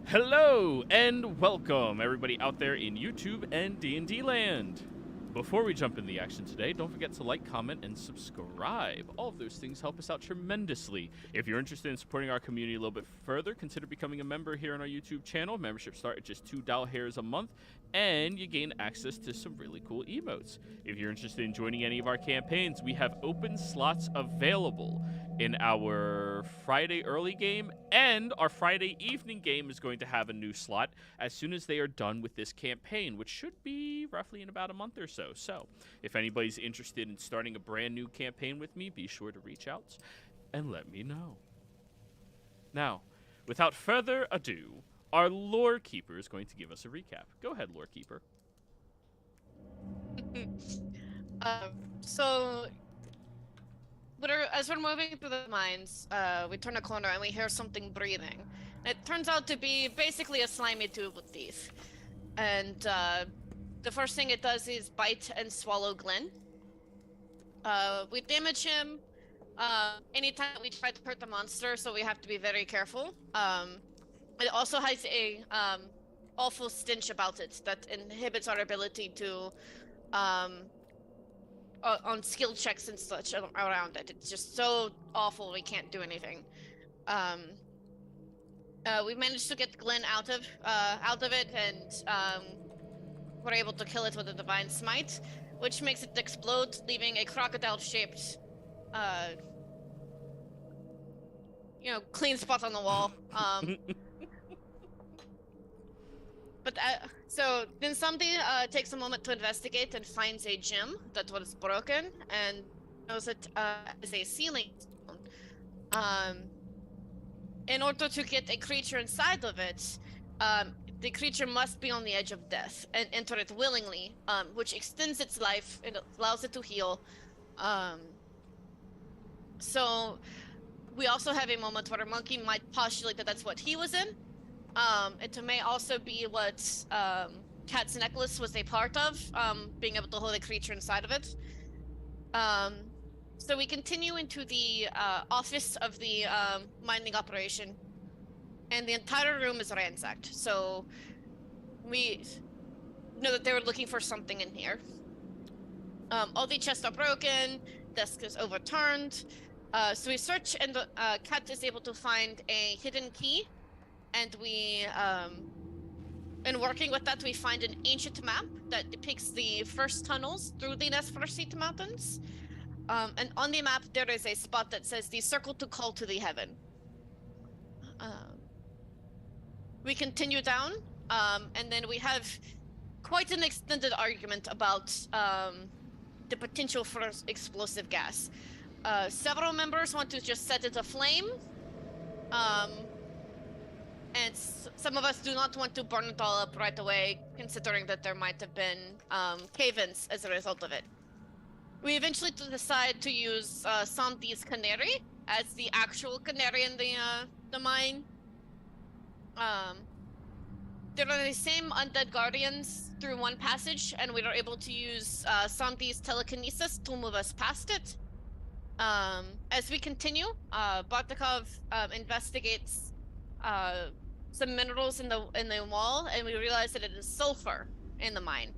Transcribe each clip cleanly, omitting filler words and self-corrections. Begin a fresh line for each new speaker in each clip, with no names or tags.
Hello and welcome everybody out there in YouTube and D&D land. Before we jump in the action today, don't forget to like, comment, and subscribe. All of those things help us out tremendously. If you're interested in supporting our community a little bit further, consider becoming a member here on our YouTube channel. Memberships start at just $2 a month, and you gain access to some really cool emotes. If you're interested in joining any of our campaigns, we have open slots available in our Friday early game, and our Friday evening game is going to have a new slot as soon as they are done with this campaign, which should be roughly in about a month or so. So, if anybody's interested in starting a brand new campaign with me, be sure to reach out and let me know. Now, without further ado, our lore keeper is going to give us a recap. Go ahead, lore keeper.
So, as we're moving through the mines, we turn a corner and we hear something breathing. It turns out to be basically a slimy tube with teeth. And the first thing it does is bite and swallow Glenn. We damage him anytime we try to hurt the monster, so we have to be very careful. It also has a awful stench about it that inhibits our ability to on skill checks and such around it. It's just so awful we can't do anything. We managed to get Glenn out of it, and we're able to kill it with a divine smite, which makes it explode, leaving a crocodile-shaped, clean spot on the wall. So then somebody takes a moment to investigate and finds a gem that was broken and knows it as a sealing stone. In order to get a creature inside of it, the creature must be on the edge of death and enter it willingly, which extends its life and allows it to heal. So we also have a moment where a monkey might postulate that that's what he was in. It may also be what Cat's necklace was a part of, being able to hold a creature inside of it. So we continue into the office of the mining operation, and the entire room is ransacked. So we know that they were looking for something in here. All the chests are broken, desk is overturned. So we search, and the Cat is able to find a hidden key. And we, in working with that, we find an ancient map that depicts the first tunnels through the Nesfersite Mountains. And on the map, there is a spot that says the circle to call to the heaven. We continue down, and then we have quite an extended argument about the potential for explosive gas. Several members want to just set it aflame. And some of us do not want to burn it all up right away, considering that there might have been cave-ins as a result of it. We eventually decide to use Santi's canary as the actual canary in the mine. There are the same undead guardians through one passage, and we are able to use Santi's telekinesis to move us past it. As we continue, Bartikov investigates some minerals in the wall, and we realize that it is sulfur in the mine.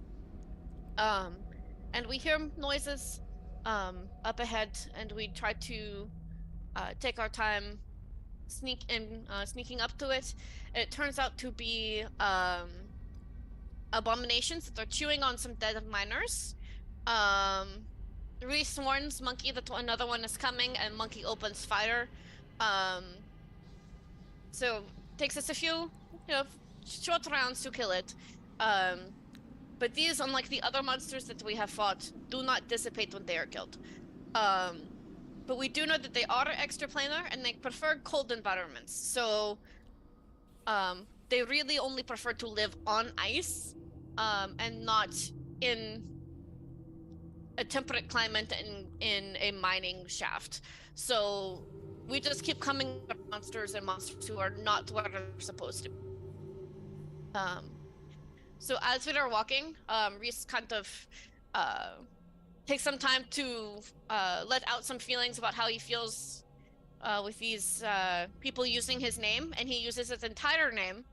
And we hear noises up ahead, and we try to take our time sneaking up to it. It turns out to be abominations that are chewing on some dead miners. Reese warns Monkey that another one is coming, and Monkey opens fire. So takes us a few, short rounds to kill it. But these, unlike the other monsters that we have fought, do not dissipate when they are killed. But we do know that they are extraplanar, and they prefer cold environments. So they really only prefer to live on ice, and not in a temperate climate in a mining shaft. So we just keep coming up monsters who are not where they're supposed to be. So as we are walking, Reese kind of takes some time to let out some feelings about how he feels with these people using his name, and he uses his entire name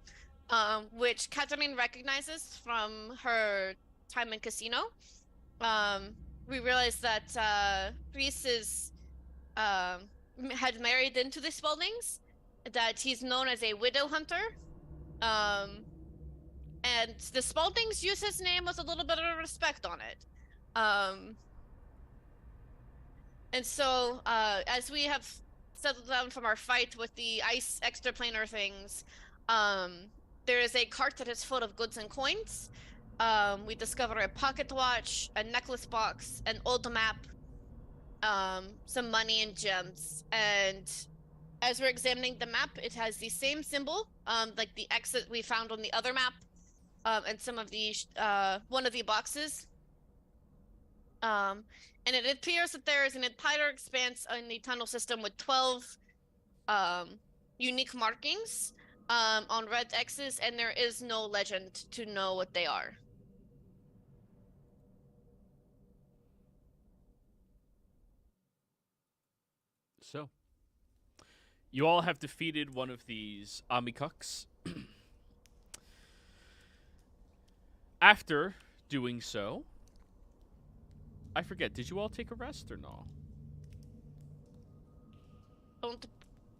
which Catherine recognizes from her time in casino. Um, we realize that Reese is had married into the Spaldings, that he's known as a widow hunter. Um, and the Spaldings use his name with a little bit of respect on it. And so, as we have settled down from our fight with the ice extraplanar things, there is a cart that is full of goods and coins. We discover a pocket watch, a necklace box, an old map, some money and gems. And as we're examining the map, it has the same symbol, like the X that we found on the other map, and some of the one of the boxes. And it appears that there is an entire expanse in the tunnel system with 12 unique markings on red X's, and there is no legend to know what they are.
So, you all have defeated one of these Amikuks. After doing so, I forget, did you all take a rest or no?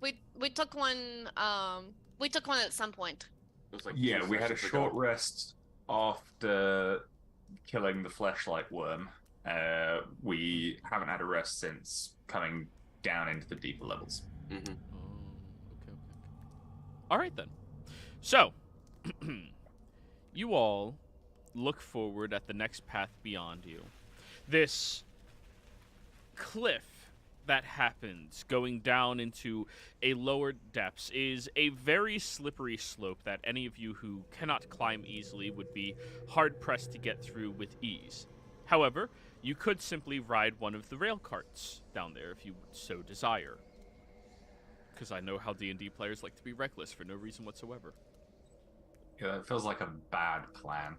We took one at some point.
It was like
Yeah, we had a short rest after killing the fleshlight worm. We haven't had a rest since coming down into the deeper levels.
Mm-hmm.
Oh, okay. All right then. So, you all look forward at the next path beyond you. This cliff that happens going down into a lower depths is a very slippery slope that any of you who cannot climb easily would be hard-pressed to get through with ease. However, you could simply ride one of the rail carts down there if you so desire. Because I know how D&D players like to be reckless for no reason whatsoever.
Yeah, that feels like a bad plan.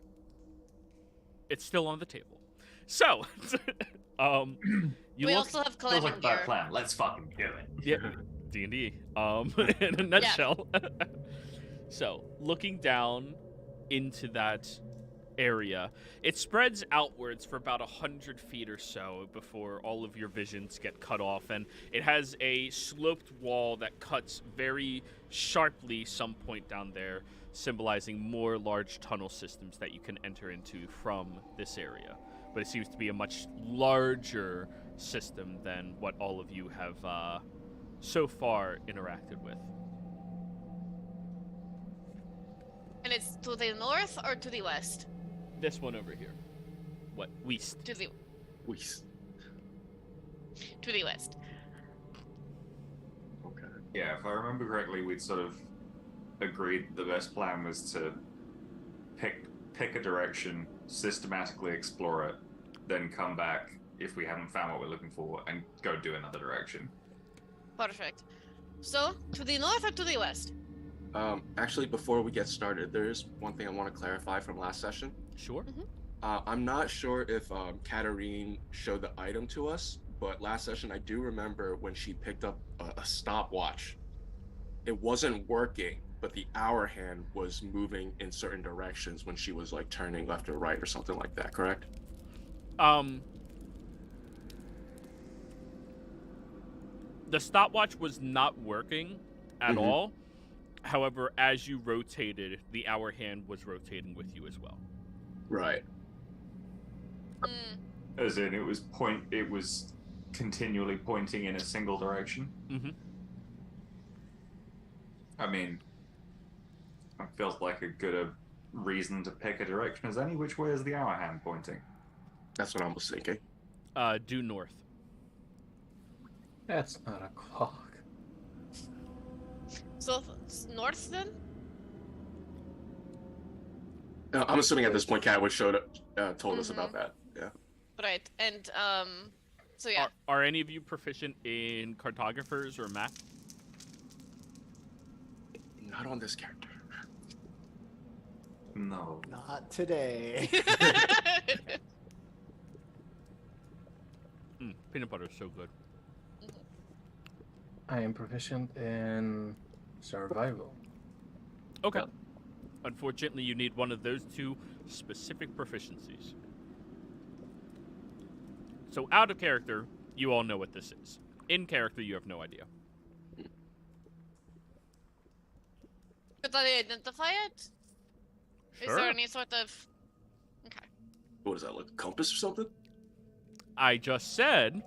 It's still on the table. So,
we also have
Feels
climbing
like a
gear.
bad plan. Let's fucking do it.
Yeah, D&D. In a nutshell. So, looking down into that area, it spreads outwards for about 100 feet or so before all of your visions get cut off, and it has a sloped wall that cuts very sharply some point down there, symbolizing more large tunnel systems that you can enter into from this area. But it seems to be a much larger system than what all of you have so far interacted with.
And it's to the north or to the west?
This one over here. What? West.
To the
Weeks.
to the west.
Okay.
Yeah, if I remember correctly, we'd sort of agreed the best plan was to pick a direction, systematically explore it, then come back if we haven't found what we're looking for, and go do another direction.
Perfect. So, to the north or to the west?
Actually, before we get started, there is one thing I want to clarify from last session.
Sure.
I'm not sure if Katarine showed the item to us, but last session I do remember when she picked up a stopwatch. It wasn't working, but the hour hand was moving in certain directions when she was like turning left or right or something like that, correct?
The stopwatch was not working at all. However, as you rotated, the hour hand was rotating with you as well.
Right.
As in, it was continually pointing in a single direction.
Mm-hmm.
I mean, it feels like a good reason to pick a direction as any. Which way is the hour hand pointing?
That's what I was thinking.
Due north.
That's not a clock.
So, north then?
I'm assuming at this point Kat told us about that. Yeah.
Right. And, so yeah.
Are any of you proficient in cartographers or map?
Not on this character.
No.
Not today.
Peanut butter is so good.
I am proficient in survival.
Okay. Unfortunately, you need one of those two specific proficiencies. So out of character, you all know what this is. In character, you have no idea.
Could I identify it? Is
Sure.
there any sort of... Okay.
What is that, like a compass or something?
I just said,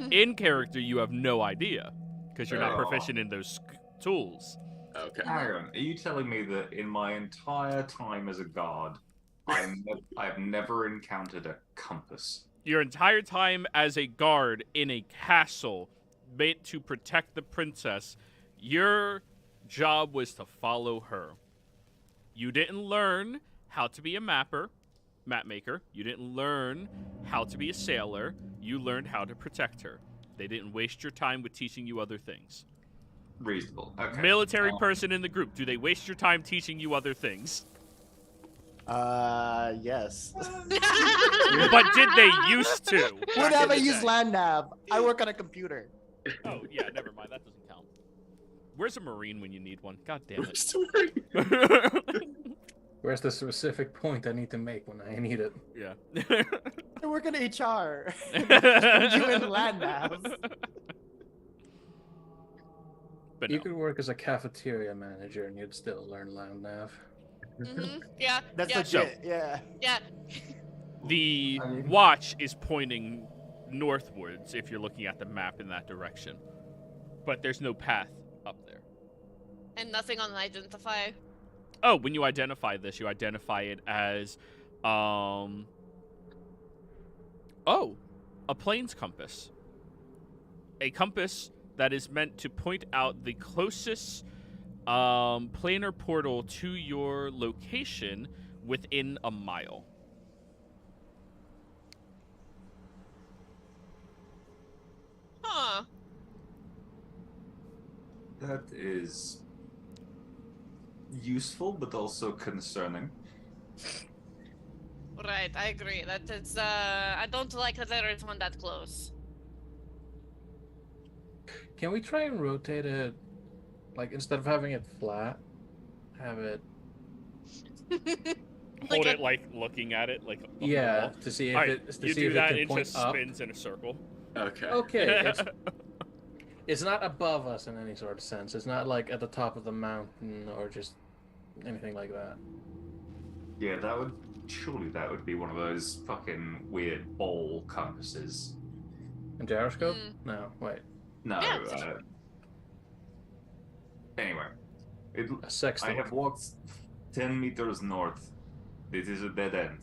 in character, you have no idea, because you're not
Oh.
proficient in those tools.
Okay.
Hang on, are you telling me that in my entire time as a guard, I've never encountered a compass?
Your entire time as a guard in a castle meant to protect the princess, your job was to follow her. You didn't learn how to be a map maker. You didn't learn how to be a sailor. You learned how to protect her. They didn't waste your time with teaching you other things.
Reasonable. Okay.
Military person in the group, do they waste your time teaching you other things?
Yes.
But did they used to?
Whenever I
back in the
use
day?
land nav, I work on a computer.
Oh, yeah, never mind. That doesn't count. Where's a Marine when you need one? God damn it.
Where's the specific point I need to make when I need it?
Yeah.
I work in HR. You in land nav.
But
You
no.
could work as a cafeteria manager and you'd still learn land nav.
Yeah.
That's
yeah.
legit. Yeah.
Yeah.
The
I mean-
watch is pointing northwards if you're looking at the map in that direction. But there's no path up there.
And nothing on identify.
Oh, when you identify this, you identify it as, a plains compass. A compass that is meant to point out the closest planar portal to your location within a mile.
Huh.
That is useful, but also concerning.
Right, I agree. That is, I don't like that there is one that close.
Can we try and rotate it, like instead of having it flat, have it,
Hold
a-
it like looking at it, like a
yeah,
wall.
to see if
Alright,
it, to
you
see
do
if
that,
it
it
can point
just
up.
spins in a circle.
Okay.
Okay, it's not above us in any sort of sense. It's not like at the top of the mountain or just anything like that.
Yeah, surely that would be one of those fucking weird ball compasses.
And gyroscope?
Mm.
No, wait,
No.
Yeah, it's a-
Anyway,
a sextant.
I have walked 10 meters north. This is a dead end.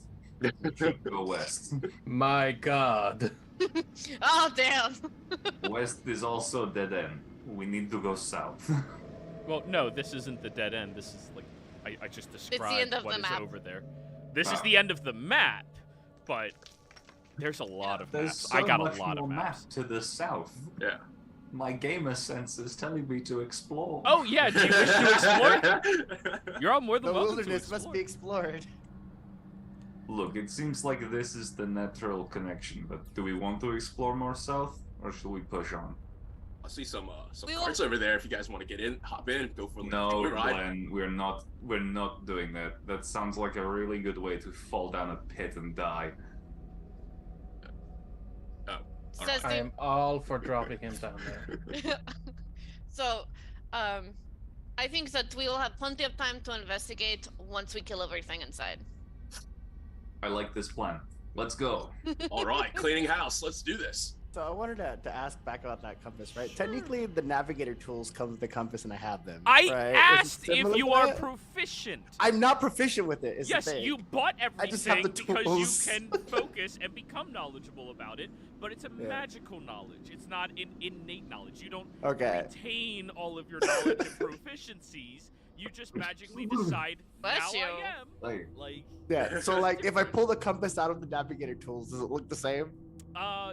We should go west.
My God.
Oh, damn.
West is also a dead end. We need to go south.
Well, no, this isn't the dead end. This is like I just described
end of
what
the
is
map.
over there. This is
Ah.
the end of the map, but there's a lot of
There's
maps.
so
I got
much
a lot
more
of maps.
map to the south.
Yeah.
My gamer sense is telling me to explore.
Oh yeah, do you wish to explore? You're all more than
The
welcome
wilderness
to
must
explore.
be explored.
Look, it seems like this is the natural connection, but do we want to explore more south, or should we push on?
I see some
We will-
carts over there. If you guys want to get in, hop in, go for
No,
a ride.
Glenn, we're not doing that. That sounds like a really good way to fall down a pit and die.
Says
I
the...
am all for dropping him down there.
So, I think that we will have plenty of time to investigate once we kill everything inside.
I like this plan. Let's go.
All right, cleaning house. Let's do this.
So I wanted to ask back about that compass, right? Technically, the navigator tools come with the compass, and I have them.
I
right? Is it
asked
similar
if you
to
are
that?
proficient.
I'm not proficient with it. Is the
Yes,
thing.
you bought
I just have
everything
the
because
tools.
you can focus and become knowledgeable about it, but it's a
Yeah.
magical knowledge. It's not an innate knowledge. You don't
Okay.
retain all of your knowledge and proficiencies. You just magically decide,
Bless
now
you.
I am.
Like,
Like,
Yeah. So like, if I pull the compass out of the navigator tools, does it look the same?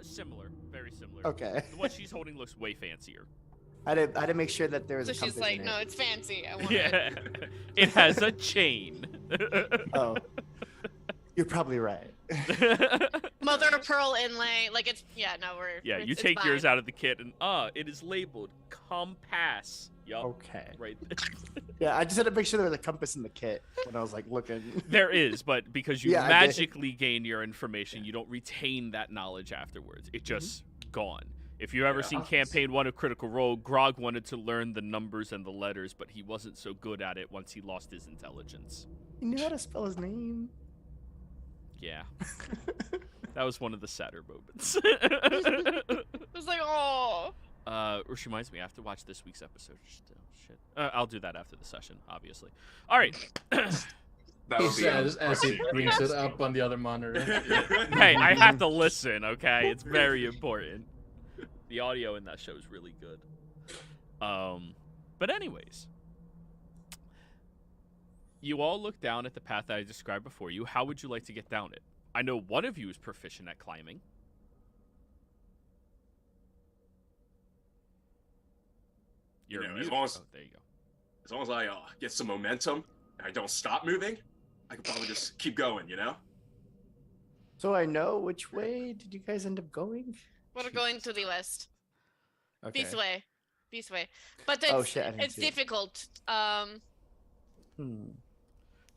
similar. Very similar.
Okay.
What she's holding looks way fancier.
I had to make sure that there was
So
a compass
she's like,
in
no,
it.
it's fancy. I want it.
Yeah. It has a chain.
Oh. You're probably right.
Mother of pearl inlay. Like, it's, yeah, no, we're.
Yeah, you
it's
take yours
fine.
out of the kit and it is labeled compass. Yup.
Okay.
Right there.
Yeah, I just had to make sure there was a compass in the kit when I was like looking.
There is, but because you
Yeah, I did.
magically gain your information, you don't retain that knowledge afterwards. It's just gone. If you've ever seen Campaign 1 of Critical Role, Grog wanted to learn the numbers and the letters, but he wasn't so good at it once he lost his intelligence.
He knew how to spell his name.
Yeah. That was one of the sadder moments.
It was like, oh.
Which reminds me, I have to watch this week's episode. Shit. I'll do that after the session, obviously. All right.
That
He
would be
says as he brings it up on the other monitor.
Hey, I have to listen, okay? It's very important. The audio in that show is really good. But anyways, you all look down at the path that I described before you. How would you like to get down it? I know one of you is proficient at climbing. You're
You know,
mute.
as long as-
Oh, there you go.
As long as I get some momentum and I don't stop moving, I could probably just keep going, you know?
So I know which way did you guys end up going?
We're going to the west.
Okay.
This way. This way. But it's,
Oh, shit, I didn't
it's
see it.
difficult.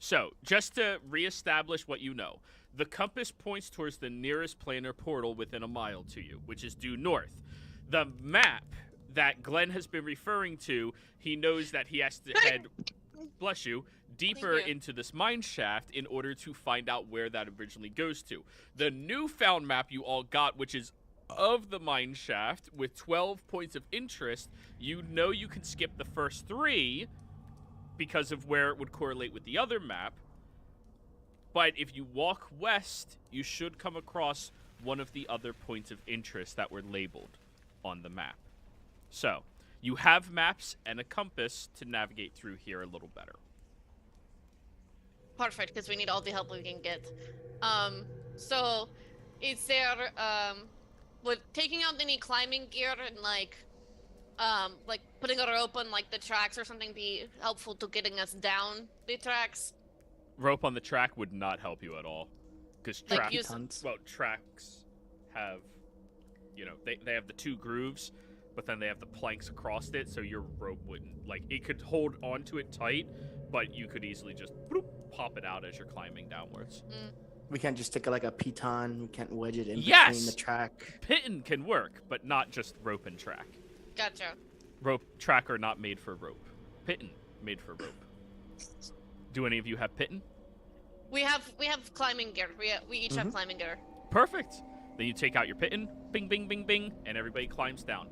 So, just to reestablish what you know, the compass points towards the nearest planar portal within a mile to you, which is due north. The map that Glenn has been referring to, he knows that he has to head, bless you, deeper
Thank you.
into this mine shaft in order to find out where that originally goes to. The newfound map you all got, which is of the mine shaft with 12 points of interest, you know you can skip the first 3 because of where it would correlate with the other map. But if you walk west, you should come across one of the other points of interest that were labeled on the map. So, you have maps and a compass to navigate through here a little better.
Perfect, because we need all the help we can get. So, is there, with taking out any climbing gear and like putting a rope on like the tracks or something be helpful to getting us down the tracks?
Rope on the track would not help you at all. Because
Like use-
tracks have, you know, they have the 2 grooves, but then they have the planks across it, so your rope wouldn't, like, it could hold onto it tight, but you could easily just bloop, pop it out as you're climbing downwards.
We can't just stick like a piton. We can't wedge it in between
Yes!
the track.
Pitten can work, but not just rope and track.
Gotcha.
Rope, track are not made for rope. Pitten, made for rope. Do any of you have pitten?
We have climbing gear. We each have climbing gear.
Perfect. Then you take out your pitten, bing, bing, bing, bing, and everybody climbs down.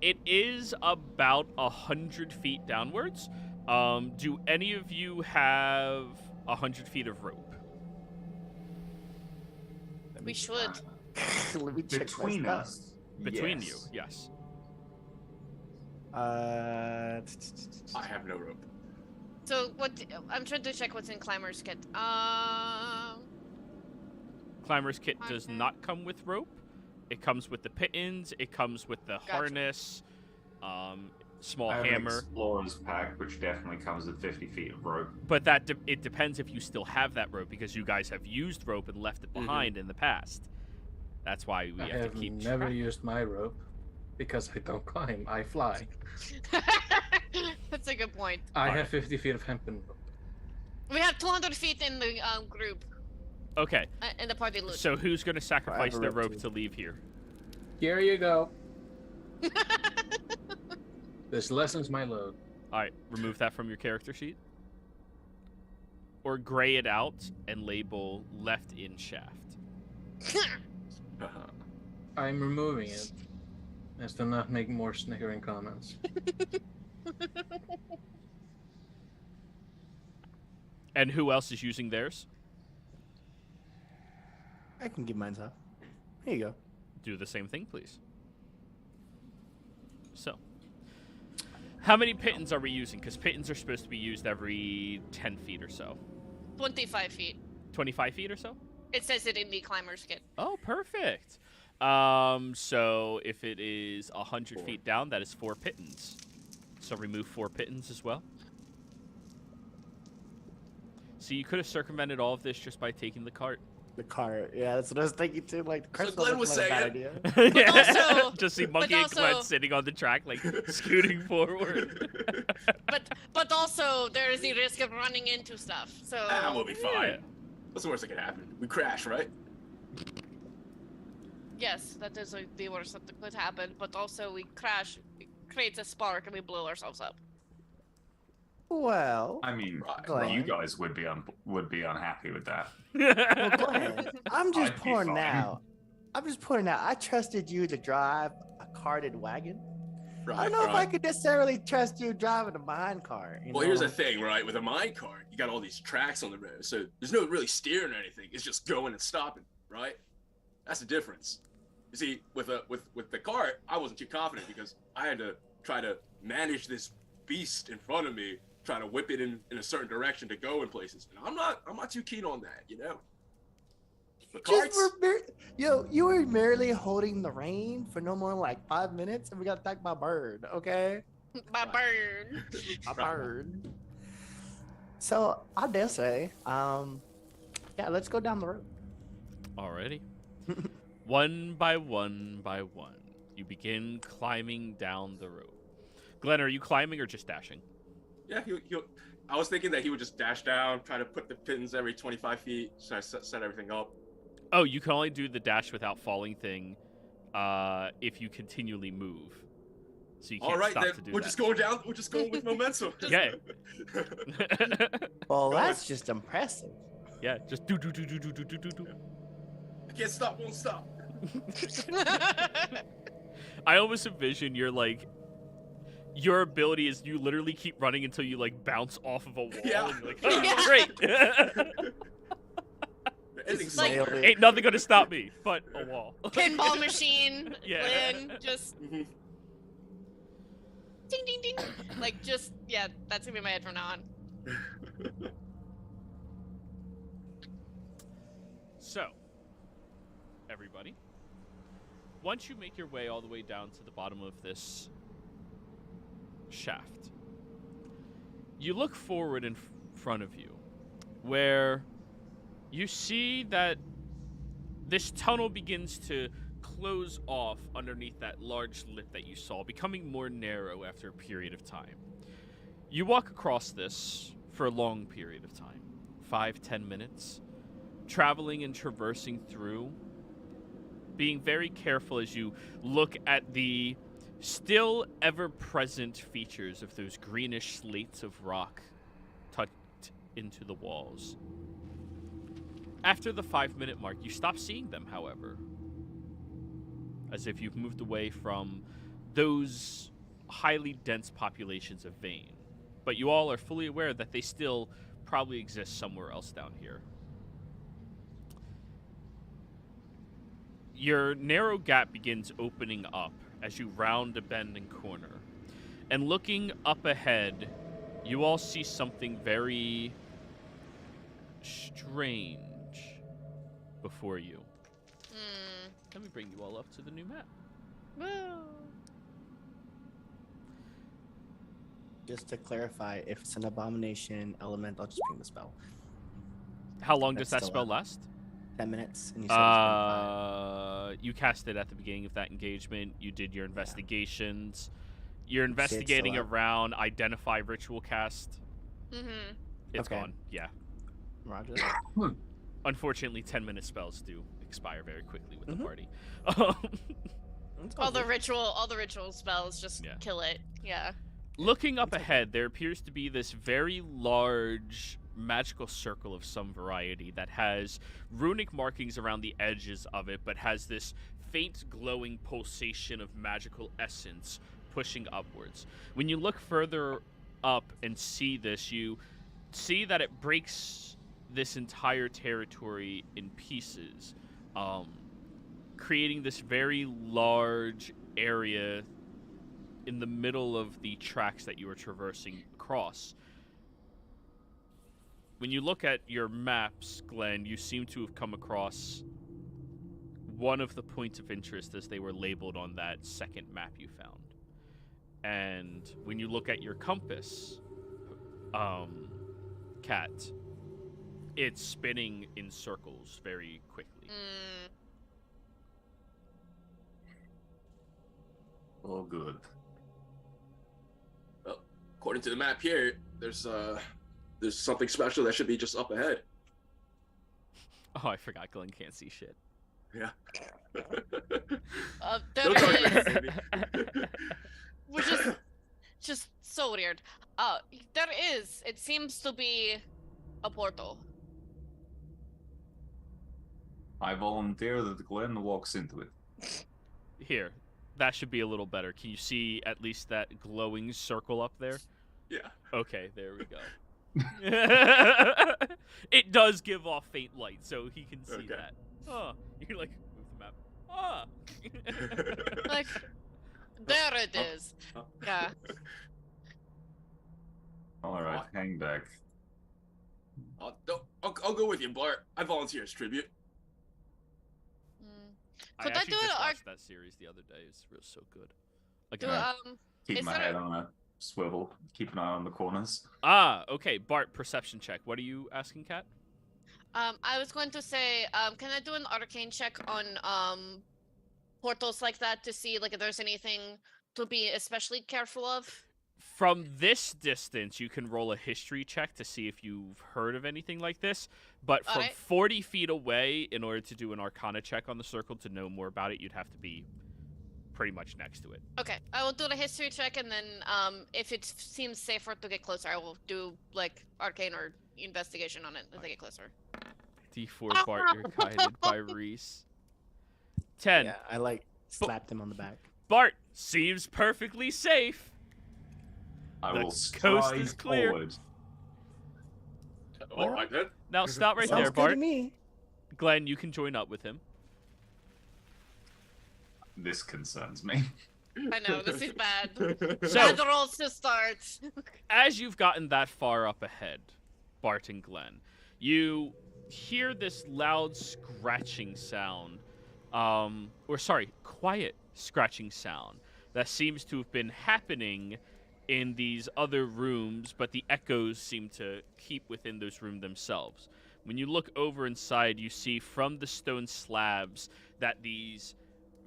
It is about 100 feet downwards. Do any of you have 100 feet of rope?
We should.
Let me check
Between
my stuff.
us.
Between
yes.
you, yes.
I have no rope.
So what? I'm trying to check what's in climber's kit.
Climber's kit does
Okay.
not come with rope. It comes with the pittons. It comes with the harness, small
I have
hammer.
an explorer's pack, which definitely comes with 50 feet of rope.
But that it depends if you still have that rope, because you guys have used rope and left it behind in the past. That's why we
I
have
have
to keep
never
track.
used my rope because I don't climb. I fly.
That's a good point.
I
Alright.
have 50 feet of hempen rope.
We have 200 feet in the group
Okay,
in the party loot.
so who's going to sacrifice
a
their
rope
rope
too.
to leave here?
Here you go. This lessens my load.
All right, remove that from your character sheet. Or gray it out and label left in shaft.
I'm removing it as to not make more snickering comments.
And who else is using theirs?
I can give mine up. Here you go.
Do the same thing, please. So, how many pittons are we using? Because pittons are supposed to be used every 10 feet or so.
25 feet.
25 feet or so?
It says it in the climber's kit.
Oh, perfect. So if it is 100 feet down, that is 4 pittons. So remove 4 pittons as well. So you could have circumvented all of this just by taking the cart.
The cart. Yeah, that's what I was thinking too. Like, the cart's
Glenn
not
was
like a bad
saying.
idea.
also-
just see
but
Monkey and Glenn
also-
sitting on the track, like scooting forward.
But but also there is the risk of running into stuff. So
We'll be fine.
Yeah.
What's the worst that could happen? We crash, right?
yes, that is like the worst that could happen. But also we crash, it creates a spark, and we blow ourselves up.
Well,
I mean,
Glenn.
you guys would be unhappy with that.
well, Glenn, I'm just
I'd be
pointing
fine.
out. I'm just pointing out. I trusted you to drive a carted wagon.
Right.
I don't know if I
right.
could necessarily trust you driving a mine cart.
Well, here's the thing, right? With a mine cart, you got all these tracks on the road, so there's no really steering or anything. It's just going and stopping, right? That's the difference. You see, with the cart, I wasn't too confident because I had to try to manage this beast in front of me, try to whip it in a certain direction to go in places. And I'm not too keen on that, you know. The carts.
You were merely holding the rein for no more than like 5 minutes, and we got attacked by a bird. Okay,
My bird.
a bird. So I dare say, yeah, let's go down the road.
Alrighty. One by one, you begin climbing down the road. Glenn, are you climbing or just dashing?
Yeah, I was thinking that he would just dash down, try to put the pins every 25 feet, so I set everything up.
Oh, you can only do the dash without falling thing if you continually move. So you can't
All right,
stop
then
to do
we're
that.
just going down. We're just going with momentum.
Yeah.
Well,
Go
that's just impressive.
Yeah, just do.
I can't stop, won't stop.
I almost envision your ability is you literally keep running until you like bounce off of a wall
Yeah.
and you're like, oh, great.
Ending's
like-
somewhere.
Ain't nothing gonna stop me but a wall.
Pinball machine.
Yeah.
Lynn, just
Mhm.
ding ding ding. Like just yeah, that's gonna be my head from now on.
So, everybody, once you make your way all the way down to the bottom of this shaft, you look forward in front of you, where you see that this tunnel begins to close off underneath that large lip that you saw, becoming more narrow after a period of time. You walk across this for a long period of time, 5-10 minutes, traveling and traversing through, being very careful as you look at the still ever-present features of those greenish slates of rock tucked into the walls. After the 5-minute mark, you stop seeing them, however, as if you've moved away from those highly dense populations of Vane. But you all are fully aware that they still probably exist somewhere else down here. Your narrow gap begins opening up as you round a bend and corner. And looking up ahead, you all see something very strange before you. Let me bring you all up to the new map.
Woo.
Just to clarify, if it's an abomination element, I'll just bring the spell.
How long does
That's
that
still
spell last?
10 minutes, and you said it's been 5.
You cast it at the beginning of that engagement. You did your investigations. You're investigating
still up.
around identify ritual cast.
Mm-hmm.
It's
Okay.
gone. Yeah.
Roger that.
Unfortunately, 10-minute spells do expire very quickly with the
Mhm.
party.
It's
All the
good.
ritual spells just
Yeah.
kill it. Yeah.
Looking up ahead, there appears to be this very large magical circle of some variety that has runic markings around the edges of it, but has this faint glowing pulsation of magical essence pushing upwards. When you look further up and see this, you see that it breaks this entire territory in pieces, creating this very large area in the middle of the tracks that you are traversing across. When you look at your maps, Glenn, you seem to have come across one of the points of interest as they were labeled on that second map you found. And when you look at your compass, Cat, it's spinning in circles very quickly.
Oh, good.
Well, according to the map here, There's something special that should be just up ahead.
Oh, I forgot Glenn can't see shit.
Yeah.
There
Don't talk
is,
about it, baby.
which is just so weird. There is. It seems to be a portal.
I volunteer that Glenn walks into it.
Here, that should be a little better. Can you see at least that glowing circle up there?
Yeah.
Okay, there we go. It does give off faint light, so he can see
Okay.
that. Oh, you like move the map. Ah.
Like, there it is. Yeah.
All right, hang back.
I'll go with you, Bart. I volunteer as tribute.
Could I
actually
do
just
an
watched that series the other day. It's real so good. Like,
Do
Keep
Is
my
there
head on a swivel. Keep an eye on the corners.
okay, Bart, perception check. What are you asking, Kat?
I was going to say, can I do an arcane check on portals like that to see like if there's anything to be especially careful of?
From this distance, you can roll a history check to see if you've heard of anything like this. But from
Alright.
40 feet away, in order to do an Arcana check on the circle to know more about it, you'd have to be pretty much next to it.
Okay, I will do the history check, and then if it seems safer to get closer, I will do like arcane or investigation on it as I get closer.
D4 Bart, you're guided by Reese. 10.
Yeah, I like slapped him on the back.
Bart, seems perfectly safe.
I
The
will
coast
stride
is clear.
forward.
All right then.
Now stop right
Sounds
there,
good to
Bart.
me.
Glenn, you can join up with him.
This concerns me.
I know this is bad.
So-
Bad rolls to start.
As you've gotten that far up ahead, Bart and Glenn, you hear this loud scratching sound, quiet scratching sound that seems to have been happening in these other rooms, but the echoes seem to keep within those rooms themselves. When you look over inside, you see from the stone slabs that these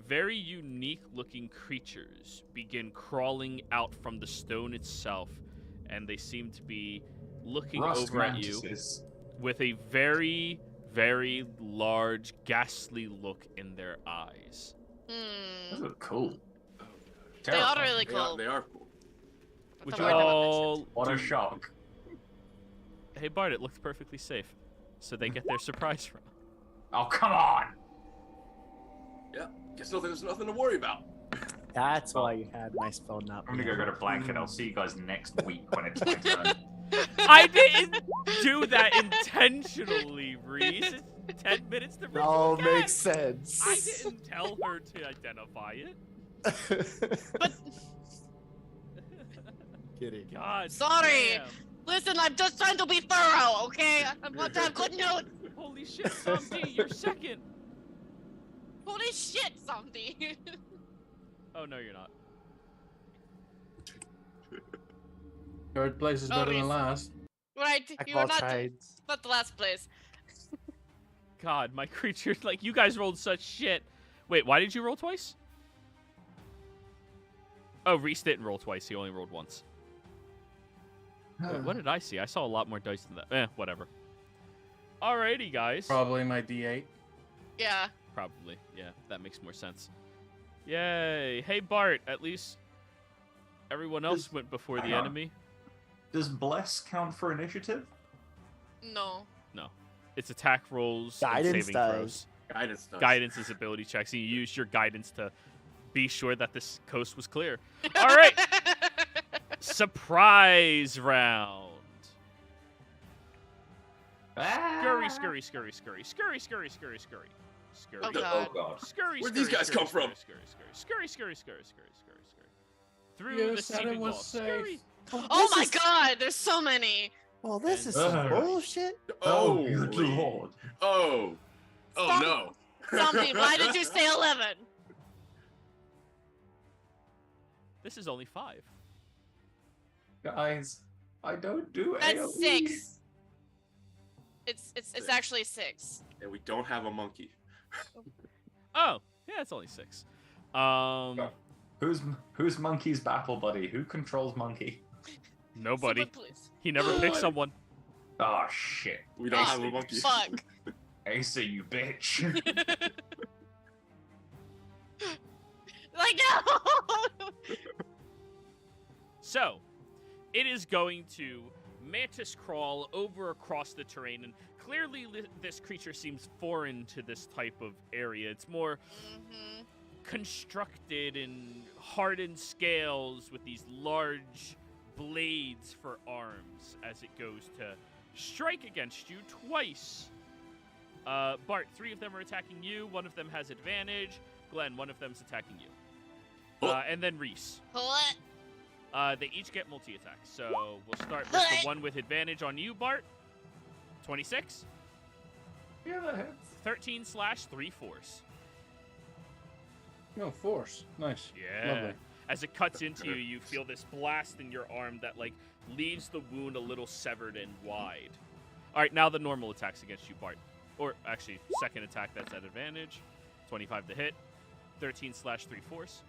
very unique looking creatures begin crawling out from the stone itself, and they seem to be looking
Rust
over at you
mantises.
with a very, very large, ghastly look in their eyes.
Those are cool.
They are
Terrifying.
really cool.
They are cool.
Would
The
you
word that
all
What a
do-
shock.
Hey Bart, it looked perfectly safe. So they get their surprise round.
Oh, come on!
Yeah. Guess there's nothing to worry about.
That's why you had my spell not.
I'm gonna go get a blanket. I'll see you guys next week when it's my turn.
I didn't do that intentionally, Reese. It's 10 minutes to Reese.
All
again.
makes sense.
I didn't tell her to identify it.
But
Kidding.
God.
Sorry.
damn.
listen, I'm just trying to be thorough, okay? I want to have good news.
Holy shit, Somdi, you're second.
Holy shit, Somdi.
Oh no, you're not.
Third place is
Oh,
better
Reese.
than last.
Right,
I
you were
call
not
trades.
the last place.
God, my creature, like, you guys rolled such shit. Wait, why did you roll twice? Oh, Reese didn't roll twice. He only rolled once. Wait, what did I see? I saw a lot more dice than that. Whatever. Alrighty, guys.
Probably my D8.
Yeah.
Probably. Yeah, that makes more sense. Yay. Hey, Bart, at least everyone else went before the
Hang on.
enemy.
Does bless count for initiative?
No.
No. It's attack rolls
Guidance
and saving
does.
throws.
Guidance does.
Guidance is ability checks, and you used your guidance to be sure that this coast was clear. All right. Surprise round. Scurry, scurry, scurry, scurry, scurry, scurry, scurry, scurry. Scurry.
Oh,
Oh
God.
god.
Scurry,
Where'd these
scurry,
guys
scurry,
come from?
Scurry, scurry, scurry, scurry, scurry, scurry, scurry. Through
You
the
said it
seeming
was
walls.
safe.
Scurry.
Oh
this
my
is-
god, there's so many.
Well, this is some
Ugh.
bullshit.
Oh,
good lord.
Oh. Oh
Stop.
no.
Somdi, why did you say 11?
This is only 5.
Guys, I don't do
That's
AoE.
6. It's
Six.
actually 6.
And we don't have a monkey.
Oh, yeah, it's only 6.
Who's Monkey's battle buddy? Who controls Monkey?
Nobody.
Someone, please.
He never picked someone.
Oh shit.
We don't have a monkey.
Fuck.
Asa, you bitch.
Like, no!
So, it is going to mantis crawl over across the terrain, and clearly this creature seems foreign to this type of area. It's more
Mm-hmm.
constructed in hardened scales with these large blades for arms as it goes to strike against you twice. Bart, 3 of them are attacking you. 1 of them has advantage. Glenn, 1 of them's attacking you. And then Reese.
What?
They each get multi-attacks. So we'll start with the one with advantage on you, Bart. 26.
Yeah, that hits.
13 slash 3 force.
No, force. Nice.
Yeah.
Lovely.
As it cuts into you, you feel this blast in your arm that, like, leaves the wound a little severed and wide. All right, now the normal attacks against you, Bart. Or, actually, second attack, that's at advantage. 25 to hit. 13 slash 3 force.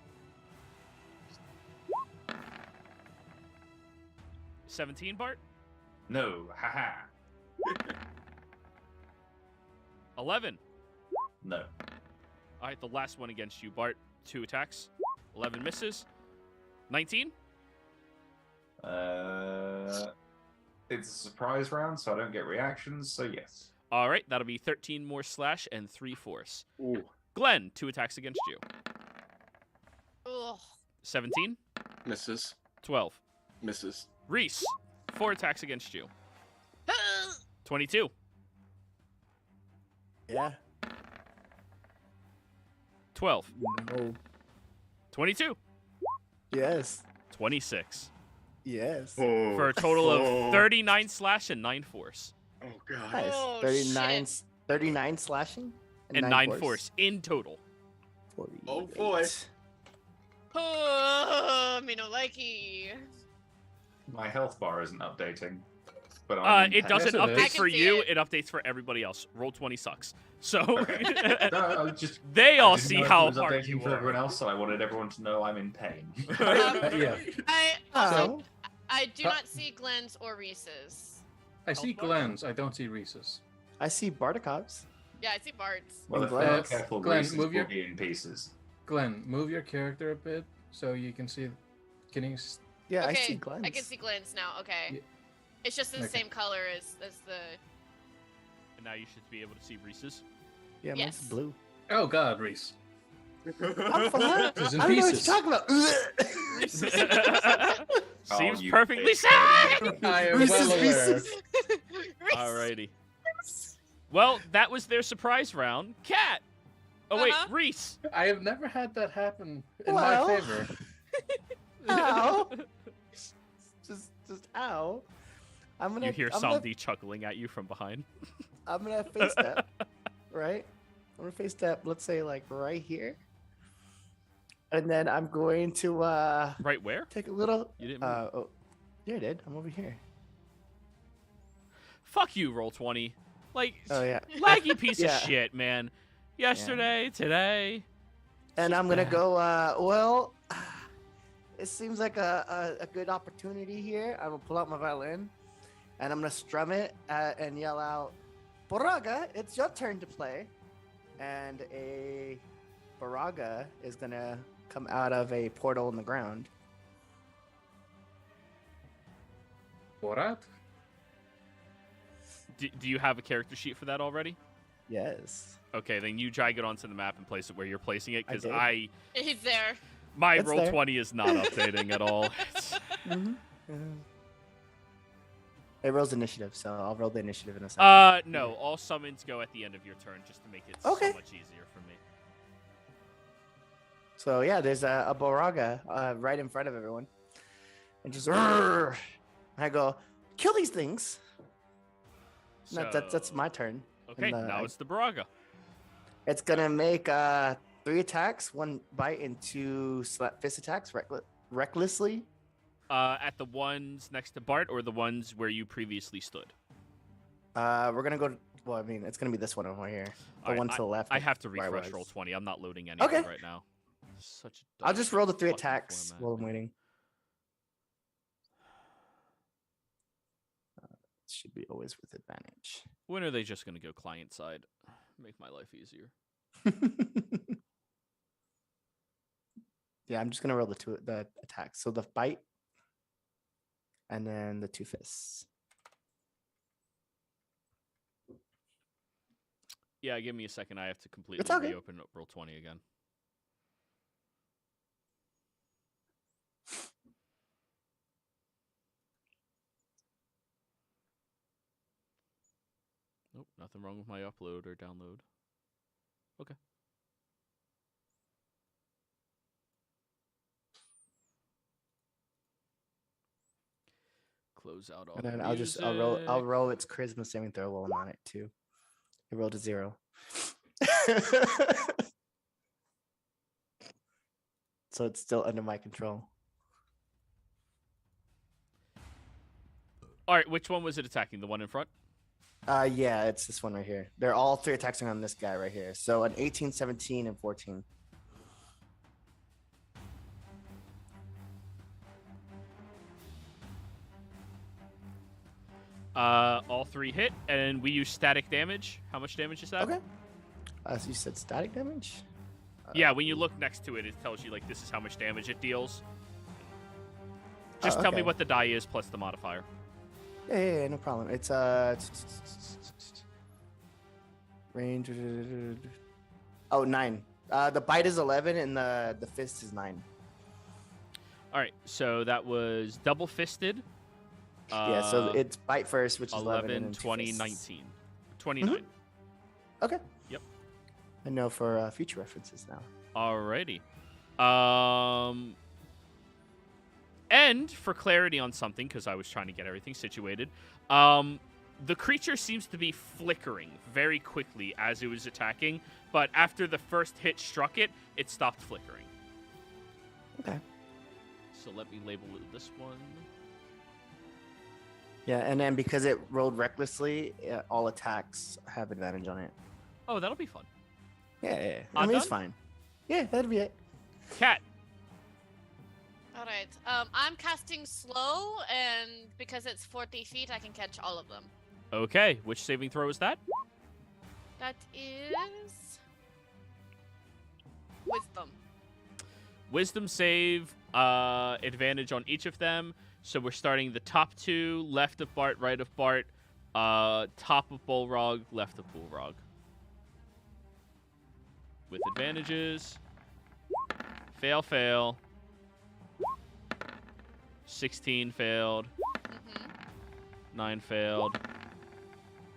17, Bart.
No, haha.
11.
No.
All right, the last one against you, Bart. 2 attacks. 11 misses. 19.
It's a surprise round, so I don't get reactions, so yes.
All right, that'll be 13 more slash and 3 force.
Ooh.
Glenn, 2 attacks against you.
Ugh.
17.
Misses.
12.
Misses.
Reese, 4 attacks against you. 22.
Yeah.
12.
No.
22.
Yes.
26.
Yes.
Oh.
For a total of 39 slash and 9 force.
Oh god.
Nice.
Oh,
39,
shit.
39 slashing
And 9 force in total.
48.
Oh, boy.
Oh, me no likey.
My health bar isn't updating. But I'm
It doesn't
Yes, it
update
is.
for
I can see
you,
it.
it updates for everybody else. Roll20 sucks. So
No,
they
I
all
didn't
see
know if
how
it was
hard
updating
you
for everyone
are.
else, so I wanted everyone to know I'm in pain.
Yeah.
I also,
Oh.
I do
Huh.
not see Glenn's or Reese's.
I see Glenn's. I don't see Reese's.
I see Bartikov's.
Yeah, I see Bart's.
Well, if
Glenn,
we're not careful,
Glenn,
Reese's
move your-
will be in pieces.
Glenn, move your character a bit so you can see. Can you?
Yeah,
Okay,
I see Glenn's.
I can see Glenn's now. Okay.
Yeah.
It's just the
Okay.
same color as the.
And now you should be able to see Reese's.
Yeah, mine's
Yes.
blue.
Oh God, Reese.
I'm fine.
It's in
I don't know what
pieces.
you're talking about.
Seems
you
perfectly
bitch.
safe.
I am
Reese's
well aware.
Pieces.
Alrighty. Well, that was their surprise round. Cat. Oh wait,
Uh-huh.
Reese.
I have never had that happen in
Well.
my favor.
Ow. just ow. I'm gonna.
You hear
I'm gonna,
Samdi chuckling at you from behind.
I'm gonna face step. Right. I'm gonna face step. Let's say like right here. And then I'm going to
Right where?
take a little.
You didn't move.
Oh, yeah, I did. I'm over here.
Fuck you, Roll20. Like,
Oh yeah.
laggy piece
Yeah.
of shit, man. Yesterday, today.
And I'm gonna
bad.
go. Well, it seems like a good opportunity here. I'm gonna pull out my violin, and I'm gonna strum it and yell out, "Baraga, it's your turn to play." And a Baraga is gonna come out of a portal in the ground.
What?
Do you have a character sheet for that already?
Yes.
Okay, then you drag it onto the map and place it where you're placing it, because
did.
He's there.
my
It's there.
Roll20 is not updating at all. It's-
Mm-hmm. It rolls initiative, so I'll roll the initiative in a second.
no, all summons go at the end of your turn just to make it
Okay.
so much easier for me.
So yeah, there's a Baraga right in front of everyone, and just "Rrrr." I go, kill these things. No, that's
So-
my turn.
Okay,
and,
now it's the Braga.
It's gonna make 3 attacks, 1 bite, and 2 slap fist attacks recklessly.
At the ones next to Bart or the ones where you previously stood?
We're gonna go. Well, I mean, it's gonna be this one over here, the
Alright,
one to the left.
I have to
where I
refresh
was.
Roll20. I'm not loading anything
Okay.
right now. Such a
I'll
dumb
just roll the 3
fucking
attacks
format.
while I'm waiting. should be always with advantage.
When are they just going to go client side? Make my life easier.
Yeah, I'm just gonna roll the attacks. So the bite, and then the 2 fists.
Yeah, give me a second. I have to completely
It's okay.
reopen roll 20 again. Nope, nothing wrong with my upload or download. Okay. Close out all
And
the
then
music.
I'll roll its charisma saving throw while I'm on it too. It rolled a 0. So it's still under my control.
All right, which one was it attacking? The one in front?
Yeah, it's this one right here. They're all 3 attacking on this guy right here. So an 18, 17, and 14.
All 3 hit, and we use static damage. How much damage is that?
Okay. So you said static damage?
Yeah, when you look next to it, it tells you like this is how much damage it deals. Just tell me
okay.
what the die is plus the modifier.
Yeah, no problem. It's range. Oh, 9. The bite is 11 and the fist is 9.
All right, so that was double fisted.
Yeah, so it's bite first, which is 11,
11
and then
20,
2 fists.
19. 29.
Okay.
Yep.
I know for future references now.
Alrighty. And for clarity on something, because I was trying to get everything situated, the creature seems to be flickering very quickly as it was attacking, but after the first hit struck it, it stopped flickering.
Okay.
So let me label this one.
Yeah, and then because it rolled recklessly, all attacks have advantage on it.
Oh, that'll be fun.
Yeah. I mean, it's
done?
fine. Yeah, that'd be it.
Cat.
All right. I'm casting slow, and because it's 40 feet, I can catch all of them.
Okay, which saving throw is that?
That is wisdom.
Wisdom save, advantage on each of them. So we're starting the top 2, left of Bart, right of Bart, top of Bullrog, left of Bullrog. With advantages. Fail, fail. 16 failed. 9 failed.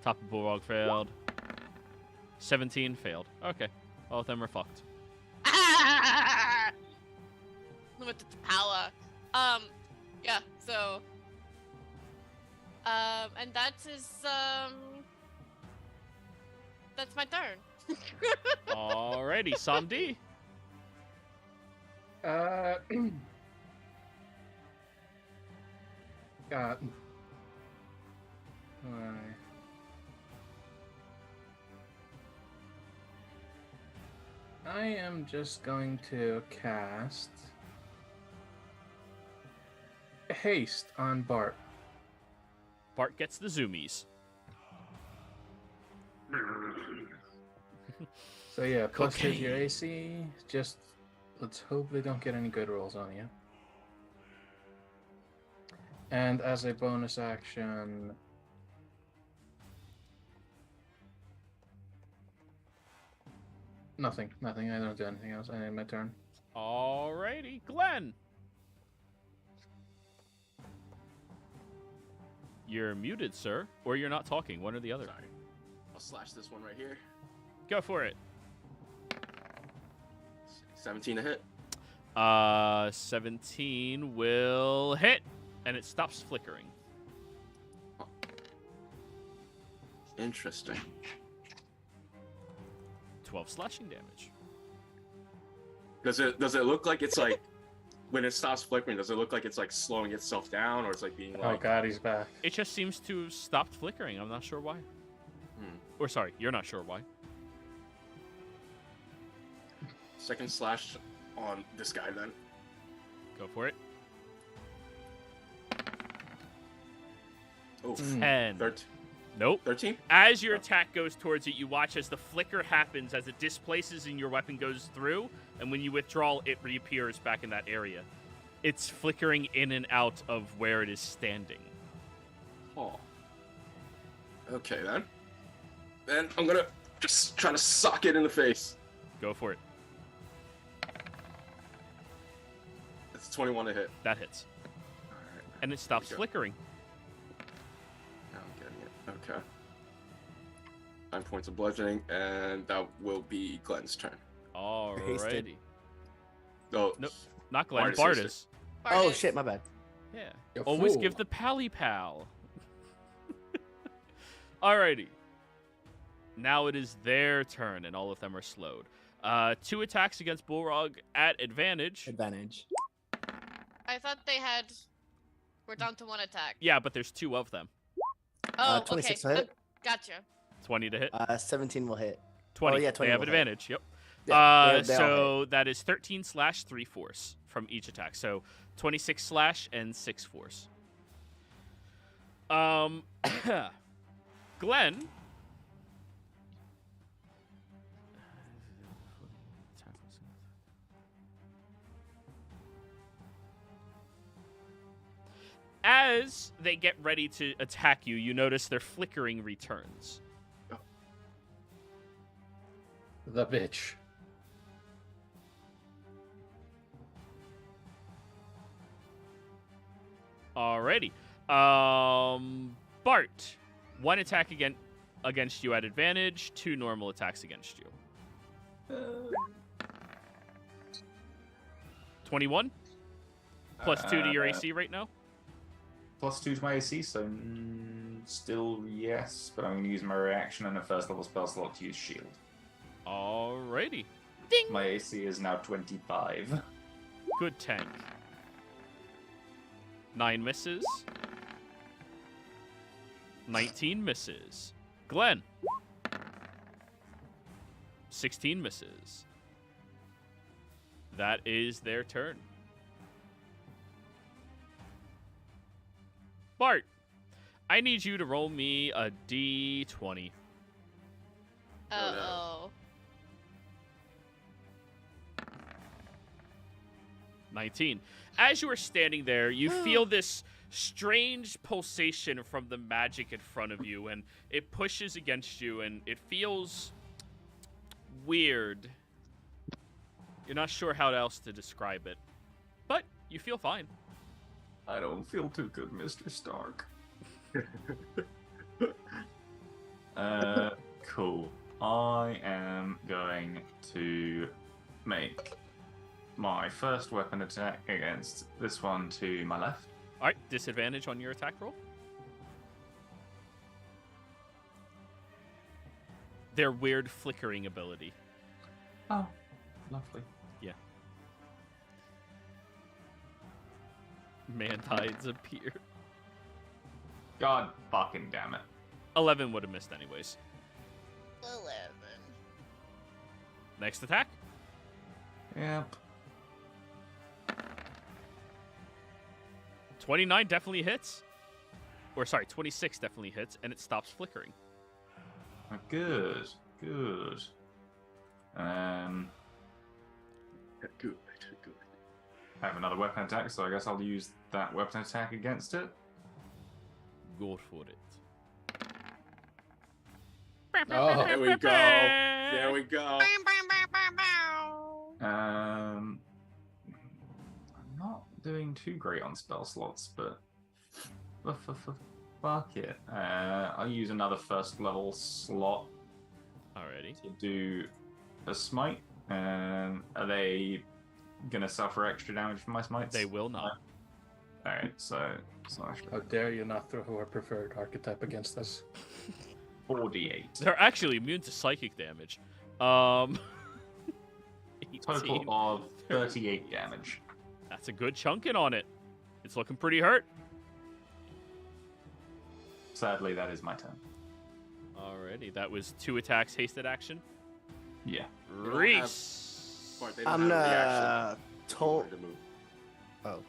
Top of Bullrog failed. 17 failed. Okay. All of them are fucked.
With the power. Yeah, so and that is that's my turn.
Alrighty, Samdi.
God. I am just going to cast haste on Bart.
Bart gets the zoomies.
So yeah, plus 2 to your
Cocaine.
AC. Just let's hope they don't get any good rolls on you. And as a bonus action, nothing. I don't do anything else. I end my turn.
Alrighty, Glenn. You're muted, sir, or you're not talking. One or the other.
Sorry. I'll slash this one right here.
Go for it.
17 to hit.
17 will hit, and it stops flickering.
Interesting.
12 slashing damage.
Does it look like it's like when it stops flickering? Does it look like it's like slowing itself down, or it's like being like?
Oh God, he's back.
It just seems to have stopped flickering. I'm not sure why. Or sorry, you're not sure why.
Second slash on this guy then.
Go for it.
Oh,
10.
13.
Nope.
13?
As your attack goes towards it, you watch as the flicker happens, as it displaces and your weapon goes through, and when you withdraw, it reappears back in that area. It's flickering in and out of where it is standing.
Oh. Okay, then. Then I'm gonna just try to sock it in the face.
Go for it.
It's 21 to hit.
That hits.
Alright.
And it stops
go.
flickering.
Now I'm getting it. Okay. 9 points of bludgeoning, and that will be Glenn's turn.
Alrighty.
Oh,
Nope. Not Glenn.
Bardus
Bardus.
hasted.
Oh
Bardus.
shit, my bad.
Yeah.
You
Always
fool.
give the pally pal. Alrighty. Now it is their turn, and all of them are slowed. 2 attacks against Bullrog at advantage.
Advantage.
I thought they had. We're down to 1 attack.
Yeah, but there's 2 of them.
Oh,
26
okay.
will hit.
Gotcha.
20 to hit. 17
will hit.
20.
yeah, 20
They have
will hit.
advantage. Yep.
Yeah, they all
So that is 13 slash 3 force from each attack. So 26 slash and 6 force. Glenn. As they get ready to attack you, you notice their flickering returns.
The bitch.
Alrighty. Bart, 1 attack against you at advantage, 2 normal attacks against you. 21 plus 2 to your AC right now.
+2 to my AC, so still yes, but I'm going to use my reaction and a first level spell slot to use shield.
Alrighty. Ding.
My AC is now 25.
Good tank. 9 misses. 19 misses. Glenn. 16 misses. That is their turn. Bart, I need you to roll me a D20.
Uh-oh.
19. As you are standing there, you feel this strange pulsation from the magic in front of you, and it pushes against you, and it feels weird. You're not sure how else to describe it, but you feel fine.
I don't feel too good, Mr. Stark. Cool. I am going to make my first weapon attack against this one to my left.
All right, disadvantage on your attack roll. Their weird flickering ability.
Oh, lovely.
Yeah. Man-tides appear.
God fucking damn it.
11 would have missed anyways.
11.
Next attack.
Yep.
29 definitely hits. Or sorry, 26 definitely hits, and it stops flickering.
Good. Good.
Good.
I have another weapon attack, so I guess I'll use that weapon attack against it.
Go for it.
Oh.
There we go. There we go.
I'm not doing too great on spell slots, but fuck it. I'll use another first level slot
Alrighty.
to do a smite. Are they gonna suffer extra damage from my smites?
They will not.
Alright, so slash
How dare you not throw our preferred archetype against us?
4d8.
They're actually immune to psychic damage. 18.
Total of 38 damage.
That's a good chunking on it. It's looking pretty hurt.
Sadly, that is my turn.
Alrighty, that was 2 attacks, hasted action.
Yeah.
don't have-
Reese.
Bart, they don't
I'm
have a
gonna
reaction in
toll.
order to move.
I'm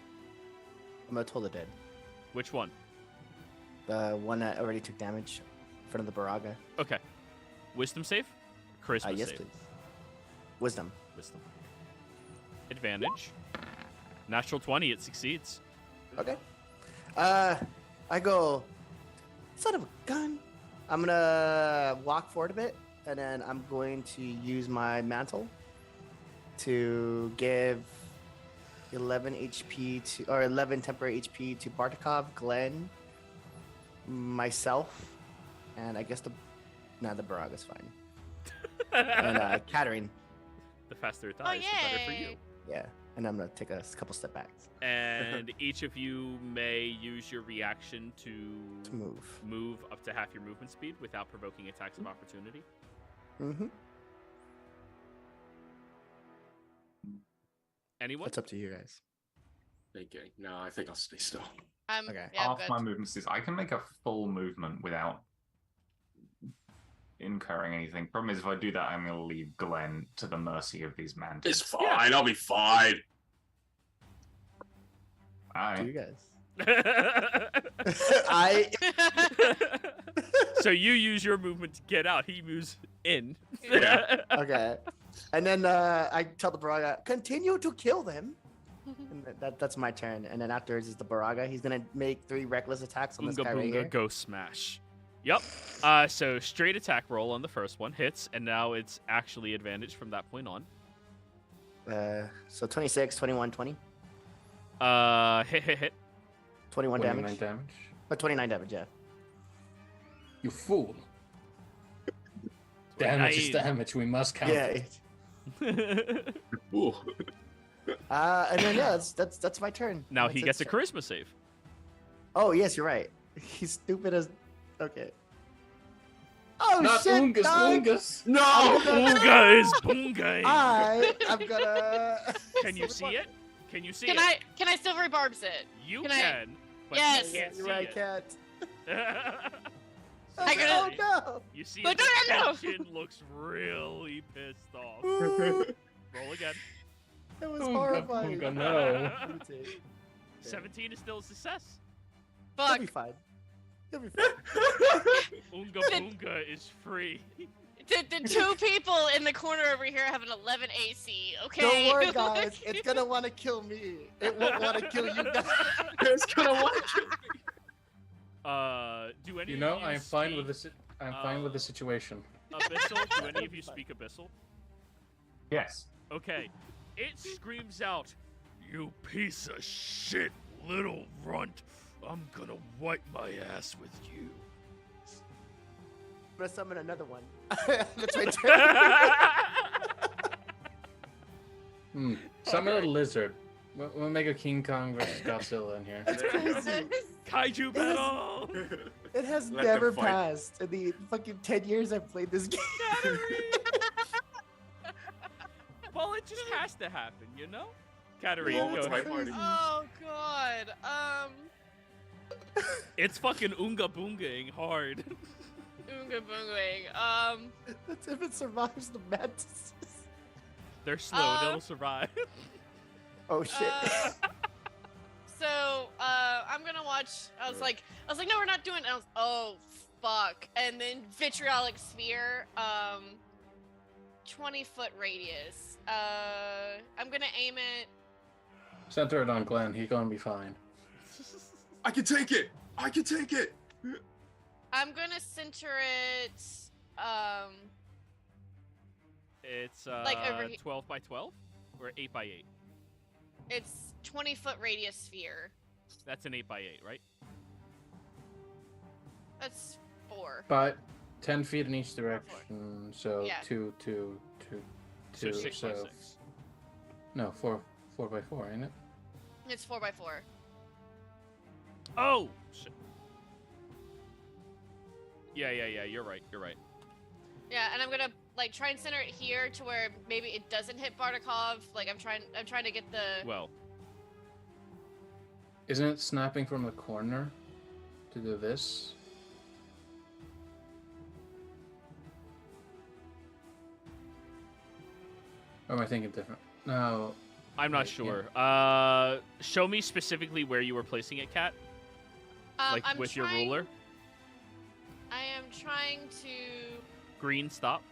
gonna toll the dead.
Which one?
The one that already took damage in front of the Baraga.
Okay. Wisdom save? Charisma
Yes,
save?
please. Wisdom.
Wisdom. Advantage. Natural 20, it succeeds.
Okay. I go, son of a gun. I'm gonna walk forward a bit, and then I'm going to use my mantle to give 11 HP to, or 11 temporary HP to Bartikov, Glenn, myself, and I guess the Baraga's fine. And Katarine.
The faster it dies, the better for you.
yay.
Yeah. And I'm gonna take a couple step backs
And each of you may use your reaction
to
to
move.
up to half your movement speed without provoking attacks of opportunity.
Mm-hmm.
Anyone?
That's up to you guys.
Thinking. No, I think I'll stay still.
Okay.
Yeah, I'm
Half
good.
my movement is I can make a full movement without incurring anything. Problem is, if I do that, I'm going to leave Glenn to the mercy of these
It's
mantis.
fine. I'll be fine.
To you
Alright.
guys. I
So you use your movement to get out. He moves in.
Yeah.
okay. And then I tell the Baraga, continue to kill them. And that's my turn. And then afterwards is the Baraga. He's gonna make 3 reckless attacks on this
Boonga
guy right
boonga,
here.
go smash. Yep. So straight attack roll on the first one hits, and now it's actually advantage from that point on.
So 26, 21, 20.
Hit.
21 damage.
damage.
But 29 damage, yeah.
You fool. Damage is
29.
damage. We must count
Yeah.
it.
Ooh.
And then yeah, that's my turn.
Now
That's
he
it.
gets a charisma save.
Oh yes, you're right. He's stupid as. Okay. Oh
Not
shit!
Ungus,
dog!
Ungus.
No!
Boonga is boonga.
I'm gonna.
Can you see it? Can you see
Can
it?
I silver barbs it?
You
can I-
can, but
Yes.
you can't
You're
see
right,
it.
cat.
I gotta-
Oh no!
You see
But
his
no, no, no.
expression looks really pissed off. Roll again.
That was
Oonga
horrifying.
boonga, no.
17 is still a success.
He'll
Fuck.
be fine. He'll be fine.
Oonga boonga is free.
The 2 people in the corner over here have an 11 AC. Okay.
Don't worry, guys. It's gonna want to kill me. It won't want to kill you guys.
It's gonna want to kill me.
Do any
You
of
know,
you
I'm fine with
speak
this. I'm fine with the situation.
Abyssal? Do any of you speak Abyssal?
Yes.
Okay. It screams out, "You piece of shit, little runt! I'm gonna wipe my ass with you."
I'm gonna summon another one. That's my turn.
Summon a lizard. We'll make a King Kong versus Godzilla in here.
That's crazy.
Kaiju battle!
It has
Let them
never
fight.
passed in the fucking 10 years I've played this game.
Well, it just has to happen, you know? Katarine,
Yeah,
go
that's
ahead.
crazy.
Oh god.
It's fucking Oonga Boongaing hard.
Oonga boonging.
That's if it survives the mantis.
They're slow,
Uh,
they'll survive.
Oh shit.
So I'm gonna watch. I was like, no, we're not doing it. Oh fuck! And then vitriolic sphere, 20-foot radius. I'm gonna aim it.
Center it on Glenn. He's gonna be fine.
I can take it. I can take it.
I'm gonna center it.
It's
Like over he-
12 by 12 or 8 by 8.
It's 20-foot radius sphere.
That's an 8 by 8, right?
That's 4.
But 10 feet in each direction, so
Yeah.
two.
So 6 by 6.
No, four by 4, ain't it?
It's 4x4.
Oh shit. Yeah. You're right.
Yeah, and I'm gonna like try and center it here to where maybe it doesn't hit Bartikov. Like I'm trying to get the.
Well,
Isn't it snapping from the corner to do this? Or am I thinking different? No.
I'm not
Right, yeah.
sure. Show me specifically where you were placing it, Kat. Like
I'm
with your
trying-
ruler?
I am trying to.
Green, stop.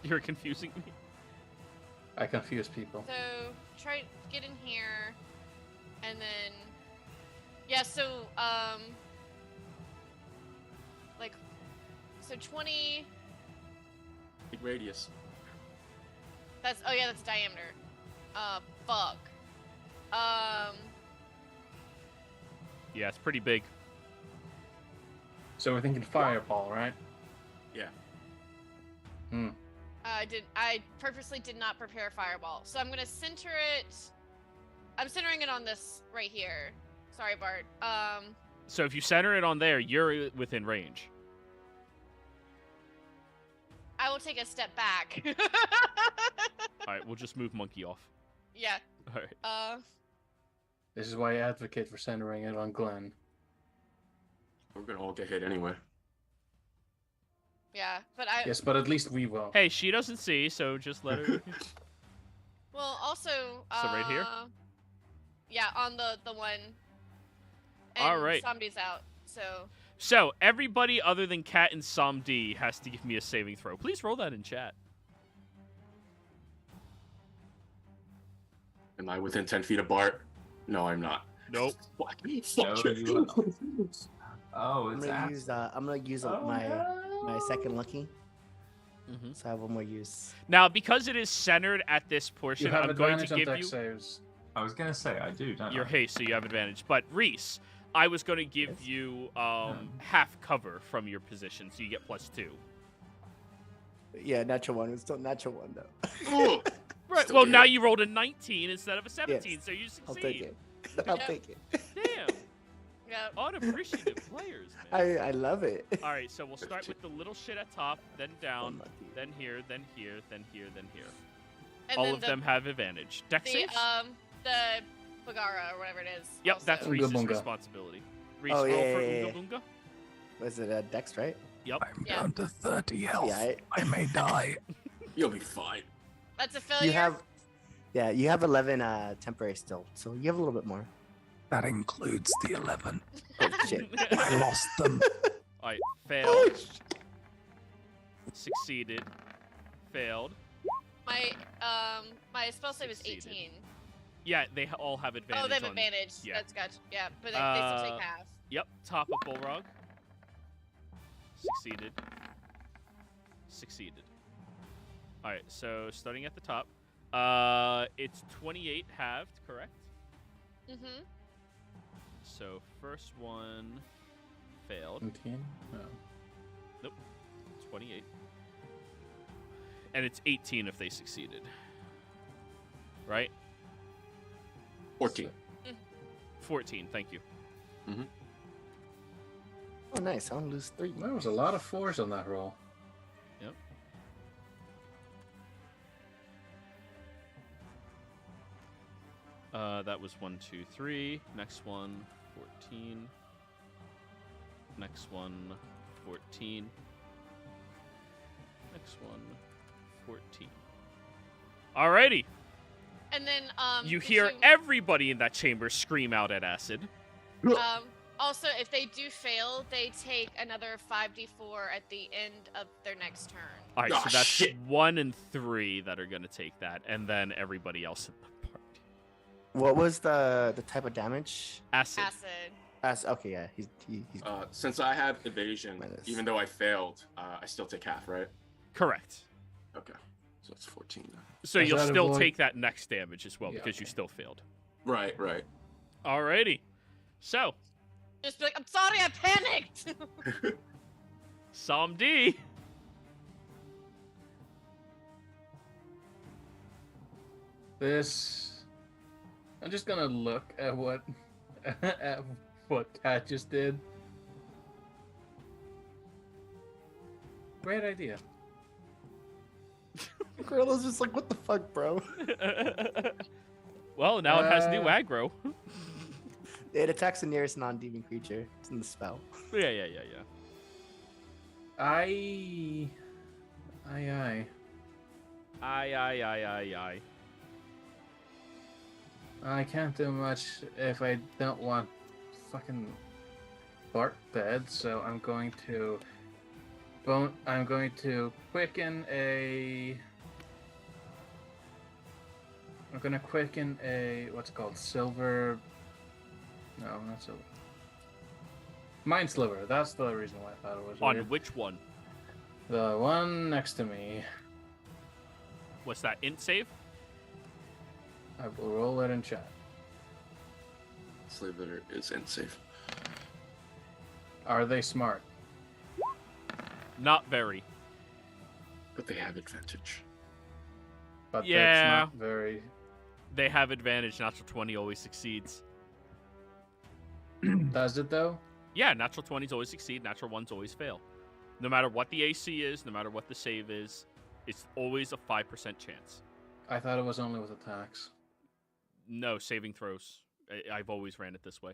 You're confusing me.
I confuse people.
So try get in here, and then yeah. So like so 20.
Big radius.
That's that's diameter. Fuck.
Yeah, it's pretty big.
So we're thinking fireball, right?
Yeah.
I purposely did not prepare fireball, so I'm gonna center it. I'm centering it on this right here. Sorry, Bart.
So if you center it on there, you're within range.
I will take a step back.
All right, we'll just move monkey off.
Yeah.
All right.
This is why I advocate for centering it on Glenn.
We're gonna all get hit anyway.
Yeah, but I.
Yes, but at least we will.
Hey, she doesn't see, so just let her.
Well, also.
So right here?
Yeah, on the one. And
All right.
Somebody's out, so.
So everybody other than Cat and Somdi has to give me a saving throw. Please roll that in chat.
Am I within 10 feet of Bart? No, I'm not.
Nope.
Fuck.
No, you are not. Oh,
I'm
it's
gonna use my second lucky,
Mhm.
so I have one more use.
Now, because it is centered at this portion,
You have
I'm going
advantage
to
on
give
dex
you
saves.
I was gonna say I do, don't
your
I?
haste, so you have advantage. But Reese, I was going to give you half cover from your position, so you get +2.
Yeah, natural one. It's still natural one though.
Ooh.
Right.
Still
Well,
get
now
it.
you rolled a 19 instead of a 17,
Yes.
so you succeed.
I'll take it. I'll
Yeah.
take it.
Damn.
Yeah.
Unappreciative players, man.
I love it.
All right, so we'll start with the little shit at top, then down,
Unlucky.
then here, then here, then here, then here.
And
All
then
of them have advantage. Dex
The
saves?
the Bagara or whatever it is.
Yep,
also.
that's
Unga
Reese's
bunga.
responsibility. Reese,
Oh,
roll
yeah,
for
yeah,
Unga
yeah.
Bunga.
Was it a dex, right?
Yep.
I'm
Yeah.
down to 30 health.
Yeah,
I may die.
You'll be fine.
That's a failure.
you have 11 temporary still, so you have a little bit more.
That includes the 11.
Oh shit.
I lost them.
All right, failed. Succeeded. Failed.
my spell save is
Succeeded.
18.
Yeah, they all have advantage.
Oh, they have
on-
advantage.
yeah.
That's gotcha. Yeah, but they still take half.
Yep, top of Bullrog. Succeeded. Succeeded. Alright, so starting at the top. It's 28 halved, correct?
Mm-hmm.
So first one failed.
17? No.
28. And it's 18 if they succeeded. Right?
14.
14, thank you.
Oh, nice. I want to lose 3.
There was a lot of 4s on that roll.
Yep. That was 1, 2, 3. Next one, 14. Next one, 14. Next one, 14. Alrighty.
And then
You
if
hear everybody in that chamber scream out at acid.
also, if they do fail, they take another 5d4 at the end of their next turn.
Alright,
Ah,
so that's
shit.
1 and 3 that are going to take that, and then everybody else in the party.
What was the type of damage?
Acid.
Acid.
Okay, yeah. He's
Since I have evasion,
Minus.
even though I failed, I still take half, right?
Correct.
Okay. So it's 14 then.
So
Does
you'll
that
still
avoid-
take that next damage as well
Yeah,
because you
okay.
still failed.
Right.
Alrighty. So,
Just be like, I'm sorry, I panicked.
Psalm D.
This. I'm just gonna look at what at what Kat just did. Great idea.
Gorilla's just like, what the fuck, bro?
Well, now it has new aggro.
It attacks the nearest non-demon creature. It's in the spell.
Yeah.
Aye.
Aye.
I can't do much if I don't want fucking bark bed, so I'm going to quicken a. I'm gonna quicken a what's it called silver. No, not silver. Mind sliver. That's the reason why I thought it was
On
weird.
which one?
The one next to me.
What's that? Int save?
I will roll it in chat.
Sliver is unsafe.
Are they smart?
Not very.
But they have advantage.
But
Yeah.
that's not very.
They have advantage. Natural 20 always succeeds.
Does it though?
Yeah, natural 20s always succeed. Natural 1s always fail. No matter what the AC is, no matter what the save is, it's always a 5% chance.
I thought it was only with attacks.
No, saving throws. I've always ran it this way.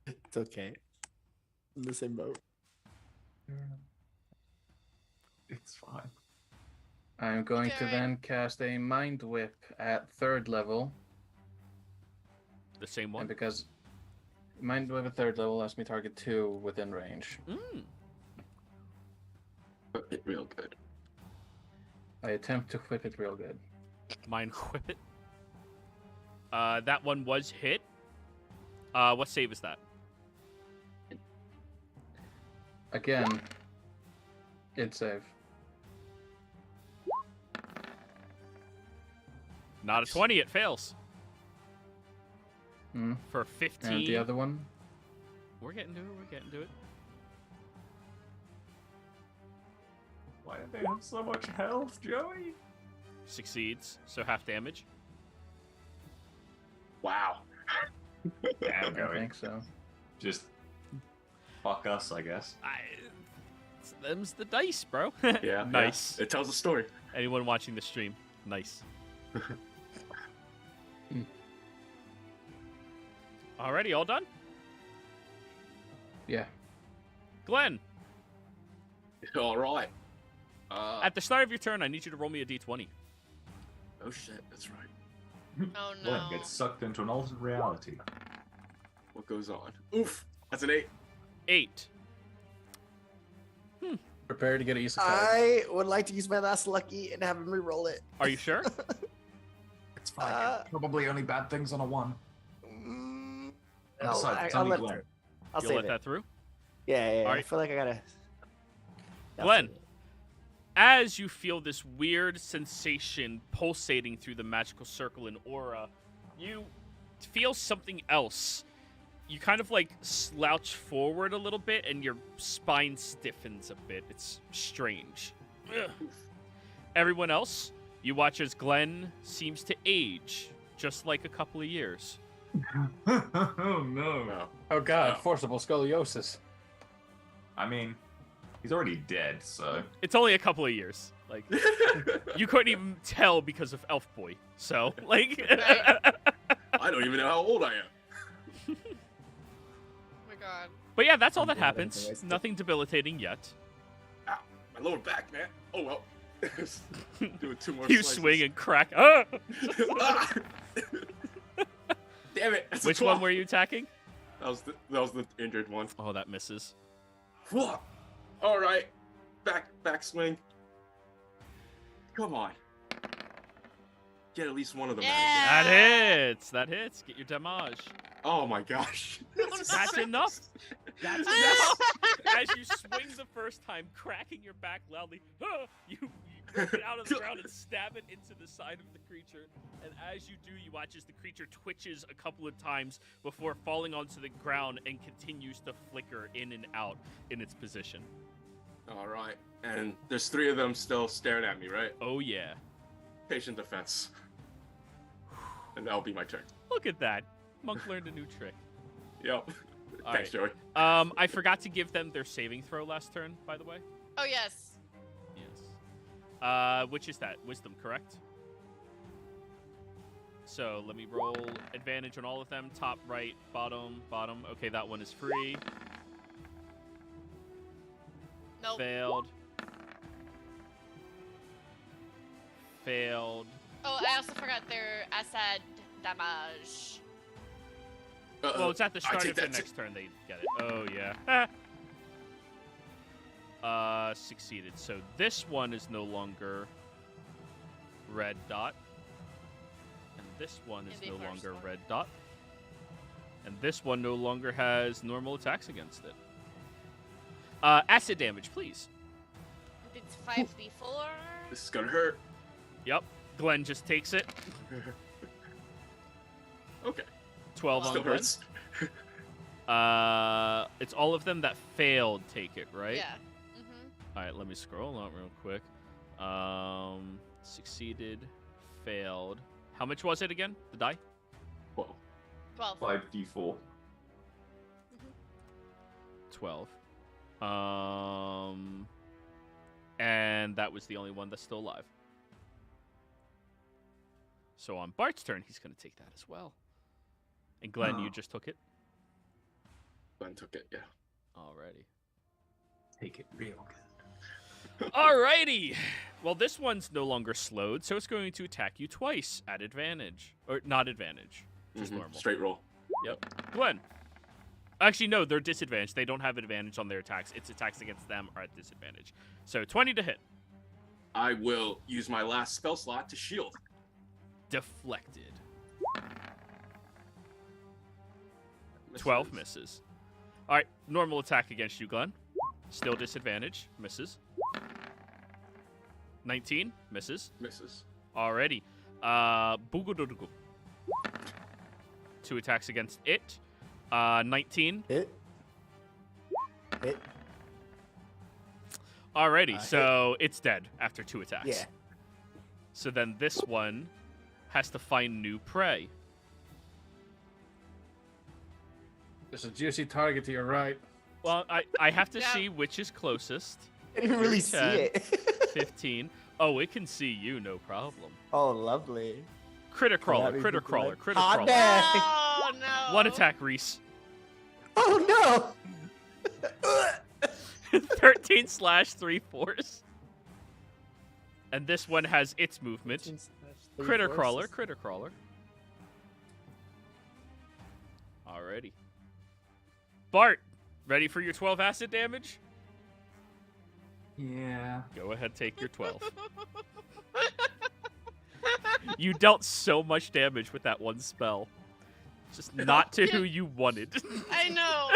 It's okay. In the same boat.
It's fine.
I'm going to
Okay.
then cast a Mind Whip at 3rd level.
The same
And
one.
because Mind Whip at 3rd level lets me target 2 within range.
Mm.
But it real good.
I attempt to whip it real good.
Mind whip it. That one was hit. What save is that?
Again, it's save.
Not a 20. It fails.
Hmm.
For 15.
And the other one?
We're getting to it. We're getting to it.
Why do they have so much health, Joey?
Succeeds. So half damage.
Wow.
Damn,
I
Joey.
think so.
Just fuck us, I guess.
Them's the dice, bro.
Yeah.
Nice.
Yeah. It tells a story.
Anyone watching the stream, nice. Alrighty, all done?
Yeah.
Glenn,
All right.
at the start of your turn, I need you to roll me a d20.
Oh shit, that's right.
Oh
Glenn
no.
gets sucked into an alternate reality.
What goes on? Oof. That's an 8.
8.
Prepare to get a use of card.
I would like to use my last lucky and have him re-roll it.
Are you sure?
It's fine.
Uh,
Probably only bad things on a 1.
Mm,
And
no,
besides, it's
I'll
only
let it
Glenn.
through. I'll
You'll
save
let
it.
that through?
Yeah. I
Alright.
feel like I gotta. I'll
Glenn.
save it.
As you feel this weird sensation pulsating through the magical circle and aura, you feel something else. You kind of like slouch forward a little bit and your spine stiffens a bit. It's strange. Ugh. Everyone else, you watch as Glenn seems to age just like a couple of years.
Oh no.
No.
Oh god,
Oh.
forcible scoliosis.
I mean, he's already dead, so.
It's only a couple of years. Like you couldn't even tell because of Elf Boy. So, like
Right.
I don't even know how old I am.
Oh my god.
But yeah, that's all
I'm
that
glad I
happens.
wasted.
Nothing debilitating yet.
Ow, my lower back, man. Oh well. Doing 2 more
You
slices.
swing and crack. Ah!
Ah! Damn it. That's a
Which one
12.
were you attacking?
That was the injured one.
Oh, that misses.
Whoa. All right. Back swing. Come on. Get at least one of them out
Yeah.
That hits. That hits. Get your damage.
again. Oh my gosh.
That's enough. That's enough. As you swing the first time, cracking your back loudly, you rip it out of the ground and stab it into the side of the creature. And as you do, you watch as the creature twitches a couple of times before falling onto the ground and continues to flicker in and out in its position.
All right. And there's 3 of them still staring at me, right?
Oh yeah.
Patient defense. And that'll be my turn.
Look at that. Monk learned a new trick.
Yep.
All
Thanks,
right.
Joey.
I forgot to give them their saving throw last turn, by the way.
Oh yes.
Yes. Which is that? Wisdom, correct? So let me roll advantage on all of them. Top, right, bottom, bottom. Okay, that one is free.
Nope.
Failed. Failed.
Oh, I also forgot their acid damage.
Well, it's at the
I
start
take
of the
that
next turn they get it. Oh, yeah. Succeeded. So this one is no longer red dot. And this one is
And the
no
first
longer
one.
red dot. And this one no longer has normal attacks against it. Acid damage, please.
It's 5d4.
This is gonna hurt.
Yep. Glenn just takes it.
Okay.
12 on
Still
Glenn.
hurts.
It's all of them that failed take it, right?
Yeah. Mm-hmm.
All right, let me scroll out real quick. Succeeded, failed. How much was it again? The die?
Well,
12.
5d4.
12. And that was the only one that's still alive. So on Bart's turn, he's going to take that as well. And Glenn, you
Oh.
just took it?
Glenn took it, yeah.
Alrighty.
Take it real good.
Alrighty. Well, this one's no longer slowed, so it's going to attack you twice at advantage. Or not advantage, just
Mhm.
normal.
Straight roll.
Yep. Glenn. Actually, no, they're disadvantaged. They don't have advantage on their attacks. Its attacks against them are at disadvantage. So 20 to hit.
I will use my last spell slot to shield.
Deflected. 12 misses. All right, normal attack against you, Glenn. Still disadvantage. Misses. 19 misses.
Misses.
Alrighty. Boogadoodoo. 2 attacks against it. 19.
Hit. Hit.
Alrighty,
Hit.
so it's dead after 2 attacks.
Yeah.
So then this one has to find new prey.
There's a juicy target to your right.
Well, I have to
Yeah.
see which is closest.
I didn't really see
10,
it.
15. Oh, it can see you, no problem.
Oh, lovely.
Critter crawler,
That means
critter
it's
crawler,
like-
critter
Hot
crawler.
dang.
Oh, no.
1 attack, Reese.
Oh
13 slash 3/4. And this one has its
no!
movement. Critter crawler, critter crawler. Alrighty. Bart, ready for your 12 acid damage?
Yeah.
Go ahead, take your 12. You dealt so much damage with that one spell. Just not to who you wanted.
I know.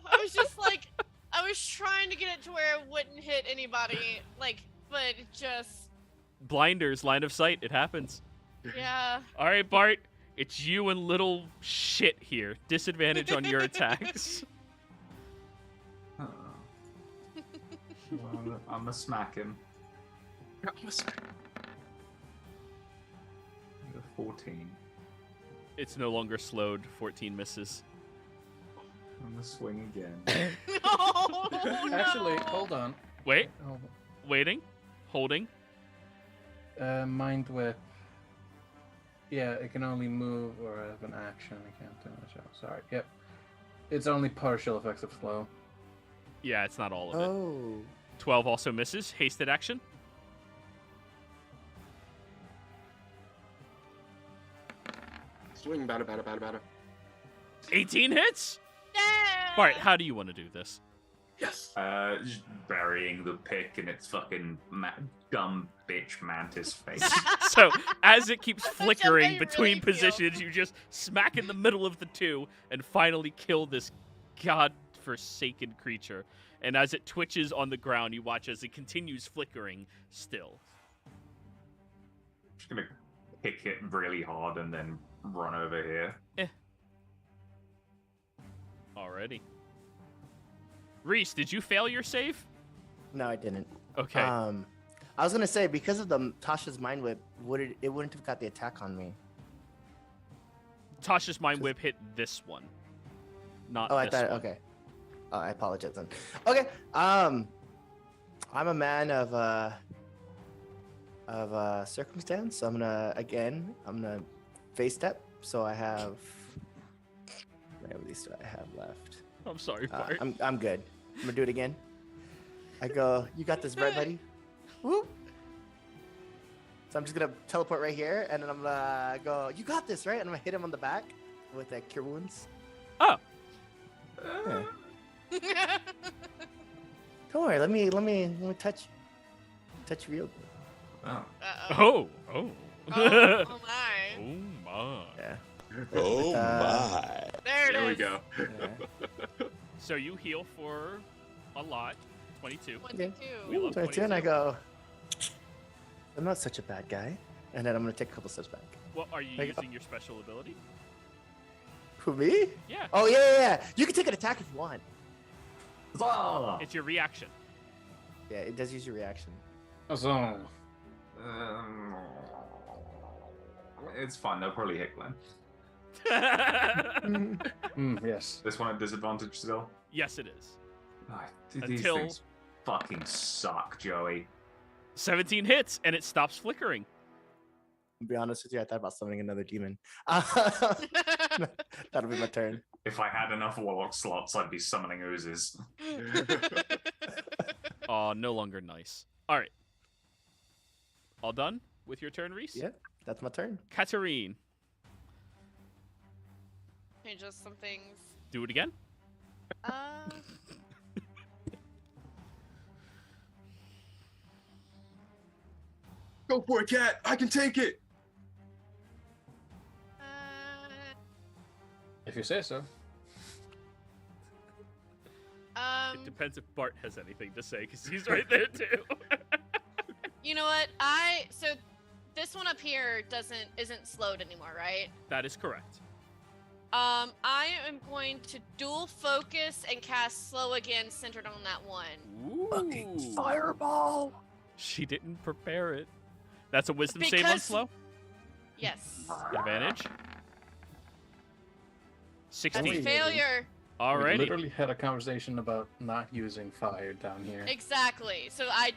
I was just like, I was trying to get it to where it wouldn't hit anybody, like, but it just,
Blinders, line of sight, it happens.
yeah.
Alright, Bart, it's you and little shit here. Disadvantage on your attacks.
I'm gonna smack him.
Promise.
14.
It's no longer slowed. 14 misses.
I'm gonna swing again.
No,
Actually,
no.
hold on.
Wait,
Hold
waiting, holding.
on. Mind Whip. Yeah, it can only move or have an action. I can't do much else. Sorry. Yep. It's only partial effects of slow.
Yeah, it's not all of it.
Oh.
12 also misses. Hasted action.
Swing, batter.
18 hits?
Yeah.
Bart, how do you want to do this?
Yes.
Just burying the pick in its fucking dumb bitch mantis face.
So, as it keeps
That's how
flickering
you
between
really feel.
positions, you just smack in the middle of the two and finally kill this god-forsaken creature. And as it twitches on the ground, you watch as it continues flickering still.
Just gonna kick it really hard and then run over here.
Alrighty. Reese, did you fail your save?
No, I didn't.
Okay.
I was gonna say because of the Tasha's mind whip, it wouldn't have got the attack on me.
Tasha's Mind Whip hit this one. Not
Oh, I
this
thought.
one.
Okay. Oh, I apologize then. Okay. I'm a man of circumstance. So I'm gonna face step. So I have. How many of these do I have left?
I'm sorry, Bart.
I'm good. I'm gonna do it again. I go. You got this, right, buddy? Whoop. So I'm just gonna teleport right here, and then I'm gonna go. You got this, right? And I'm gonna hit him on the back with Cure Wounds.
Oh,
Yeah. Don't worry. Let me touch real good.
Oh.
oh, oh.
Oh my.
Oh my.
Yeah.
Oh
Uh,
my.
There it
There we
is.
go.
Yeah.
So you heal for a lot. 22.
22.
We love
So I turn. I
22.
go. I'm not such a bad guy, and then I'm gonna take a couple steps back.
Well, are you
There you go.
using your special ability?
Who, me?
Yeah.
Oh yeah. You can take an attack if you want.
Oh.
It's your reaction.
Yeah, it does use your reaction.
So,
Um, it's fine. They'll probably hit Glenn.
yes.
This one at disadvantage still.
Yes, it is.
Oh, these
Until-
things fucking suck, Joey.
17 hits, and it stops flickering.
To be honest with you, I thought about summoning another demon. That'll be my turn.
If I had enough warlock slots, I'd be summoning oozes.
Oh, no longer nice. All right. All done with your turn, Reese?
Yeah, that's my turn.
Katarine,
Hey, just some things.
do it again.
Go for it, cat. I can take it.
If you say so.
It depends if Bart has anything to say, because he's right there too.
You know what? So this one up here isn't slowed anymore, right?
That is correct.
I am going to dual focus and cast slow again, centered on that one.
Ooh.
Fireball.
She didn't prepare it. That's a wisdom save on
Because-
slow.
Yes.
Advantage.
That's
16.
a
Wait.
failure.
We
Alrighty.
literally had a conversation about not using fire down here.
Exactly. So I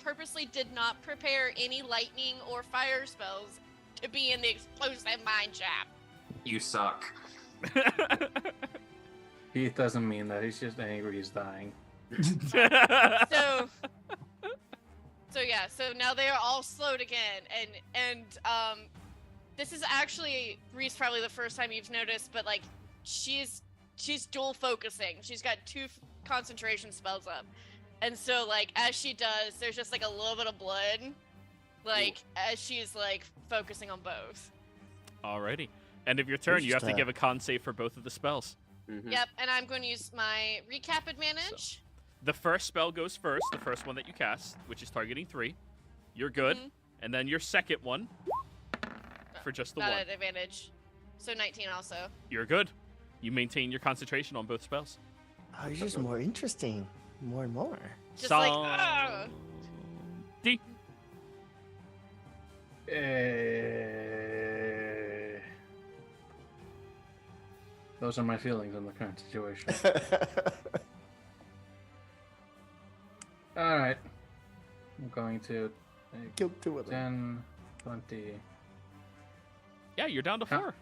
purposely did not prepare any lightning or fire spells to be in the explosive mine shaft.
You suck.
He doesn't mean that. He's just angry he's dying.
So yeah, so now they are all slowed again, and this is actually, Reese, probably the first time you've noticed, but like she's dual focusing. She's got two concentration spells up, and so like as she does, there's just like a little bit of blood, like as she's like focusing on both.
Alrighty. End of your turn. You have to
Just,
give a con save for both of the spells.
Mhm.
Yep, and I'm going to use my recap advantage.
The first spell goes first, the first one that you cast, which is targeting 3. You're good.
Mhm.
And then your second one for just the
Not
one.
an advantage, so 19 also.
You're good. You maintain your concentration on both spells.
Oh, you're just more interesting. More and more.
Just like,
D.
Those are my feelings on the current situation. Alright. I'm going to take
Kill two of them.
10, 20.
Yeah, you're down to
Huh.
4.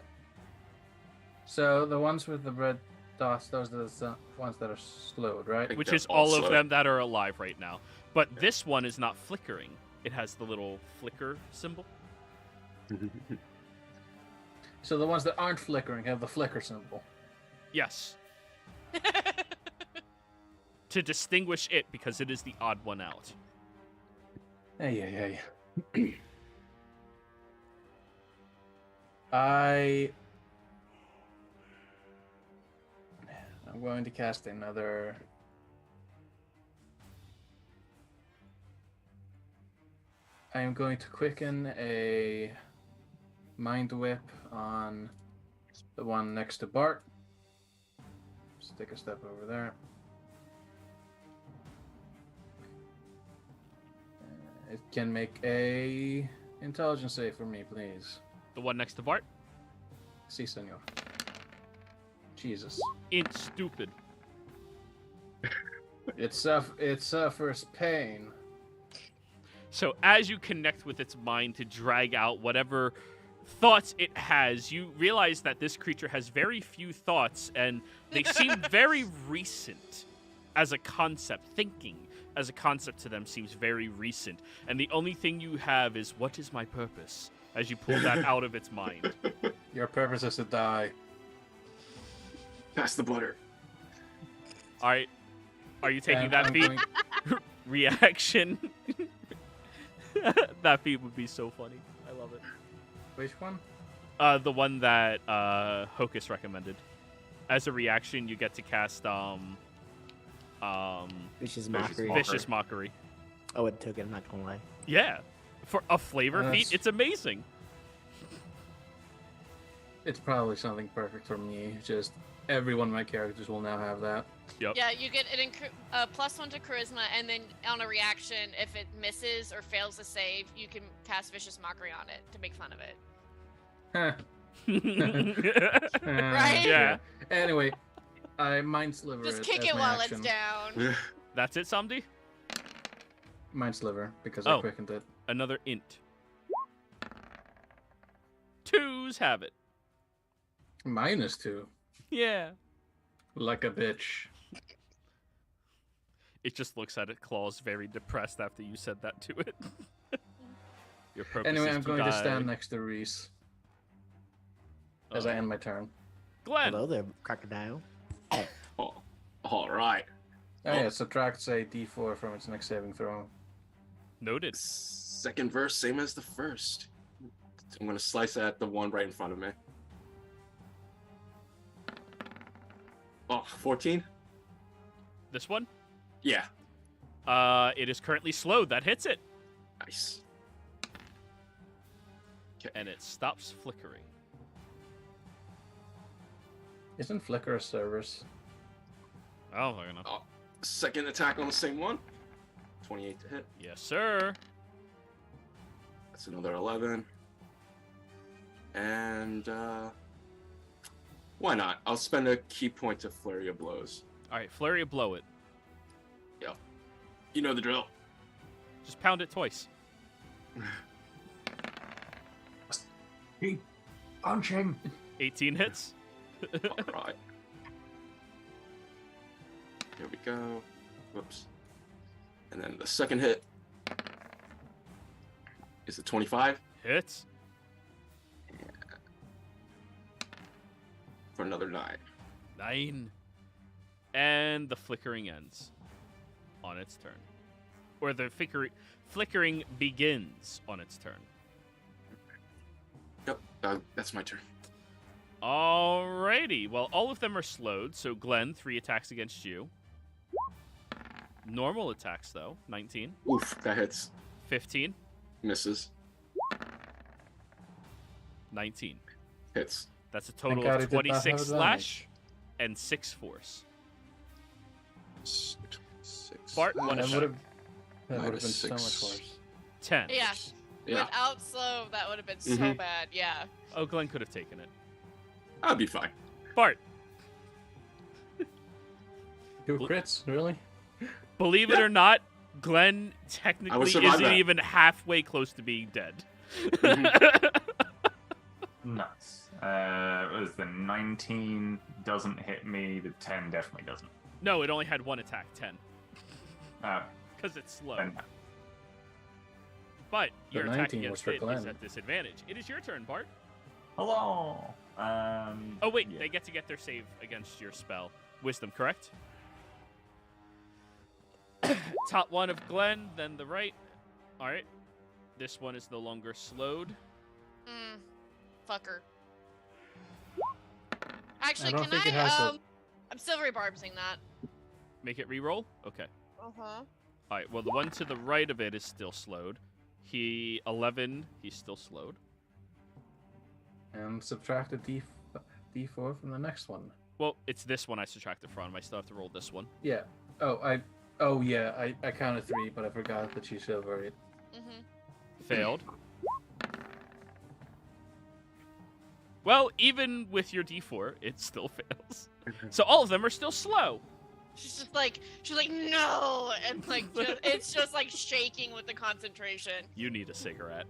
So the ones with the red dots, those are the ones that are slowed, right?
think
Which
they're
is all of
slow.
them that are alive right now. But this one is not flickering. It has the little flicker symbol.
So the ones that aren't flickering have the flicker symbol.
Yes. To distinguish it, because it is the odd one out.
Hey. I'm going to cast another. I am going to quicken a mind whip on the one next to Bart. Just take a step over there. It can make a intelligence save for me, please.
The one next to Bart?
Si, senor. Jesus.
It's stupid.
It suffers pain.
So as you connect with its mind to drag out whatever thoughts it has, you realize that this creature has very few thoughts, and they seem very recent as a concept. Thinking as a concept to them seems very recent. And the only thing you have is, what is my purpose? As you pull that out of its mind.
Your purpose is to die.
Pass the butter.
All right. Are you taking that
I'm
feat?
going-
Reaction. That feat would be so funny. I love it.
Which one?
The one that Hocus recommended. As a reaction, you get to cast
Vicious mockery.
Vicious Mockery.
Oh, it took it. I'm not gonna lie.
Yeah, for a flavor feat,
That's-
it's amazing.
It's probably something perfect for me. Just every one of my characters will now have that.
Yep.
Yeah, you get an +1 to charisma, and then on a reaction, if it misses or fails to save, you can cast Vicious Mockery on it to make fun of it.
Huh.
Right?
Yeah.
Anyway, I Mind Sliver.
Just
it
kick
as
it
my
while
action.
it's down.
That's it, Samdi?
Mind Sliver, because
Oh.
I quickened it.
Another int. 2s have it.
-2.
Yeah.
Like a bitch.
It just looks at it, claws very depressed after you said that to it. Your purpose
Anyway,
is
I'm going to
die.
stand next to Reese as I end my turn.
Glenn.
Hello there, crocodile.
Oh, all right.
Oh, yeah, subtracts a d4 from its next saving throw.
Noted.
Second verse, same as the first. I'm gonna slice at the one right in front of me. Oh, 14?
This one?
Yeah.
It is currently slowed. That hits it.
Nice.
And it stops flickering.
Isn't Flicker a service?
Oh, I don't know.
Oh, second attack on the same one. 28 to hit.
Yes, sir.
That's another 11. And why not? I'll spend a key point to Flurry of Blows.
All right, flurry of blow it.
You know the drill.
Just pound it twice.
Keep punching.
18 hits.
All right. Here we go. Whoops. And then the second hit is a 25
Hits.
for another 9.
9. And the flickering ends on its turn. Or the flickering begins on its turn.
Yep, that's my turn.
Alrighty. Well, all of them are slowed. So, Glenn, 3 attacks against you. Normal attacks, though. 19.
Oof, that hits.
15.
Misses.
19.
Hits.
That's a total
God
of
it did not have
26
advantage.
slash and 6 force.
6.
Bart, one
That
attack.
would have been
Minus
so much
6.
worse.
10.
Yeah.
Yeah,
Without slow, that would have been so
Mhm.
bad. Yeah.
Oh, Glenn could have taken it.
I'll be fine.
Bart,
2 crits, really?
believe it or not, Glenn technically
survive
isn't
that.
even halfway close to being dead.
Nuts. Was the 19 doesn't hit me, the 10 definitely doesn't.
No, it only had 1 attack, 10.
Uh,
Because it's slow.
and
But
The
your attack
19 was
against
for
it is
Glenn.
at disadvantage. It is your turn, Bart.
hello.
Oh, wait,
yeah.
they get to get their save against your spell. Wisdom, correct? Top one of Glenn, then the right. All right. This one is no longer slowed.
Fucker. Actually,
don't
can
think it
I?
has a-
I'm silvery barbsing that.
Make it re-roll? Okay.
Uh-huh.
All right, well, the one to the right of it is still slowed. 11, he's still slowed.
And subtract a d4 from the next one.
Well, it's this one I subtracted from. I still have to roll this one.
Yeah. I counted 3, but I forgot that she's silver.
Mm-hmm.
Failed. Well, even with your d4, it still fails. So all of them are still slow.
She's like no, and like it's just like shaking with the concentration.
You need a cigarette.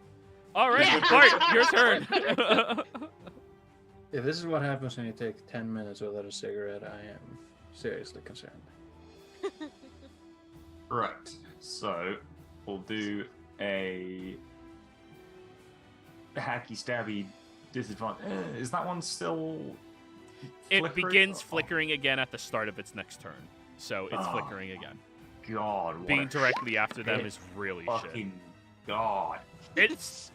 All right,
Yeah.
Bart, your turn.
If this is what happens when you take 10 minutes without a cigarette, I am seriously concerned.
Right. So we'll do a hacky stabby disadvantage. Is that one still
It
flickering?
begins
Oh,
flickering again at the start of its next turn. So it's
Oh.
flickering again.
God, what
Being
a
directly after them
shit.
is really shit.
fucking God.
It's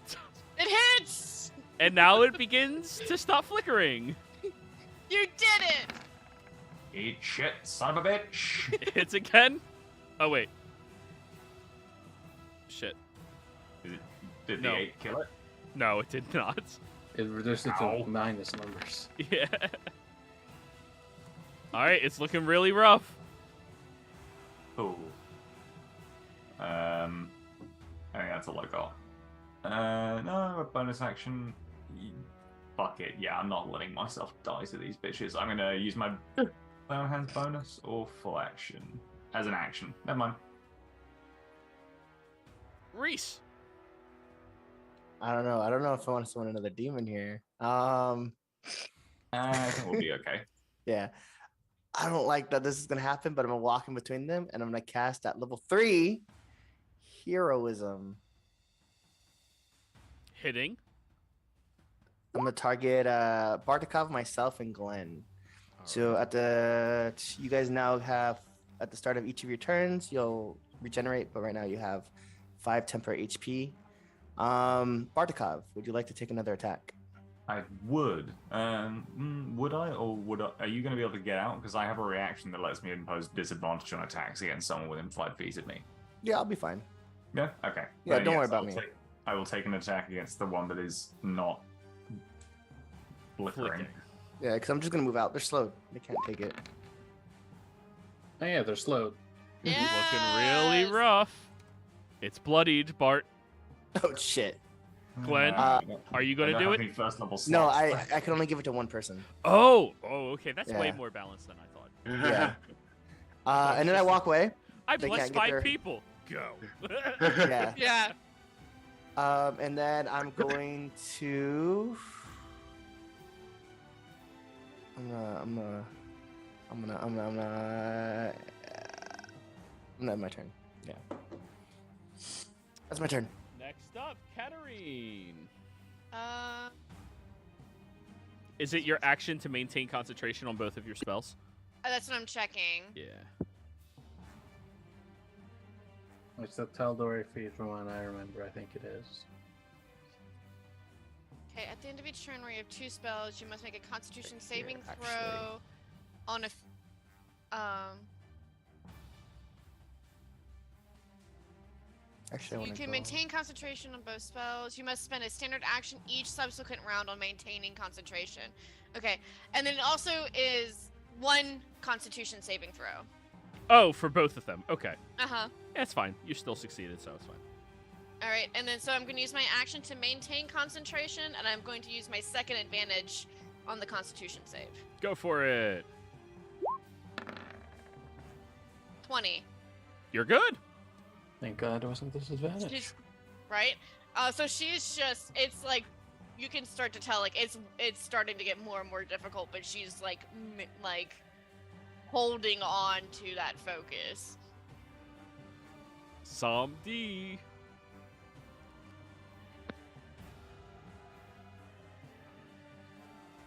It hits!
and now it begins to stop flickering.
You did it!
Eat shit, son of a bitch.
It hits again. Oh wait. Shit.
Did
No.
the 8 kill it?
No, it did not.
It reduced it
Ow.
to minus numbers.
Yeah. All right, it's looking really rough.
Cool. I think that's all I got. No, a bonus action. Fuck it. Yeah, I'm not letting myself die to these bitches. I'm gonna use my Lay on Hands bonus or full action as an action. Never mind.
Reese.
I don't know. I don't know if I want to summon another demon here.
I think we'll be okay.
Yeah. I don't like that this is gonna happen, but I'm gonna walk in between them and I'm gonna cast at level 3 Heroism.
Hitting.
I'm gonna target Bartikov, myself, and Glenn. So at the you guys now have at the start of each of your turns, you'll regenerate, but right now you have 5 temporary HP. Bartikov, would you like to take another attack?
I would. Would I, or would I? Are you going to be able to get out? Because I have a reaction that lets me impose disadvantage on attacks against someone within 5 feet of me.
Yeah, I'll be fine.
Yeah. Okay.
Yeah,
Then
don't worry
yes,
about me.
I will take an attack against the one that is not flickering.
Flicking.
Yeah, because I'm just gonna move out. They're slowed. They can't take it.
Oh yeah, they're slowed.
Looking really
Yes!
rough. It's bloodied, Bart.
Oh shit.
Glenn, are you gonna do it?
First level
No,
slots.
I can only give it to one person.
Oh, okay. That's way
Yeah.
more balanced than I thought.
Yeah. And then I walk away.
I
They
blessed
can't get
5
their-
people. Go.
Yeah.
Yeah.
And then I'm going to. I'm gonna have my turn. Yeah. That's my turn.
Next up, Katarine.
Uh,
Is it your action to maintain concentration on both of your spells?
that's what I'm checking.
Yeah.
It's the Tal'Dorei feat from what I remember. I think it is.
Okay, at the end of each turn where you have 2 spells, you must make a Constitution
Right
saving
here,
throw on a.
Actually, I
You
want to
can maintain concentration on both spells. You must spend a standard action each subsequent round on maintaining concentration. Okay, and then it also is 1 Constitution saving throw.
Oh, for both of them. Okay.
Uh-huh.
Yeah, it's fine. You still succeeded, so it's fine.
All right, and then so I'm going to use my action to maintain concentration, and I'm going to use my second advantage on the Constitution save.
Go for it.
20.
You're good.
Thank God it wasn't disadvantage.
She's, right? So she's just, it's like, you can start to tell, like, it's starting to get more and more difficult, but she's, like, holding on to that focus.
Psalm D.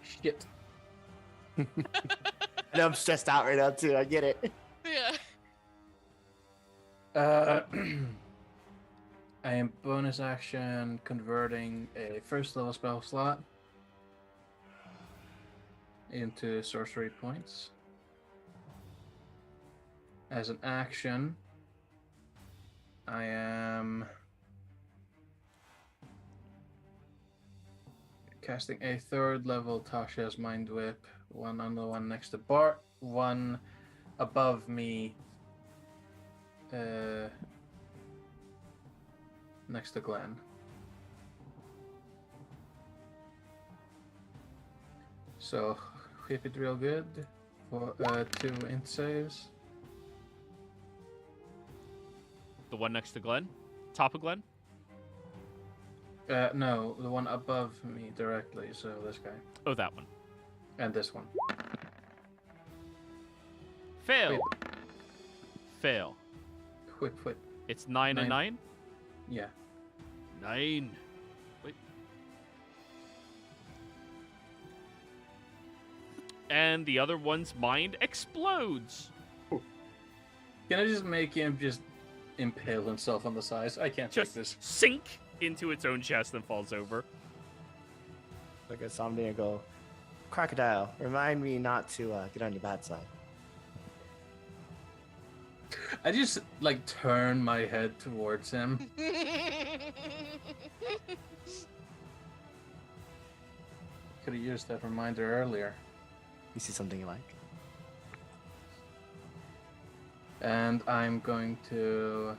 Shit.
I know I'm stressed out right now too. I get it.
Yeah.
I am bonus action converting a first level spell slot into sorcery points. As an action, I am casting a 3rd level Tasha's Mind Whip, one on the one next to Bart, one above me, next to Glenn. So, whip it real good for 2 int saves.
The one next to Glenn? Top of Glenn?
No, the one above me directly, so this guy.
Oh, that one.
And this one.
Fail.
Whip.
Fail.
Whip, whip.
It's 9 and 9?
Yeah.
9. Wait. and the other one's mind explodes.
Can I just make him just impale himself on the sides? I can't take
Just
this.
sink into its own chest and falls over.
Like a Somnia go, Crocodile, remind me not to get on your bad side.
I just like turn my head towards him. Could have used that reminder earlier.
You see something you like?
And I'm going to...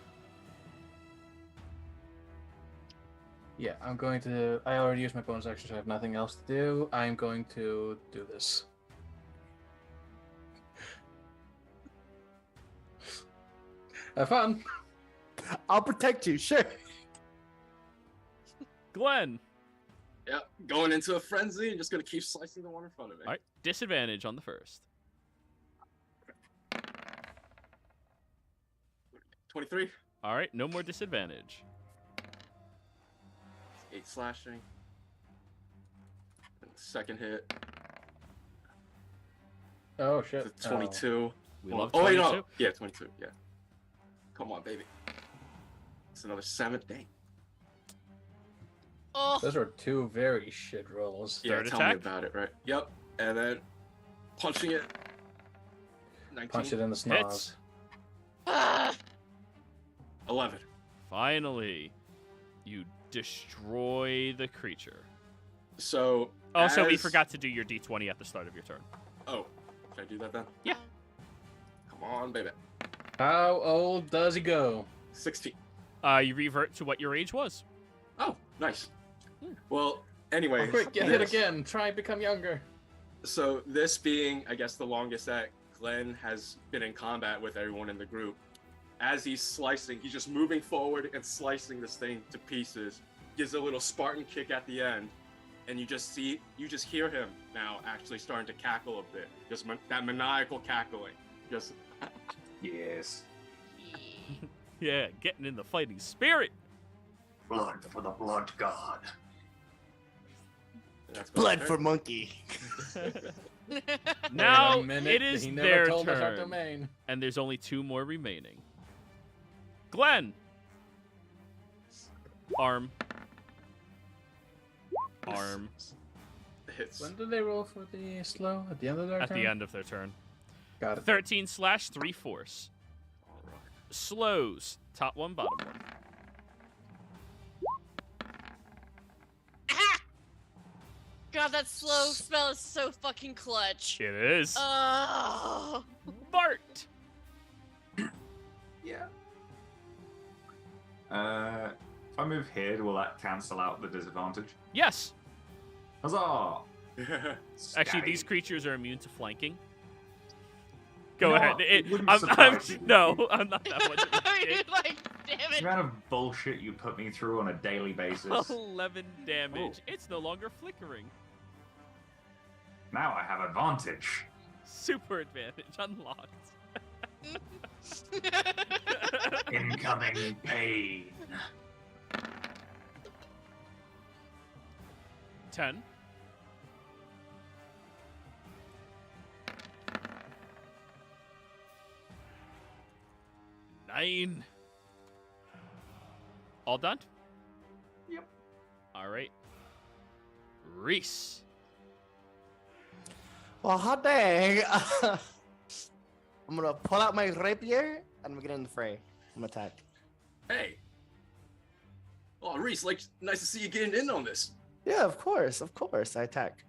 Yeah, I'm going to... I already used my bonus action, so I have nothing else to do. I'm going to do this. Have fun!
I'll protect you, sure.
Glenn.
Yeah, going into a frenzy and just gonna keep slicing the one in front of me.
All right, disadvantage on the first.
23.
All right, no more disadvantage.
8 slashing. And second hit.
Oh, shit.
It's a 22.
We love
Oh, wait,
22.
no. Yeah, 22. Yeah. Come on, baby. It's another 7. Dang.
Oh,
Those are two very shit rolls.
Yeah,
Third
tell
attack?
me about it, right? Yep. And then punching it. 19.
Punch it in the
Hits.
snoz.
ah,
11.
Finally, you destroy the creature.
So.
Also, we
as-
forgot to do your d20 at the start of your turn.
Oh, can I do that then?
Yeah.
Come on, baby.
How old does he go?
16.
You revert to what your age was.
Oh, nice. Well, anyway.
Oh, quick, get
this-
hit again. Try and become younger.
So this being, I guess, the longest that Glenn has been in combat with everyone in the group, as he's slicing, he's just moving forward and slicing this thing to pieces. Gives a little Spartan kick at the end, and you just hear him now actually starting to cackle a bit. Just that maniacal cackling. Just
Yes.
Yeah, getting in the fighting spirit.
Blood for the blood god.
that's my
Blood
turn.
for monkey.
Now
Wait a minute,
it is
he never
their
told us our
turn,
domain.
and there's only 2 more remaining. Glenn. Arm. Arm.
Hits.
When do they roll for the slow? At the end of their
At
turn?
the end of their turn.
Got it.
13 slash 3 force.
All right.
Slows. Top 1, bottom 1.
ah! God, that slow spell is so fucking clutch.
It is.
Oh.
Bart.
Yeah.
If I move here, will that cancel out the disadvantage?
Yes.
Huzzah!
Actually, these
Scatty.
creatures are immune to flanking. Go
No,
ahead.
it wouldn't
I'm
surprise me.
no, I'm not that much of a
You're
dick.
like, damn
The
it.
amount of bullshit you put me through on a daily basis.
11 damage.
Oh.
It's no longer flickering.
Now I have advantage.
Super advantage unlocked.
Incoming pain.
10. Nine. All done?
Yep.
All right. Reese.
Well, hot dang. I'm gonna pull out my rapier and I'm gonna get in the fray. I'm gonna attack.
Hey. Oh, Reese, like, nice to see you getting in on this.
Yeah, of course. I attack.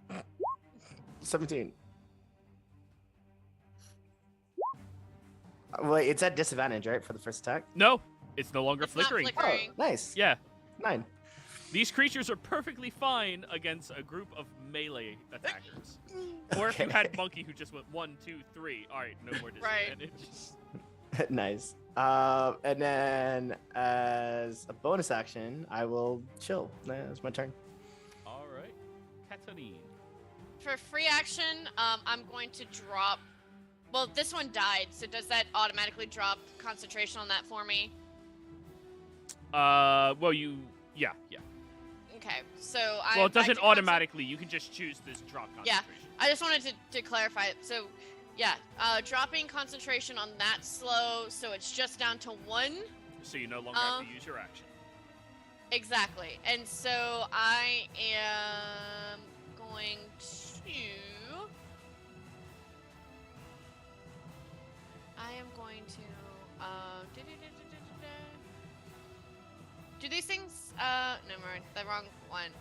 17. Wait, it's at disadvantage, right, for the first attack?
No, it's no longer
It's not
flickering.
flickering.
Oh, nice.
Yeah,
9.
these creatures are perfectly fine against a group of melee attackers. Or if you had Monkey who just went 1, 2, 3. All right, no more
Right.
disadvantage.
Nice. And then as a bonus action, I will chill. That's my turn.
All right, Katarine.
For free action, I'm going to drop. Well, this one died, so does that automatically drop concentration on that for me?
Well, yeah.
Okay, so I.
Well, it doesn't
I can
automatically. You can just choose this drop
Yeah.
concentration.
I just wanted to clarify it. So, yeah, dropping concentration on that slow, so it's just down to 1.
So you no longer have to use your action.
Exactly. And so I am going to. Do these things? No, the wrong one.